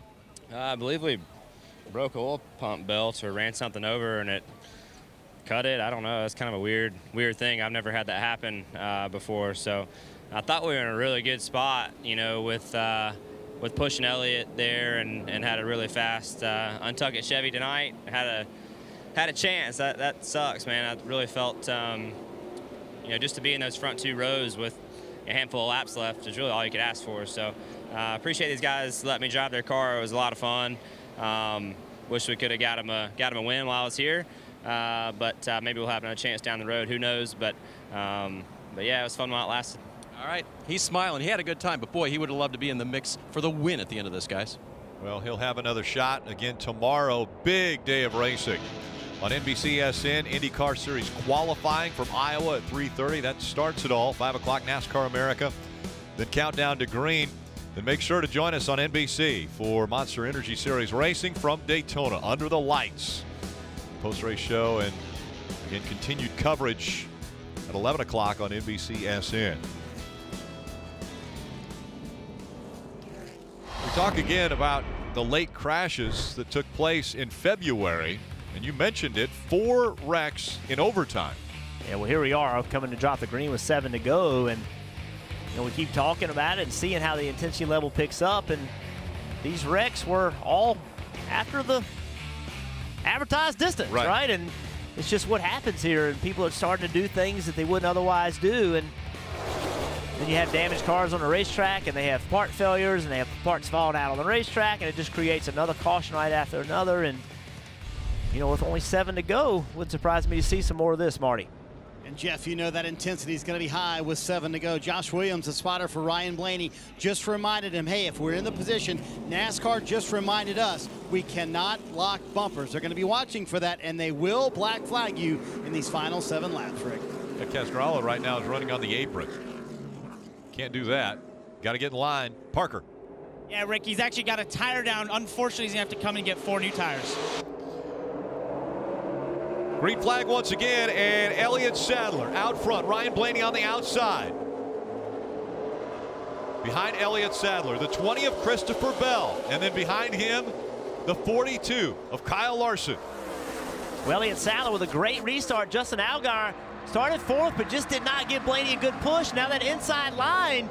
I believe we broke a oil pump belt or ran something over and it cut it. I don't know. It's kind of a weird thing. I've never had that happen before. So I thought we were in a really good spot, you know, with pushing Elliott there and had a really fast untuck at Chevy tonight. Had a chance. That sucks, man. I really felt, you know, just to be in those front 2 rows with a handful of laps left is really all you could ask for. So appreciate these guys letting me drive their car. It was a lot of fun. Wish we could have got him a win while I was here, but maybe we'll have another chance down the road. Who knows? But yeah, it was fun while it lasted. All right, he's smiling. He had a good time, but boy, he would have loved to be in the mix for the win at the end of this, guys. Well, he'll have another shot again tomorrow. Big day of racing on NBCSN. IndyCar Series qualifying from Iowa at 3:30. That starts it all. 5 o'clock NASCAR America. Then countdown to green. Then make sure to join us on NBC for Monster Energy Series racing from Daytona under the lights. Post-race show and again continued coverage at 11 o'clock on NBCSN. We talk again about the late crashes that took place in February. And you mentioned it, 4 wrecks in overtime. Yeah, well, here we are coming to drop the green with 7 to go. And you know, we keep talking about it and seeing how the intensity level picks up. And these wrecks were all after the advertised distance, right? And it's just what happens here. And people are starting to do things that they wouldn't otherwise do. And then you have damaged cars on the racetrack, and they have part failures, and they have parts falling out on the racetrack. And it just creates another caution right after another. And you know, with only 7 to go, wouldn't surprise me to see some more of this, Marty. And Jeff, you know that intensity is going to be high with 7 to go. Josh Williams, the spotter for Ryan Blaney, just reminded him, hey, if we're in the position, NASCAR just reminded us we cannot lock bumpers. They're going to be watching for that, and they will black flag you in these final 7 laps, Rick. Yeah, Cascarala right now is running on the apron. Can't do that. Got to get in line. Parker. Yeah, Rick, he's actually got a tire down. Unfortunately, he's going to have to come and get 4 new tires. Green flag once again, and Elliott Sadler out front. Ryan Blaney on the outside. Behind Elliott Sadler, the 20 of Christopher Bell. And then behind him, the 42 of Kyle Larson. Well, Elliott Sadler with a great restart. Justin Allgaier started 4th, but just did not give Blaney a good push. Now that inside line,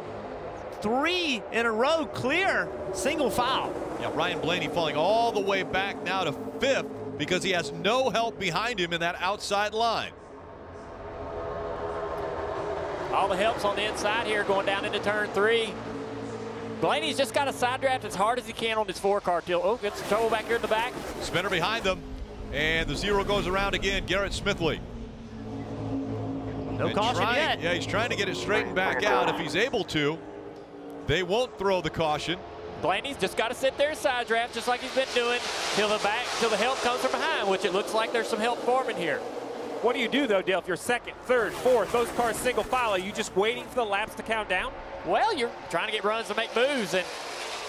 3 in a row clear, single file. Yeah, Ryan Blaney falling all the way back now to 5th. Because he has no help behind him in that outside line. All the helps on the inside here going down into turn 3. Blaney's just got to side draft as hard as he can on his 4-car till. Oh, gets some trouble back here in the back. Spinner behind them. And the 0 goes around again. Garrett Smithley. No caution yet. Yeah, he's trying to get it straightened back out. If he's able to, they won't throw the caution. Blaney's just got to sit there and side draft just like he's been doing till the help comes from behind, which it looks like there's some help forming here. What do you do, though, Dale, if you're second, third, fourth, those cars single file? Are you just waiting for the laps to count down? Well, you're trying to get runs to make moves, and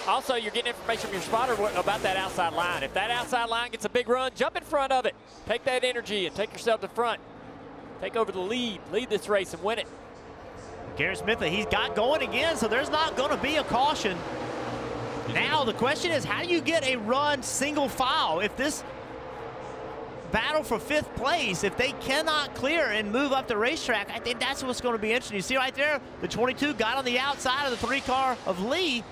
also you're getting information from your spotter about that outside line. If that outside line gets a big run, jump in front of it. Take that energy and take yourself to front. Take over the lead this race and win it. Garrett Smith, he's got going again, so there's not going to be a caution. Now the question is, how do you get a run single file? If this battle for 5th place, if they cannot clear and move up the racetrack, I think that's what's going to be interesting. You see right there, the 22 got on the outside of the 3-car of Lee.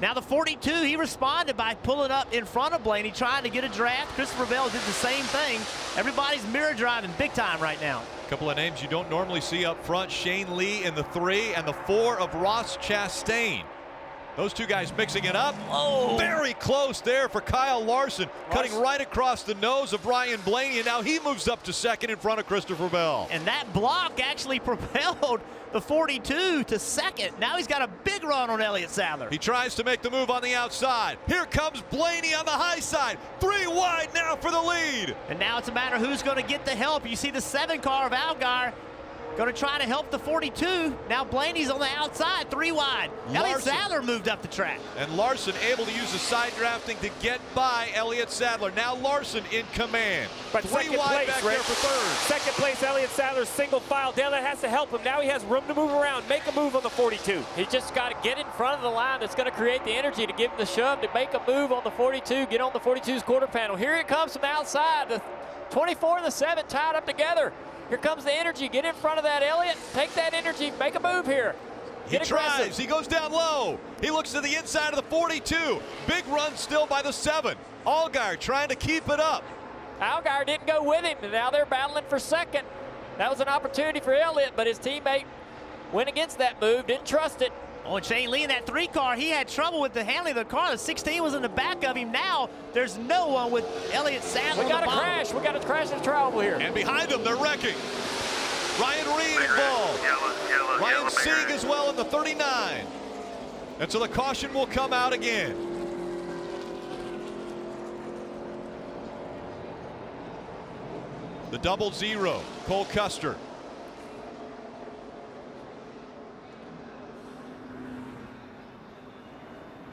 Now the 42, he responded by pulling up in front of Blaney, trying to get a draft. Christopher Bell did the same thing. Everybody's mirror driving big time right now. A couple of names you don't normally see up front. Shane Lee in the 3 and the 4 of Ross Chastain. Those two guys mixing it up. Oh, very close there for Kyle Larson, cutting right across the nose of Ryan Blaney, and now he moves up to 2nd in front of Christopher Bell. And that block actually propelled the 42 to 2nd. Now he's got a big run on Elliott Sadler. He tries to make the move on the outside. Here comes Blaney on the high side. 3 wide now for the lead. And now it's a matter of who's going to get the help. You see the 7-car of Algar going to try to help the 42. Now Blaney's on the outside, 3 wide. Elliott Sadler moved up the track. And Larson able to use the side drafting to get by Elliott Sadler. Now Larson in command. But 3 wide back there for 3rd. 2nd place, Elliott Sadler, single file. Dale, that has to help him. Now he has room to move around, make a move on the 42. He just got to get in front of the line that's going to create the energy to give him the shove to make a move on the 42, get on the 42's quarter panel. Here it comes from outside. The 24 and the 7 tied up together. Here comes the energy. Get in front of that, Elliott. Take that energy. Make a move here. He tries. He goes down low. He looks to the inside of the 42. Big run still by the 7. Allgaier trying to keep it up. Allgaier didn't go with him, and now they're battling for 2nd. That was an opportunity for Elliott, but his teammate went against that move, didn't trust it. Oh, and Shane Lee in that 3-car, he had trouble with the handling of the car. The 16 was in the back of him. Now there's no one with Elliott Sadler. We got a crash. We got a crash and trouble here. And behind them, they're wrecking. Ryan Reed involved. Ryan Sieg as well in the 39. And so the caution will come out again. The 0-0, Cole Custer.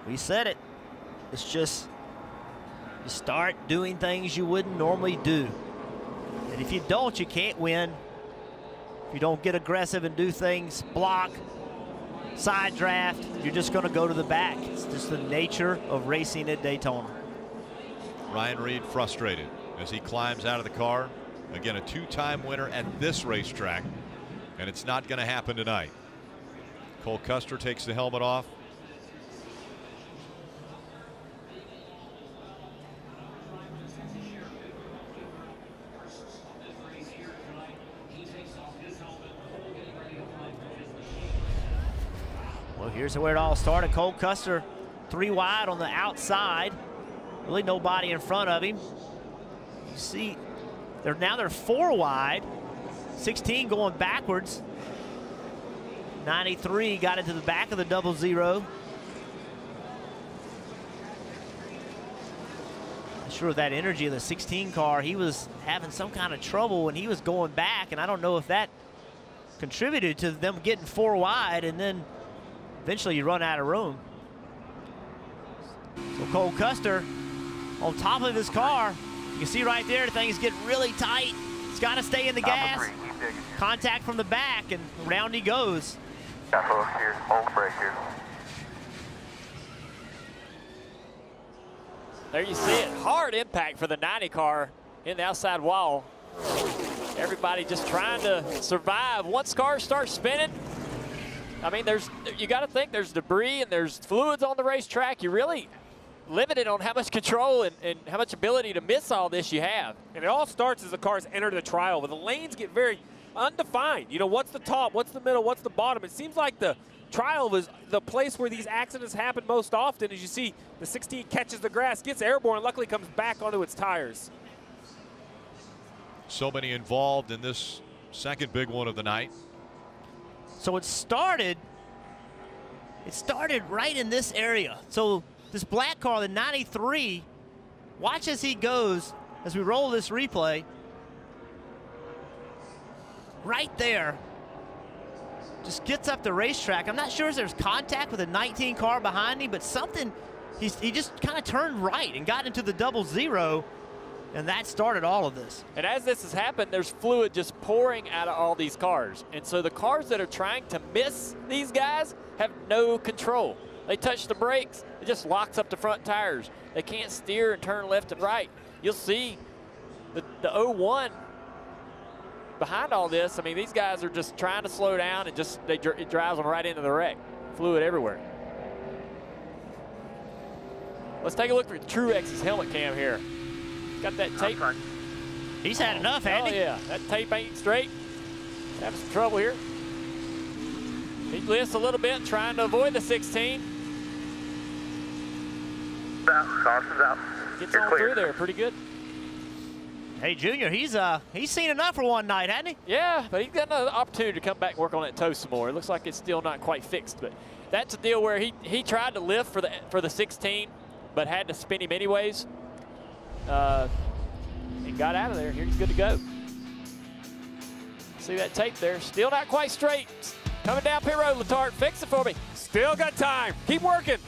We said it. It's just you start doing things you wouldn't normally do. And if you don't, you can't win. If you don't get aggressive and do things, block, side draft, you're just going to go to the back. It's just the nature of racing at Daytona. Ryan Reed frustrated as he climbs out of the car. Again, a 2-time winner at this racetrack, and it's not going to happen tonight. Cole Custer takes the helmet off. Well, here's where it all started. Cole Custer 3 wide on the outside. Really nobody in front of him. You see, they're 4 wide. 16 going backwards. 93 got into the back of the 0-0. Not sure of that energy of the 16 car. He was having some kind of trouble when he was going back, and I don't know if that contributed to them getting 4 wide, and then eventually you run out of room. So Cole Custer on top of his car. You can see right there, the thing's getting really tight. He's got to stay in the gas. Contact from the back, and round he goes. Got hook here, hold the brake here. There you see it. Hard impact for the 90 car in the outside wall. Everybody just trying to survive. Once cars start spinning, I mean, you got to think there's debris and there's fluids on the racetrack. You're really limited on how much control and how much ability to miss all this you have. And it all starts as the cars enter the trial, but the lanes get very undefined. You know, what's the top, what's the middle, what's the bottom? It seems like the trial was the place where these accidents happen most often. As you see, the 16 catches the grass, gets airborne, luckily comes back onto its tires. So many involved in this second big one of the night. So it started right in this area. So this black car, the 93, watch as he goes, as we roll this replay. Right there, just gets up the racetrack. I'm not sure if there's contact with a 19 car behind him, but something, he just kind of turned right and got into the 00, and that started all of this. And as this has happened, there's fluid just pouring out of all these cars. And so the cars that are trying to miss these guys have no control. They touch the brakes, it just locks up the front tires. They can't steer and turn left and right. You'll see the 01 behind all this. I mean, these guys are just trying to slow down, and just it drives them right into the wreck. Fluid everywhere. Let's take a look at Truex's helmet cam here. Got that tape. He's had enough, hasn't he? Oh, yeah. That tape ain't straight. Having some trouble here. He lifts a little bit, trying to avoid the 16. Caution's out. Gets on through there pretty good. Hey, Junior, he's seen enough for one night, hasn't he? Yeah, but he's got another opportunity to come back and work on that toe some more. It looks like it's still not quite fixed, but that's a deal where he tried to lift for the 16, but had to spin him anyways. He got out of there. Here he's good to go. See that tape there? Still not quite straight. Coming down pit road, Letarte. Fix it for me. Still got time. Keep working.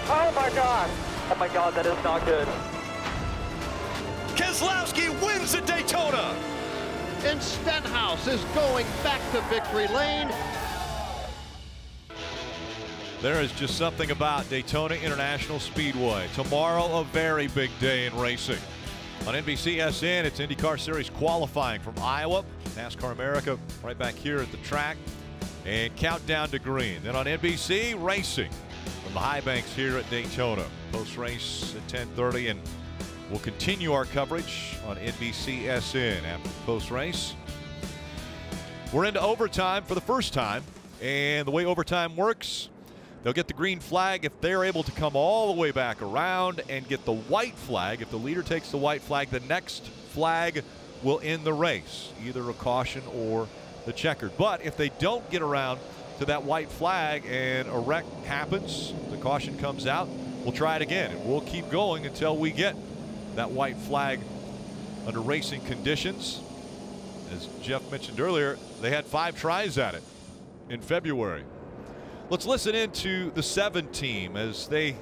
Oh my God. Oh my God, that is not good. Keselowski wins at Daytona. And Stenhouse is going back to victory lane. There is just something about Daytona International Speedway. Tomorrow, a very big day in racing. On NBCSN, it's IndyCar Series qualifying from Iowa. NASCAR America right back here at the track. And countdown to green. Then on NBC, racing from the high banks here at Daytona. Post-race at 10:30, and we'll continue our coverage on NBCSN after post-race. We're into overtime for the first time, and the way overtime works, they'll get the green flag if they're able to come all the way back around and get the white flag. If the leader takes the white flag, the next flag will end the race, either a caution or the checkered. But if they don't get around to that white flag and a wreck happens, the caution comes out, we'll try it again, and we'll keep going until we get that white flag under racing conditions. As Jeff mentioned earlier, they had 5 tries at it in February. Let's listen in to the 7 team as they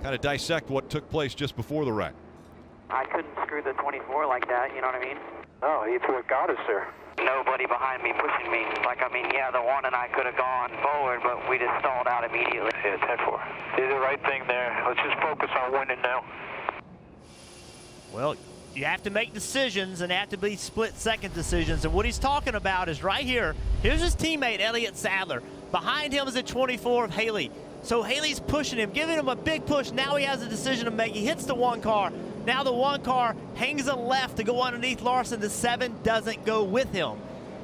kind of dissect what took place just before the wreck. I couldn't screw the 24 like that, you know what I mean? No, it's what got us there. Nobody behind me pushing me. Like, I mean, yeah, the one and I could have gone forward, but we just stalled out immediately. Yeah, 10-4. Did the right thing there. Let's just focus on winning now. Well, you have to make decisions, and they have to be split-second decisions. And what he's talking about is right here. Here's his teammate, Elliott Sadler. Behind him is at 24 of Haley. So Haley's pushing him, giving him a big push. Now he has a decision to make. He hits the one car. Now the one car hangs a left to go underneath Larson. The 7 doesn't go with him.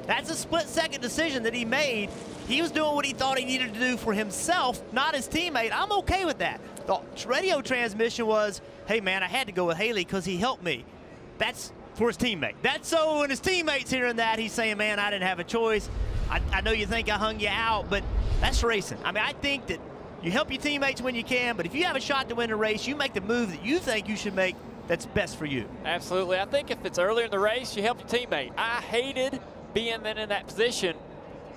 That's a split-second decision that he made. He was doing what he thought he needed to do for himself, not his teammate. I'm okay with that. The radio transmission was, hey, man, I had to go with Haley because he helped me. That's for his teammate. That's so when his teammate's hearing that, he's saying, man, I didn't have a choice. I know you think I hung you out, but that's racing. I mean, I think that you help your teammates when you can, but if you have a shot to win a race, you make the move that you think you should make that's best for you. Absolutely. I think if it's earlier in the race, you help your teammate. I hated being in that position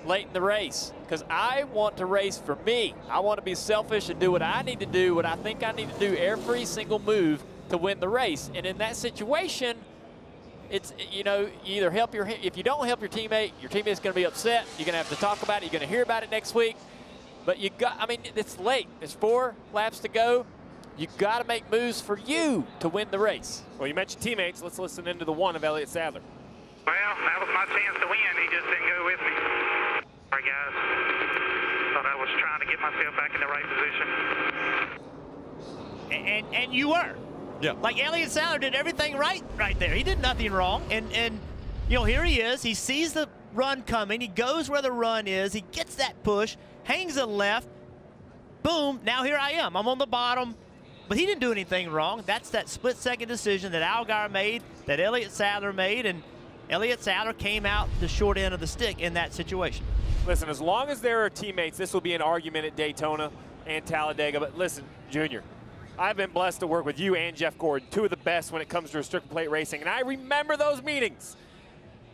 late in the race because I want to race for me. I want to be selfish and do what I need to do, what I think I need to do every single move to win the race. And in that situation, it's, you know, you either help if you don't help your teammate's going to be upset. You're going to have to talk about it. You're going to hear about it next week. But I mean, it's late. There's 4 laps to go. You got to make moves for you to win the race. Well, you mentioned teammates. Let's listen into the one of Elliott Sadler. Well, that was my chance to win. He just didn't go with me. Sorry, guys. Thought I was trying to get myself back in the right position. And you were. Yeah. Like Elliott Sadler did everything right there. He did nothing wrong. And you know, here he is. He sees the run coming. He goes where the run is. He gets that push, hangs a left. Boom, now here I am. I'm on the bottom. But he didn't do anything wrong. That's that split-second decision that Allgaier made, that Elliott Sadler made, and Elliott Sadler came out the short end of the stick in that situation. Listen, as long as there are teammates, this will be an argument at Daytona and Talladega. But listen, Junior, I've been blessed to work with you and Jeff Gordon, 2 of the best when it comes to restricted plate racing, and I remember those meetings.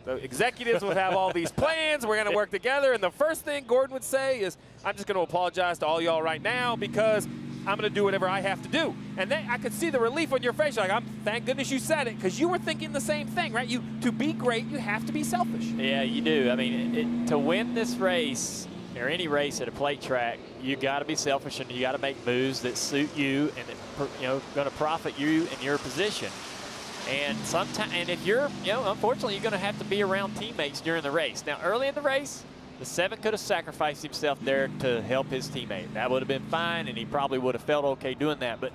The executives would have all these plans. We're going to work together, and the first thing Gordon would say is, I'm just going to apologize to all y'all right now because I'm going to do whatever I have to do. And then I could see the relief on your face. You're like, thank goodness you said it, because you were thinking the same thing, right? To be great, you have to be selfish. Yeah, you do. I mean, to win this race, or any race at a plate track, you got to be selfish and you got to make moves that suit you and that, going to profit you in your position. And sometimes, and if you're, unfortunately, you're going to have to be around teammates during the race. Now, early in the race, the 7 could have sacrificed himself there to help his teammate. That would have been fine, and he probably would have felt okay doing that. But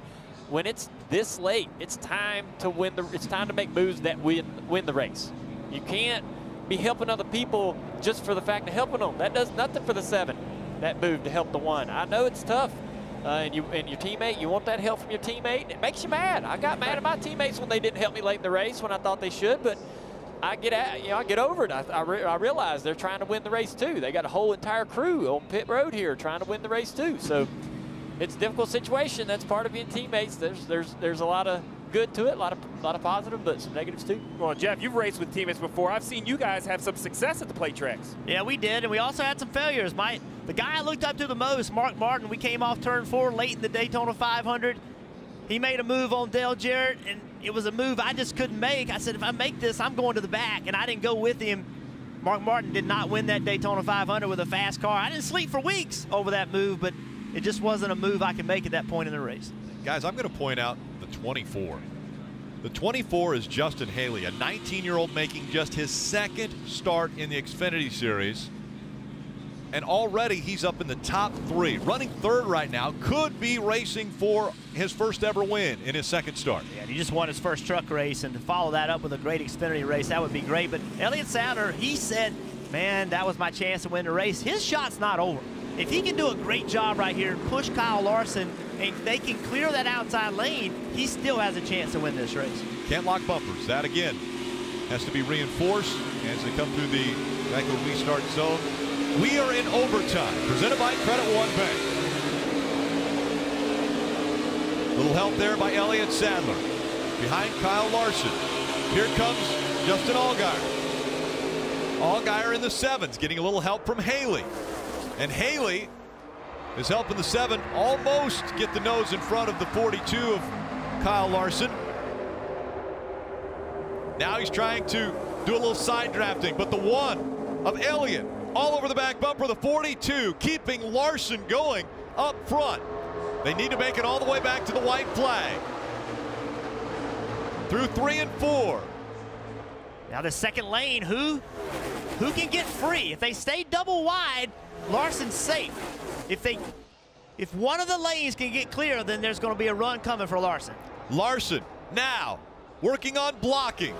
when it's this late, it's time to win it's time to make moves that win the race. You can't be helping other people just for the fact of helping them. That does nothing for the 7. That move to help the 1. I know it's tough. And your teammate, you want that help from your teammate. It makes you mad. I got mad at my teammates when they didn't help me late in the race when I thought they should, but I get over it. I realize they're trying to win the race too. They got a whole entire crew on pit road here trying to win the race too. So it's a difficult situation. That's part of being teammates. There's a lot of good to it, a lot of positive, but some negatives too. Well, Jeff, you've raced with teammates before. I've seen you guys have some success at the plate tracks. Yeah, we did, and we also had some failures. The guy I looked up to the most, Mark Martin, we came off turn 4 late in the Daytona 500. He made a move on Dale Jarrett, and it was a move I just couldn't make. I said, if I make this, I'm going to the back, and I didn't go with him. Mark Martin did not win that Daytona 500 with a fast car. I didn't sleep for weeks over that move, but it just wasn't a move I could make at that point in the race. Guys, I'm going to point out the 24. The 24 is Justin Haley, a 19-year-old making just his 2nd start in the Xfinity Series. And already he's up in the top 3. Running 3rd right now, could be racing for his first ever win in his 2nd start. Yeah, he just won his first truck race, and to follow that up with a great Xfinity race, that would be great. But Elliott Sadler, he said, man, that was my chance to win the race. His shot's not over. If he can do a great job right here, push Kyle Larson, and they can clear that outside lane, he still has a chance to win this race. Can't lock bumpers. That, again, has to be reinforced as they come through the Geico restart zone. We are in overtime, presented by Credit One Bank. Little help there by Elliott Sadler. Behind Kyle Larson. Here comes Justin Allgaier. Allgaier in the 7s, getting a little help from Haley. And Haley is helping the 7 almost get the nose in front of the 42 of Kyle Larson. Now he's trying to do a little side drafting, but the one of Elliott all over the back bumper, the 42, keeping Larson going up front. They need to make it all the way back to the white flag. Through 3 and 4. Now the second lane, who can get free? If they stay double wide, Larson's safe. If one of the lanes can get clear, then there's going to be a run coming for Larson. Larson now working on blocking.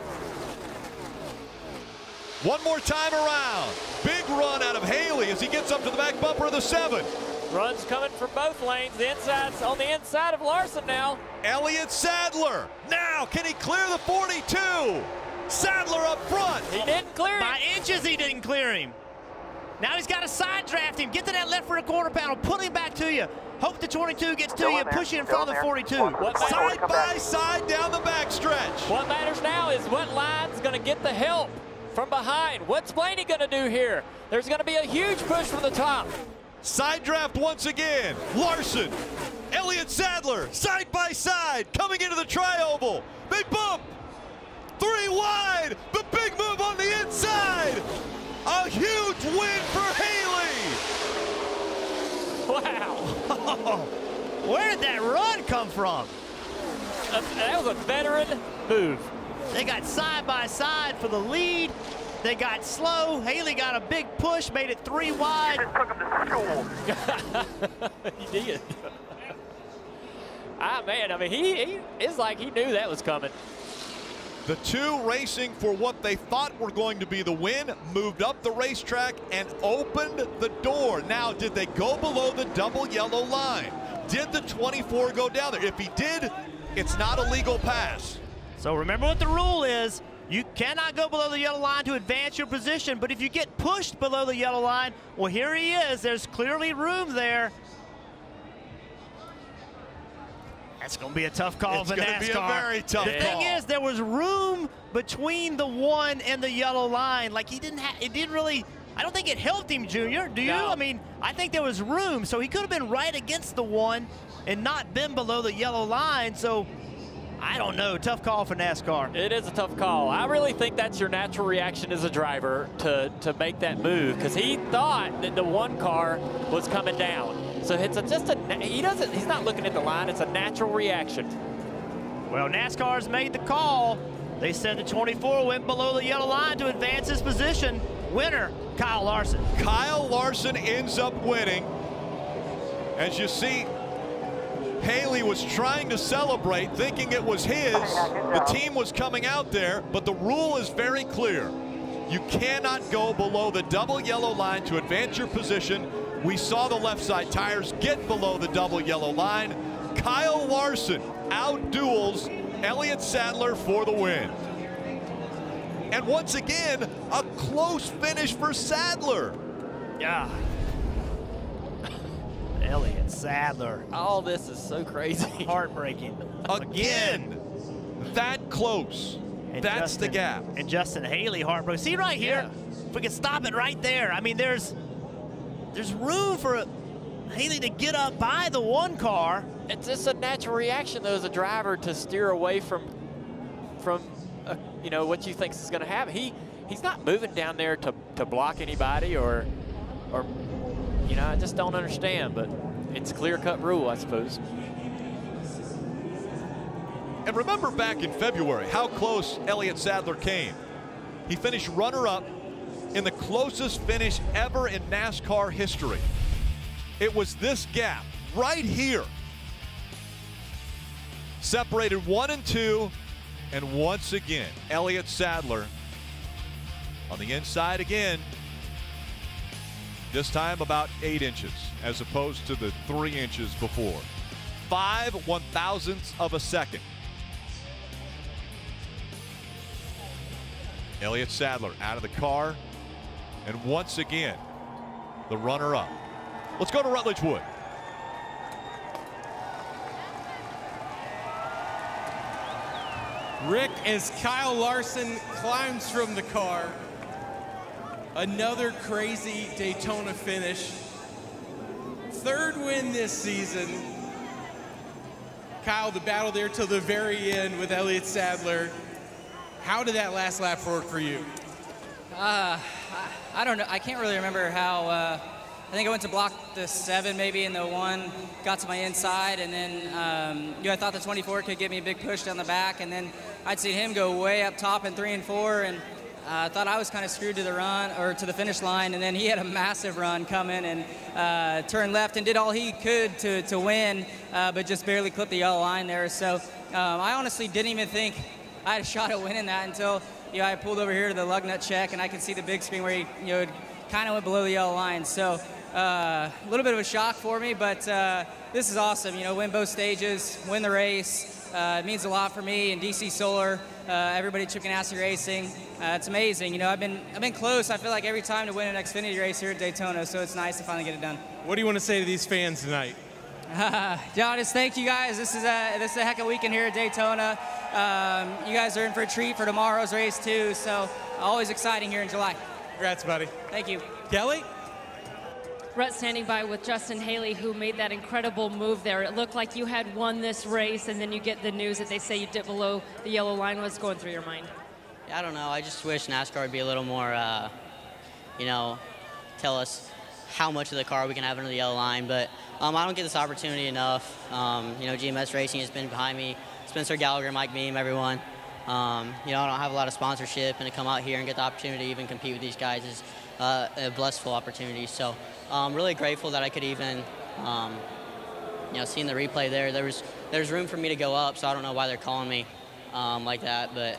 One more time around. Big run out of Haley as he gets up to the back bumper of the 7. Runs coming from both lanes. The inside's on the inside of Larson now. Elliott Sadler. Now, can he clear the 42? Sadler up front. He didn't clear him. By inches he didn't clear him. Now he's got to side draft him. Get to that left rear quarter panel. Pull him back to you. Hope the 22 gets to you and push you in front of the 42. Side by side down the backstretch. What matters now is what line's going to get the help from behind. What's Blaney going to do here? There's going to be a huge push from the top. Side draft once again. Larson, Elliott Sadler, side by side, coming into the tri-oval. They bump. 3 wide. The big move on the inside. A huge win for Haley. Wow. Where did that run come from? That was a veteran move. They got side by side for the lead. They got slow. Haley got a big push, made it 3 wide. You just took him to school. He did. Man, I mean, he it's like he knew that was coming. The 2 racing for what they thought were going to be the win, moved up the racetrack and opened the door. Now, did they go below the double yellow line? Did the 24 go down there? If he did, it's not a legal pass. So remember what the rule is. You cannot go below the yellow line to advance your position, but if you get pushed below the yellow line, well, here he is. There's clearly room there. That's going to be a tough call for NASCAR. It's going to be a very tough call. The thing is, there was room between the 1 and the yellow line. Like, it didn't really, I don't think it helped him, Junior. Do you? No. I mean, I think there was room, so he could have been right against the 1 and not been below the yellow line. So, I don't know. Tough call for NASCAR. It is a tough call. I really think that's your natural reaction as a driver to make that move, because he thought that the 1 car was coming down. So it's he's not looking at the line. It's a natural reaction. Well, NASCAR's made the call. They said the 24 went below the yellow line to advance his position. Winner, Kyle Larson. Kyle Larson ends up winning. As you see, Haley was trying to celebrate, thinking it was his. The team was coming out there, but the rule is very clear. You cannot go below the double yellow line to advance your position. We saw the left side tires get below the double yellow line. Kyle Larson outduels Elliott Sadler for the win. And once again, a close finish for Sadler. Yeah. Elliott Sadler. All this is so crazy. Heartbreaking. Again, that close. And that's the gap. And Justin Haley heartbroken. See right here, if we can stop it right there. I mean, there's room for Haley to get up by the 1 car. It's just a natural reaction, though, as a driver, to steer away from you know, what you think is going to happen. He's not moving down there to block anybody or you know, I just don't understand. But it's a clear-cut rule, I suppose. And remember back in February how close Elliott Sadler came. He finished runner-up in the closest finish ever in NASCAR history. It was this gap right here. Separated 1 and 2, and once again, Elliott Sadler on the inside again. This time about 8 inches as opposed to the 3 inches before. 5/1000ths of a second. Elliott Sadler out of the car. And once again, the runner-up. Let's go to Rutledge Wood. Rick, as Kyle Larson climbs from the car, another crazy Daytona finish. 3rd win this season. Kyle, the battle there till the very end with Elliott Sadler. How did that last lap work for you? I don't know. I can't really remember how. I think I went to block the 7 maybe, and the 1 got to my inside, and then I thought the 24 could give me a big push down the back, and then I'd seen him go way up top in 3 and 4, and I thought I was kind of screwed to the run or to the finish line, and then he had a massive run coming and turned left and did all he could to win, but just barely clipped the yellow line there. So I honestly didn't even think I had a shot at winning that until I pulled over here to the lug nut check, and I could see the big screen where he kind of went below the yellow line. So a little bit of a shock for me, but this is awesome. Win both stages, win the race. It means a lot for me and DC Solar, everybody at Chip Ganassi Racing. It's amazing. I've been close. I feel like every time to win an Xfinity race here at Daytona, so it's nice to finally get it done. What do you want to say to these fans tonight? Just thank you guys. This is a heck of a weekend here at Daytona. You guys are in for a treat for tomorrow's race too. So always exciting here in July. Congrats, buddy. Thank you. Kelly? Brett standing by with Justin Haley, who made that incredible move there. It looked like you had won this race, and then you get the news that they say you dipped below the yellow line. What's going through your mind? I don't know. I just wish NASCAR would be a little more, tell us how much of the car we can have under the yellow line. But I don't get this opportunity enough. GMS Racing has been behind me. Spencer Gallagher, Mike Beam, everyone. I don't have a lot of sponsorship, and to come out here and get the opportunity to even compete with these guys is a blissful opportunity. So I'm really grateful that I could even, seeing the replay there. There's room for me to go up, so I don't know why they're calling me like that. But,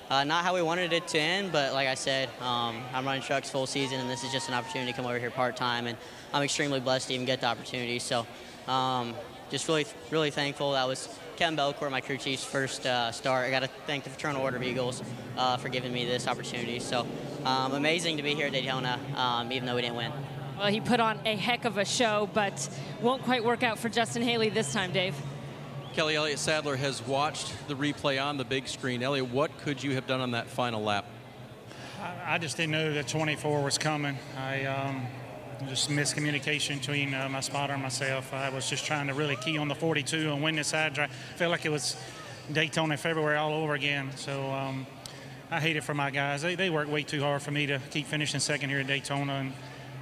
not how we wanted it to end, but like I said, I'm running trucks full season, and this is just an opportunity to come over here part-time, and I'm extremely blessed to even get the opportunity. So just really, really thankful. That was Kevin Belcourt, my crew chief's first start. I got to thank the Fraternal Order of Eagles for giving me this opportunity. So amazing to be here at Daytona, even though we didn't win. Well, he put on a heck of a show, but won't quite work out for Justin Haley this time, Dave. Kelly, Elliott Sadler has watched the replay on the big screen. Elliott, what could you have done on that final lap? I just didn't know that 24 was coming. Just miscommunication between my spotter and myself. I was just trying to really key on the 42 and win this side drive. I felt like it was Daytona February all over again. So I hate it for my guys. They worked way too hard for me to keep finishing second here at Daytona.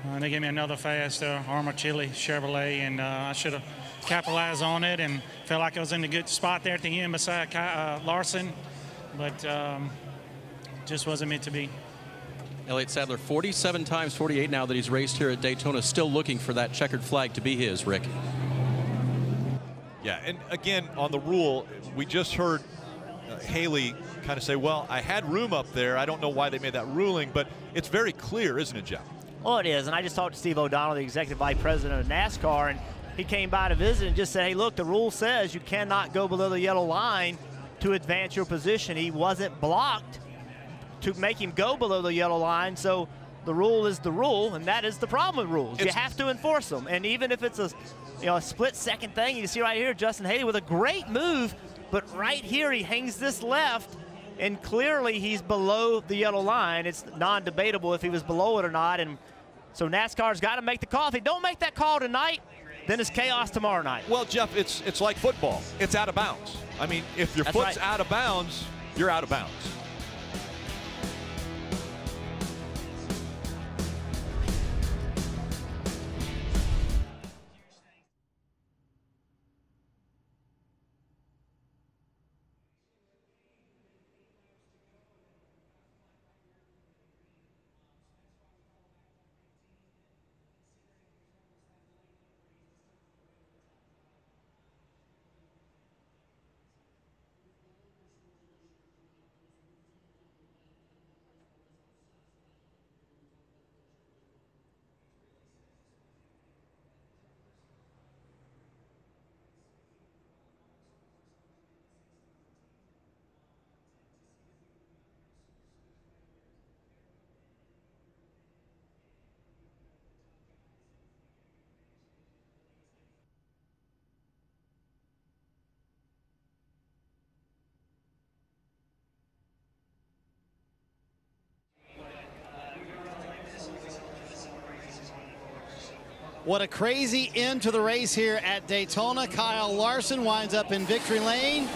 And they gave me another fast Armor Chili Chevrolet, and I should have capitalized on it and felt like I was in a good spot there at the end beside Larson. But just wasn't meant to be. Elliott Sadler, 47 times 48 now that he's raced here at Daytona, still looking for that checkered flag to be his, Rick. Yeah, and again, on the rule, we just heard Haley kind of say, well, I had room up there. I don't know why they made that ruling, but it's very clear, isn't it, Jeff? Well, it is, and I just talked to Steve O'Donnell, the Executive Vice President of NASCAR, and he came by to visit and just said, hey, look, the rule says you cannot go below the yellow line to advance your position. He wasn't blocked to make him go below the yellow line, so the rule is the rule, and that is the problem with rules. You have to enforce them, and even if it's a split-second thing, you see right here, Justin Haley with a great move, but right here he hangs this left, and clearly he's below the yellow line. It's non-debatable if he was below it or not, and so NASCAR's got to make the call. If they don't make that call tonight, then it's chaos tomorrow night. Well, Jeff, it's like football. It's out of bounds. I mean, if your foot's out of bounds, you're out of bounds. What a crazy end to the race here at Daytona. Kyle Larson winds up in victory lane.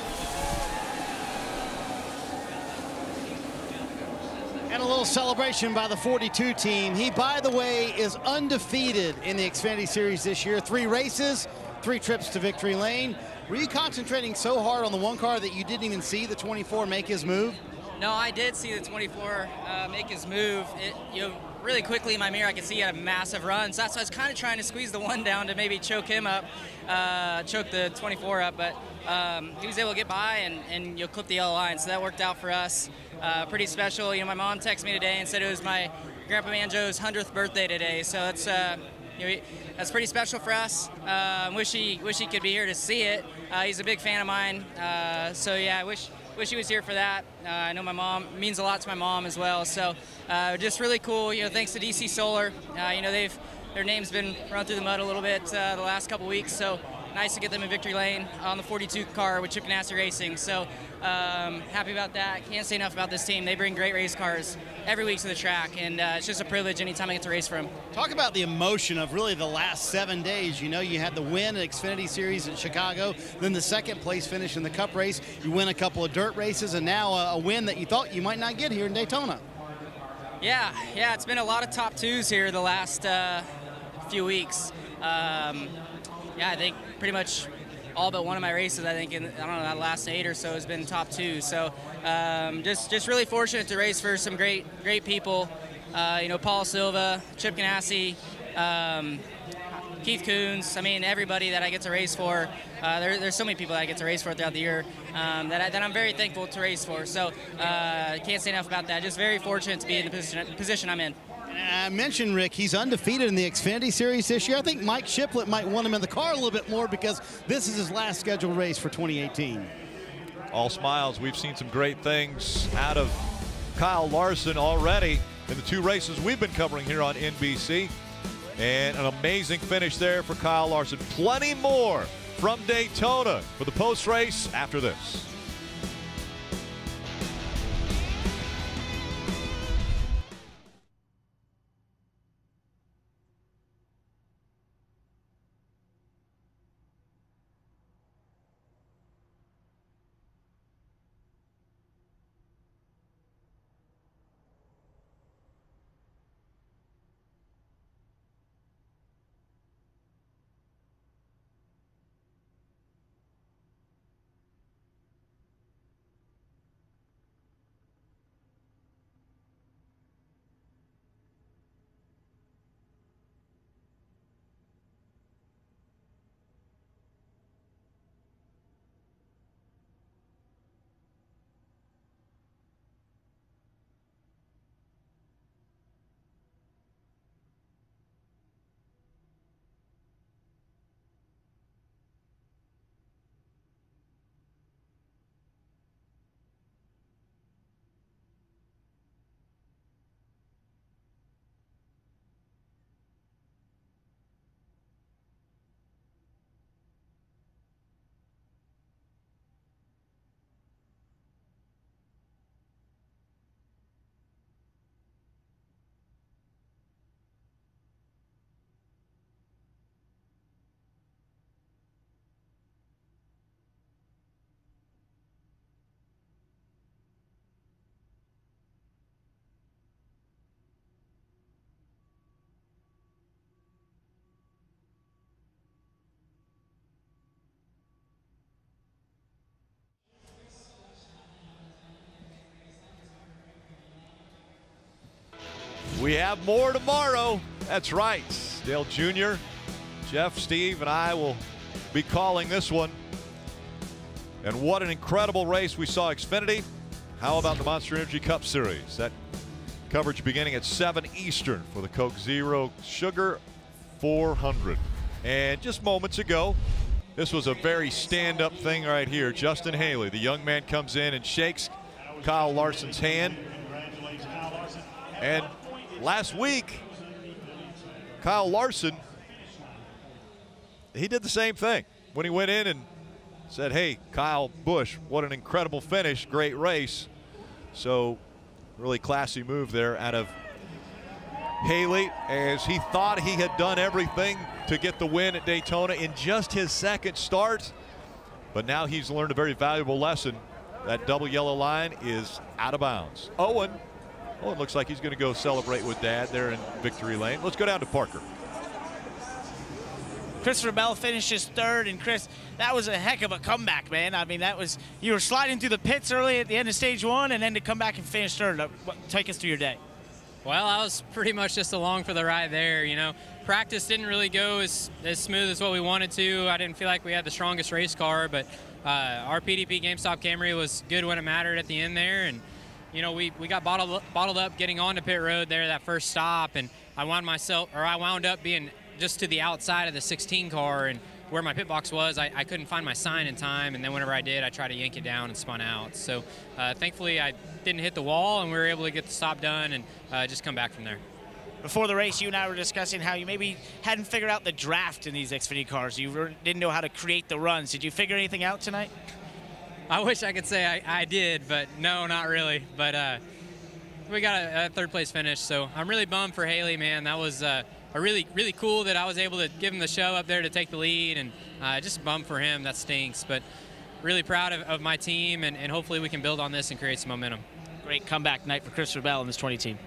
a little celebration by the 42 team. He, by the way, is undefeated in the Xfinity Series this year. 3 races, 3 trips to victory lane. Were you concentrating so hard on the one car that you didn't even see the 24 make his move? No, I did see the 24 make his move. Really quickly in my mirror, I could see he had a massive run. So that's why I was kind of trying to squeeze the one down to maybe choke him up, choke the 24 up. But he was able to get by and clip the yellow line. So that worked out for us. Pretty special. My mom texted me today and said it was my Grandpa Manjo's 100th birthday today. So that's that's pretty special for us. Wish he could be here to see it. He's a big fan of mine. So yeah, I wish he was here for that. I know my mom means a lot to my mom as well. So just really cool. Thanks to DC Solar. Their name's been run through the mud a little bit the last couple weeks. So nice to get them in victory lane on the 42 car with Chip Ganassi Racing. So happy about that. Can't say enough about this team. They bring great race cars every week to the track, and it's just a privilege anytime I get to race for them. Talk about the emotion of really the last 7 days. You had the win at Xfinity Series in Chicago, then the second place finish in the Cup race. You win a couple of dirt races, and now a win that you thought you might not get here in Daytona. Yeah, it's been a lot of top 2s here the last few weeks. I think pretty much all but one of my races, I think, in that last 8 or so has been top 2. So just really fortunate to race for some great people. Paul Silva, Chip Ganassi, Keith Coons. I mean, everybody that I get to race for. There's so many people that I get to race for throughout the year that I'm very thankful to race for. So can't say enough about that. Just very fortunate to be in the position I'm in. I mentioned, Rick, he's undefeated in the Xfinity Series this year. I think Mike Shiplett might want him in the car a little bit more because this is his last scheduled race for 2018. All smiles. We've seen some great things out of Kyle Larson already in the 2 races we've been covering here on NBC. And an amazing finish there for Kyle Larson. Plenty more from Daytona for the post-race after this. We have more tomorrow. That's right. Dale Jr., Jeff, Steve, and I will be calling this one. And what an incredible race we saw Xfinity. How about the Monster Energy Cup Series? That coverage beginning at 7 Eastern for the Coke Zero Sugar 400. And just moments ago, this was a very stand-up thing right here. Justin Haley, the young man, comes in and shakes Kyle Larson's hand. And last week, Kyle Larson, he did the same thing when he went in and said, hey, Kyle Busch, what an incredible finish, great race. So really classy move there out of Haley, as he thought he had done everything to get the win at Daytona in just his second start. But now he's learned a very valuable lesson. That double yellow line is out of bounds. Owen Oh, it looks like he's going to go celebrate with Dad there in victory lane. Let's go down to Parker. Christopher Bell finishes third, and Chris, that was a heck of a comeback, man. I mean, you were sliding through the pits early at the end of stage one, and then to come back and finish third. Take us through your day. Well, I was pretty much just along for the ride there. Practice didn't really go as smooth as what we wanted to. I didn't feel like we had the strongest race car, but our PDP GameStop Camry was good when it mattered at the end there, and we got bottled up getting onto pit road there that first stop, and I wound up being just to the outside of the 16 car, and where my pit box was, I couldn't find my sign in time, and then whenever I did, I tried to yank it down and spun out. So thankfully I didn't hit the wall, and we were able to get the stop done and just come back from there. Before the race, you and I were discussing how you maybe hadn't figured out the draft in these Xfinity cars. You didn't know how to create the runs. Did you figure anything out tonight? I wish I could say I did, but no, not really. But we got a third place finish, so I'm really bummed for Haley, man. That was really cool that I was able to give him the show up there to take the lead, and just bummed for him. That stinks, but really proud of my team, and hopefully we can build on this and create some momentum. Great comeback night for Christopher Bell and this 20 team.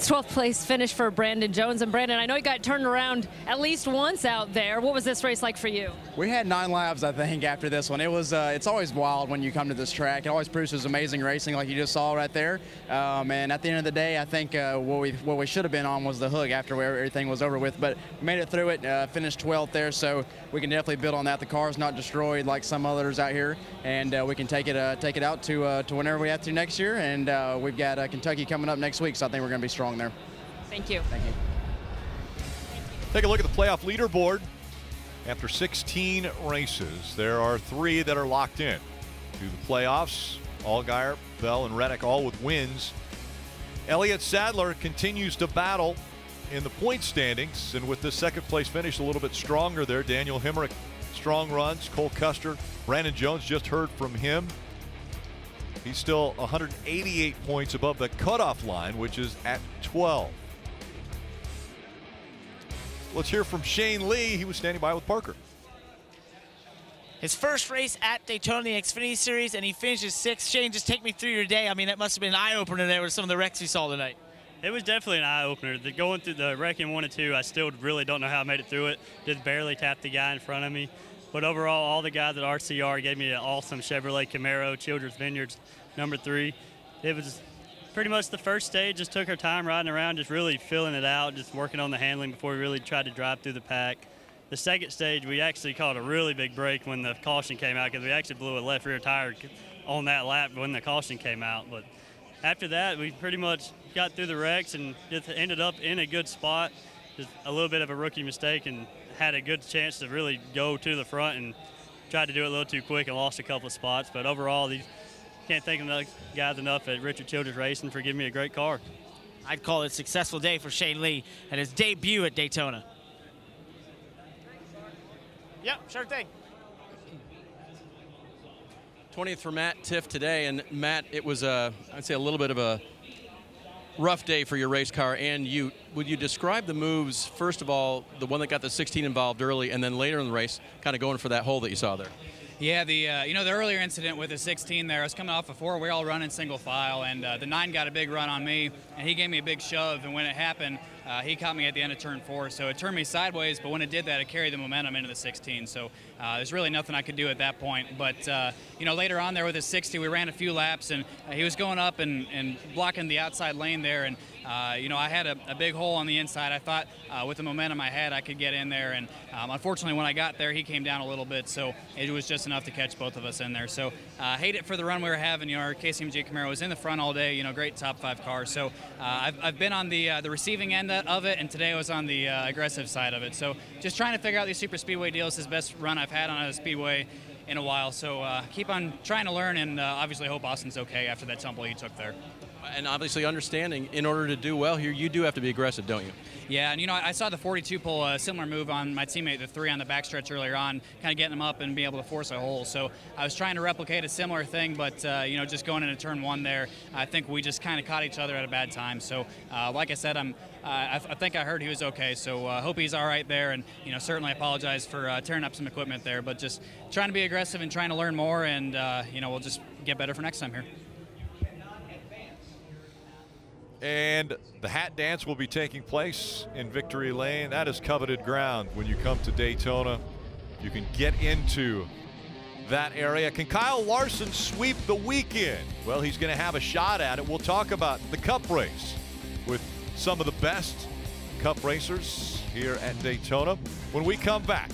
12th place finish for Brandon Jones. And Brandon, I know you got turned around at least once out there. What was this race like for you? We had 9 laps, I think, after this one. It was, it's always wild when you come to this track. It always produces amazing racing like you just saw right there. And at the end of the day, I think what we should have been on was the hook after everything was over with. But we made it through it, finished 12th there, so we can definitely build on that. The car's not destroyed like some others out here, and we can take it out to whenever we have to next year. And we've got Kentucky coming up next week, so I think we're going to be strong there. Thank you. Thank you. Take a look at the playoff leaderboard. After 16 races, there are 3 that are locked in to the playoffs. Allgaier, Bell, and Reddick all with wins. Elliott Sadler continues to battle in the point standings, and with this second place finish a little bit stronger there. Daniel Hemrick, strong runs. Cole Custer, Brandon Jones, just heard from him. He's still 188 points above the cutoff line, which is at 12. Let's hear from Shane Lee. He was standing by with Parker. His first race at Daytona, the Xfinity Series, and he finishes 6th. Shane, just take me through your day. I mean, that must have been an eye-opener there with some of the wrecks we saw tonight. It was definitely an eye-opener. Going through the wreck in 1 and 2, I still really don't know how I made it through it. Just barely tapped the guy in front of me. But overall, all the guys at RCR gave me an awesome Chevrolet Camaro, Children's Vineyards, number 3. It was pretty much the first stage, just took our time riding around, just really filling it out, just working on the handling before we really tried to drive through the pack. The second stage, we actually caught a really big break when the caution came out, because we actually blew a left rear tire on that lap when the caution came out. But after that, we pretty much got through the wrecks and just ended up in a good spot. Just a little bit of a rookie mistake, and had a good chance to really go to the front, and tried to do it a little too quick and lost a couple of spots. But overall, can't thank the guys enough at Richard Childress Racing for giving me a great car. I'd call it a successful day for Shane Lee and his debut at Daytona. Yep, sure thing. 20th for Matt Tiff today, and Matt, it was I'd say a little bit of a rough day for your race car and you. Would you describe the moves, first of all, the one that got the 16 involved early, and then later in the race, kind of going for that hole that you saw there? Yeah, the earlier incident with the 16 there, I was coming off a 4, we were all running single file, and the 9 got a big run on me, and he gave me a big shove, and when it happened, he caught me at the end of turn 4, so it turned me sideways, but when it did that, it carried the momentum into the 16, so there's really nothing I could do at that point. But later on there with his 60, we ran a few laps, and he was going up and blocking the outside lane there, and I had a big hole on the inside. I thought with the momentum I had, I could get in there, and unfortunately when I got there, he came down a little bit, so it was just enough to catch both of us in there. So hate it for the run we were having. Our KCMG Camaro was in the front all day, great top 5 car. So I've been on the receiving end of it, and today I was on the aggressive side of it. So just trying to figure out these super speedway deals. Is the best run I've had on a speedway in a while. So keep on trying to learn, and obviously hope Austin's okay after that tumble he took there. And obviously understanding, in order to do well here, you do have to be aggressive, don't you? Yeah, and I saw the 42 pull a similar move on my teammate, the 3 on the backstretch earlier on, kind of getting him up and being able to force a hole. So I was trying to replicate a similar thing, but just going into turn 1 there, I think we just kind of caught each other at a bad time. So like I said, I think I heard he was okay, so hope he's all right there, and certainly apologize for tearing up some equipment there, but just trying to be aggressive and trying to learn more, and we'll just get better for next time here. And the hat dance will be taking place in Victory Lane. That is coveted ground when you come to Daytona. You can get into that area. Can Kyle Larson sweep the weekend? Well, he's going to have a shot at it. We'll talk about the Cup race with some of the best Cup racers here at Daytona when we come back.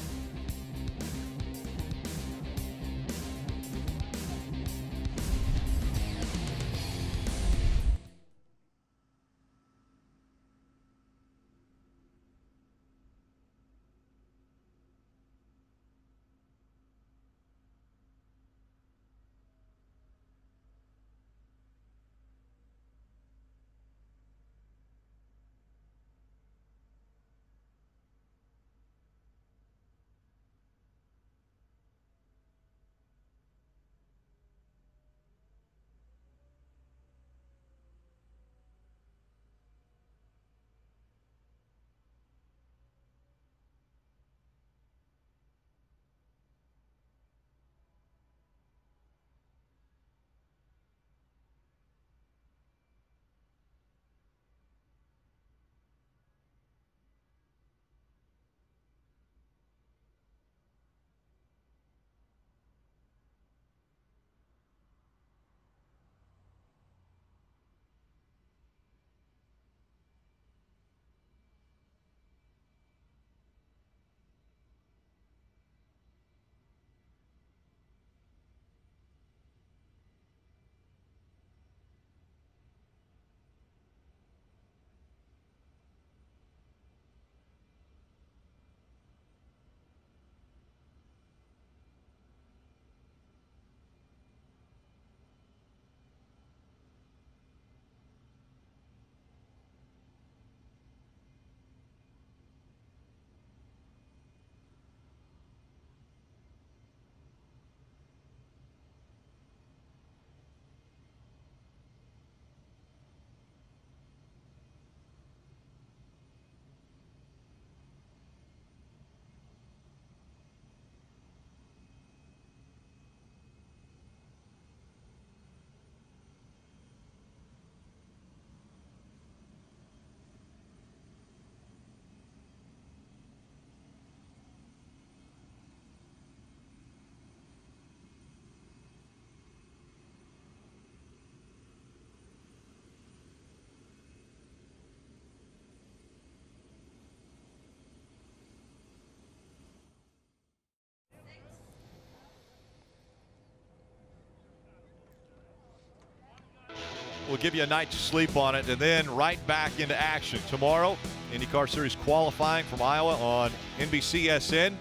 We'll give you a night to sleep on it, and then right back into action. Tomorrow, IndyCar Series qualifying from Iowa on NBCSN.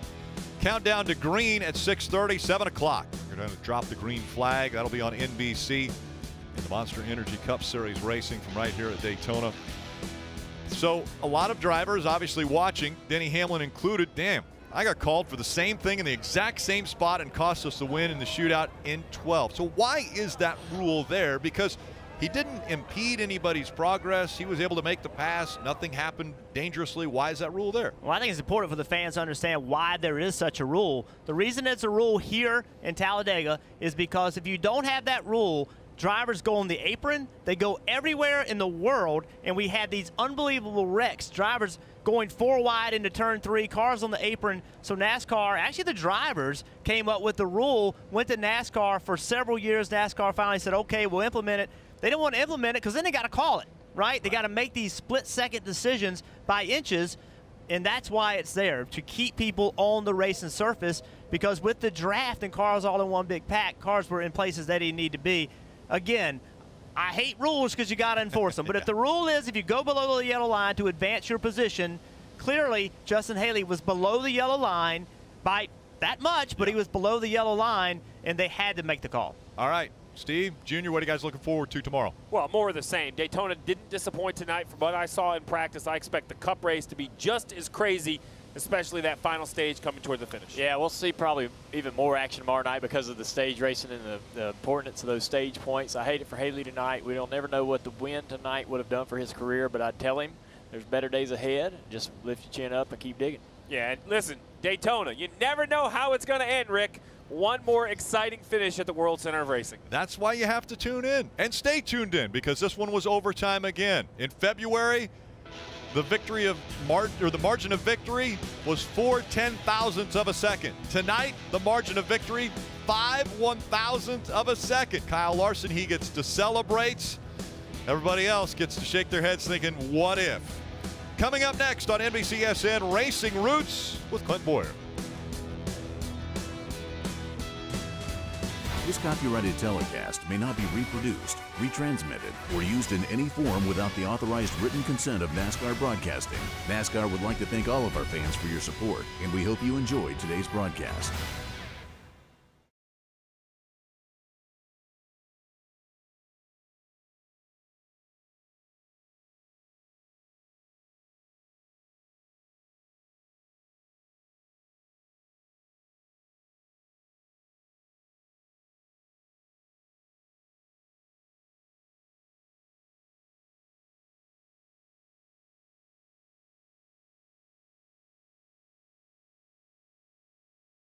Countdown to green at 6:30, 7 o'clock. We're going to drop the green flag. That'll be on NBC. And the Monster Energy Cup Series racing from right here at Daytona. So a lot of drivers obviously watching, Denny Hamlin included. Damn, I got called for the same thing in the exact same spot and cost us the win in the shootout in 12. So why is that rule there? Because he didn't impede anybody's progress. He was able to make the pass. Nothing happened dangerously. Why is that rule there? Well, I think it's important for the fans to understand why there is such a rule. The reason it's a rule here in Talladega is because if you don't have that rule, drivers go on the apron, they go everywhere in the world, and we had these unbelievable wrecks. Drivers going 4 wide into turn 3, cars on the apron. So NASCAR, actually the drivers came up with the rule, went to NASCAR for several years. NASCAR finally said, okay, we'll implement it. They didn't want to implement it because then they got to call it, right? They got to make these split-second decisions by inches, and that's why it's there, to keep people on the racing surface, because with the draft and cars all in one big pack, cars were in places they didn't need to be. Again, I hate rules because you got to enforce them. But if the rule is if you go below the yellow line to advance your position, clearly Justin Haley was below the yellow line by that much, but he was below the yellow line, and they had to make the call. All right. Steve, Junior, what are you guys looking forward to tomorrow? Well, more of the same. Daytona didn't disappoint tonight. From what I saw in practice, I expect the Cup race to be just as crazy, especially that final stage coming toward the finish. Yeah, we'll see probably even more action tomorrow night because of the stage racing and the importance of those stage points. I hate it for Haley tonight. We'll never know what the win tonight would have done for his career, but I'd tell him there's better days ahead. Just lift your chin up and keep digging. Yeah, and listen, Daytona, you never know how it's going to end, Rick. one more exciting finish at the World Center of Racing. That's why you have to tune in and stay tuned in, because this one was overtime again. In February, the margin of victory was 4/10,000ths of a second. Tonight, the margin of victory, 5/1000ths of a second. Kyle Larson, he gets to celebrate. Everybody else gets to shake their heads thinking, what if? Coming up next on NBCSN Racing Roots with Clint Boyer. This copyrighted telecast may not be reproduced, retransmitted, or used in any form without the authorized written consent of NASCAR Broadcasting. NASCAR would like to thank all of our fans for your support, and we hope you enjoyed today's broadcast.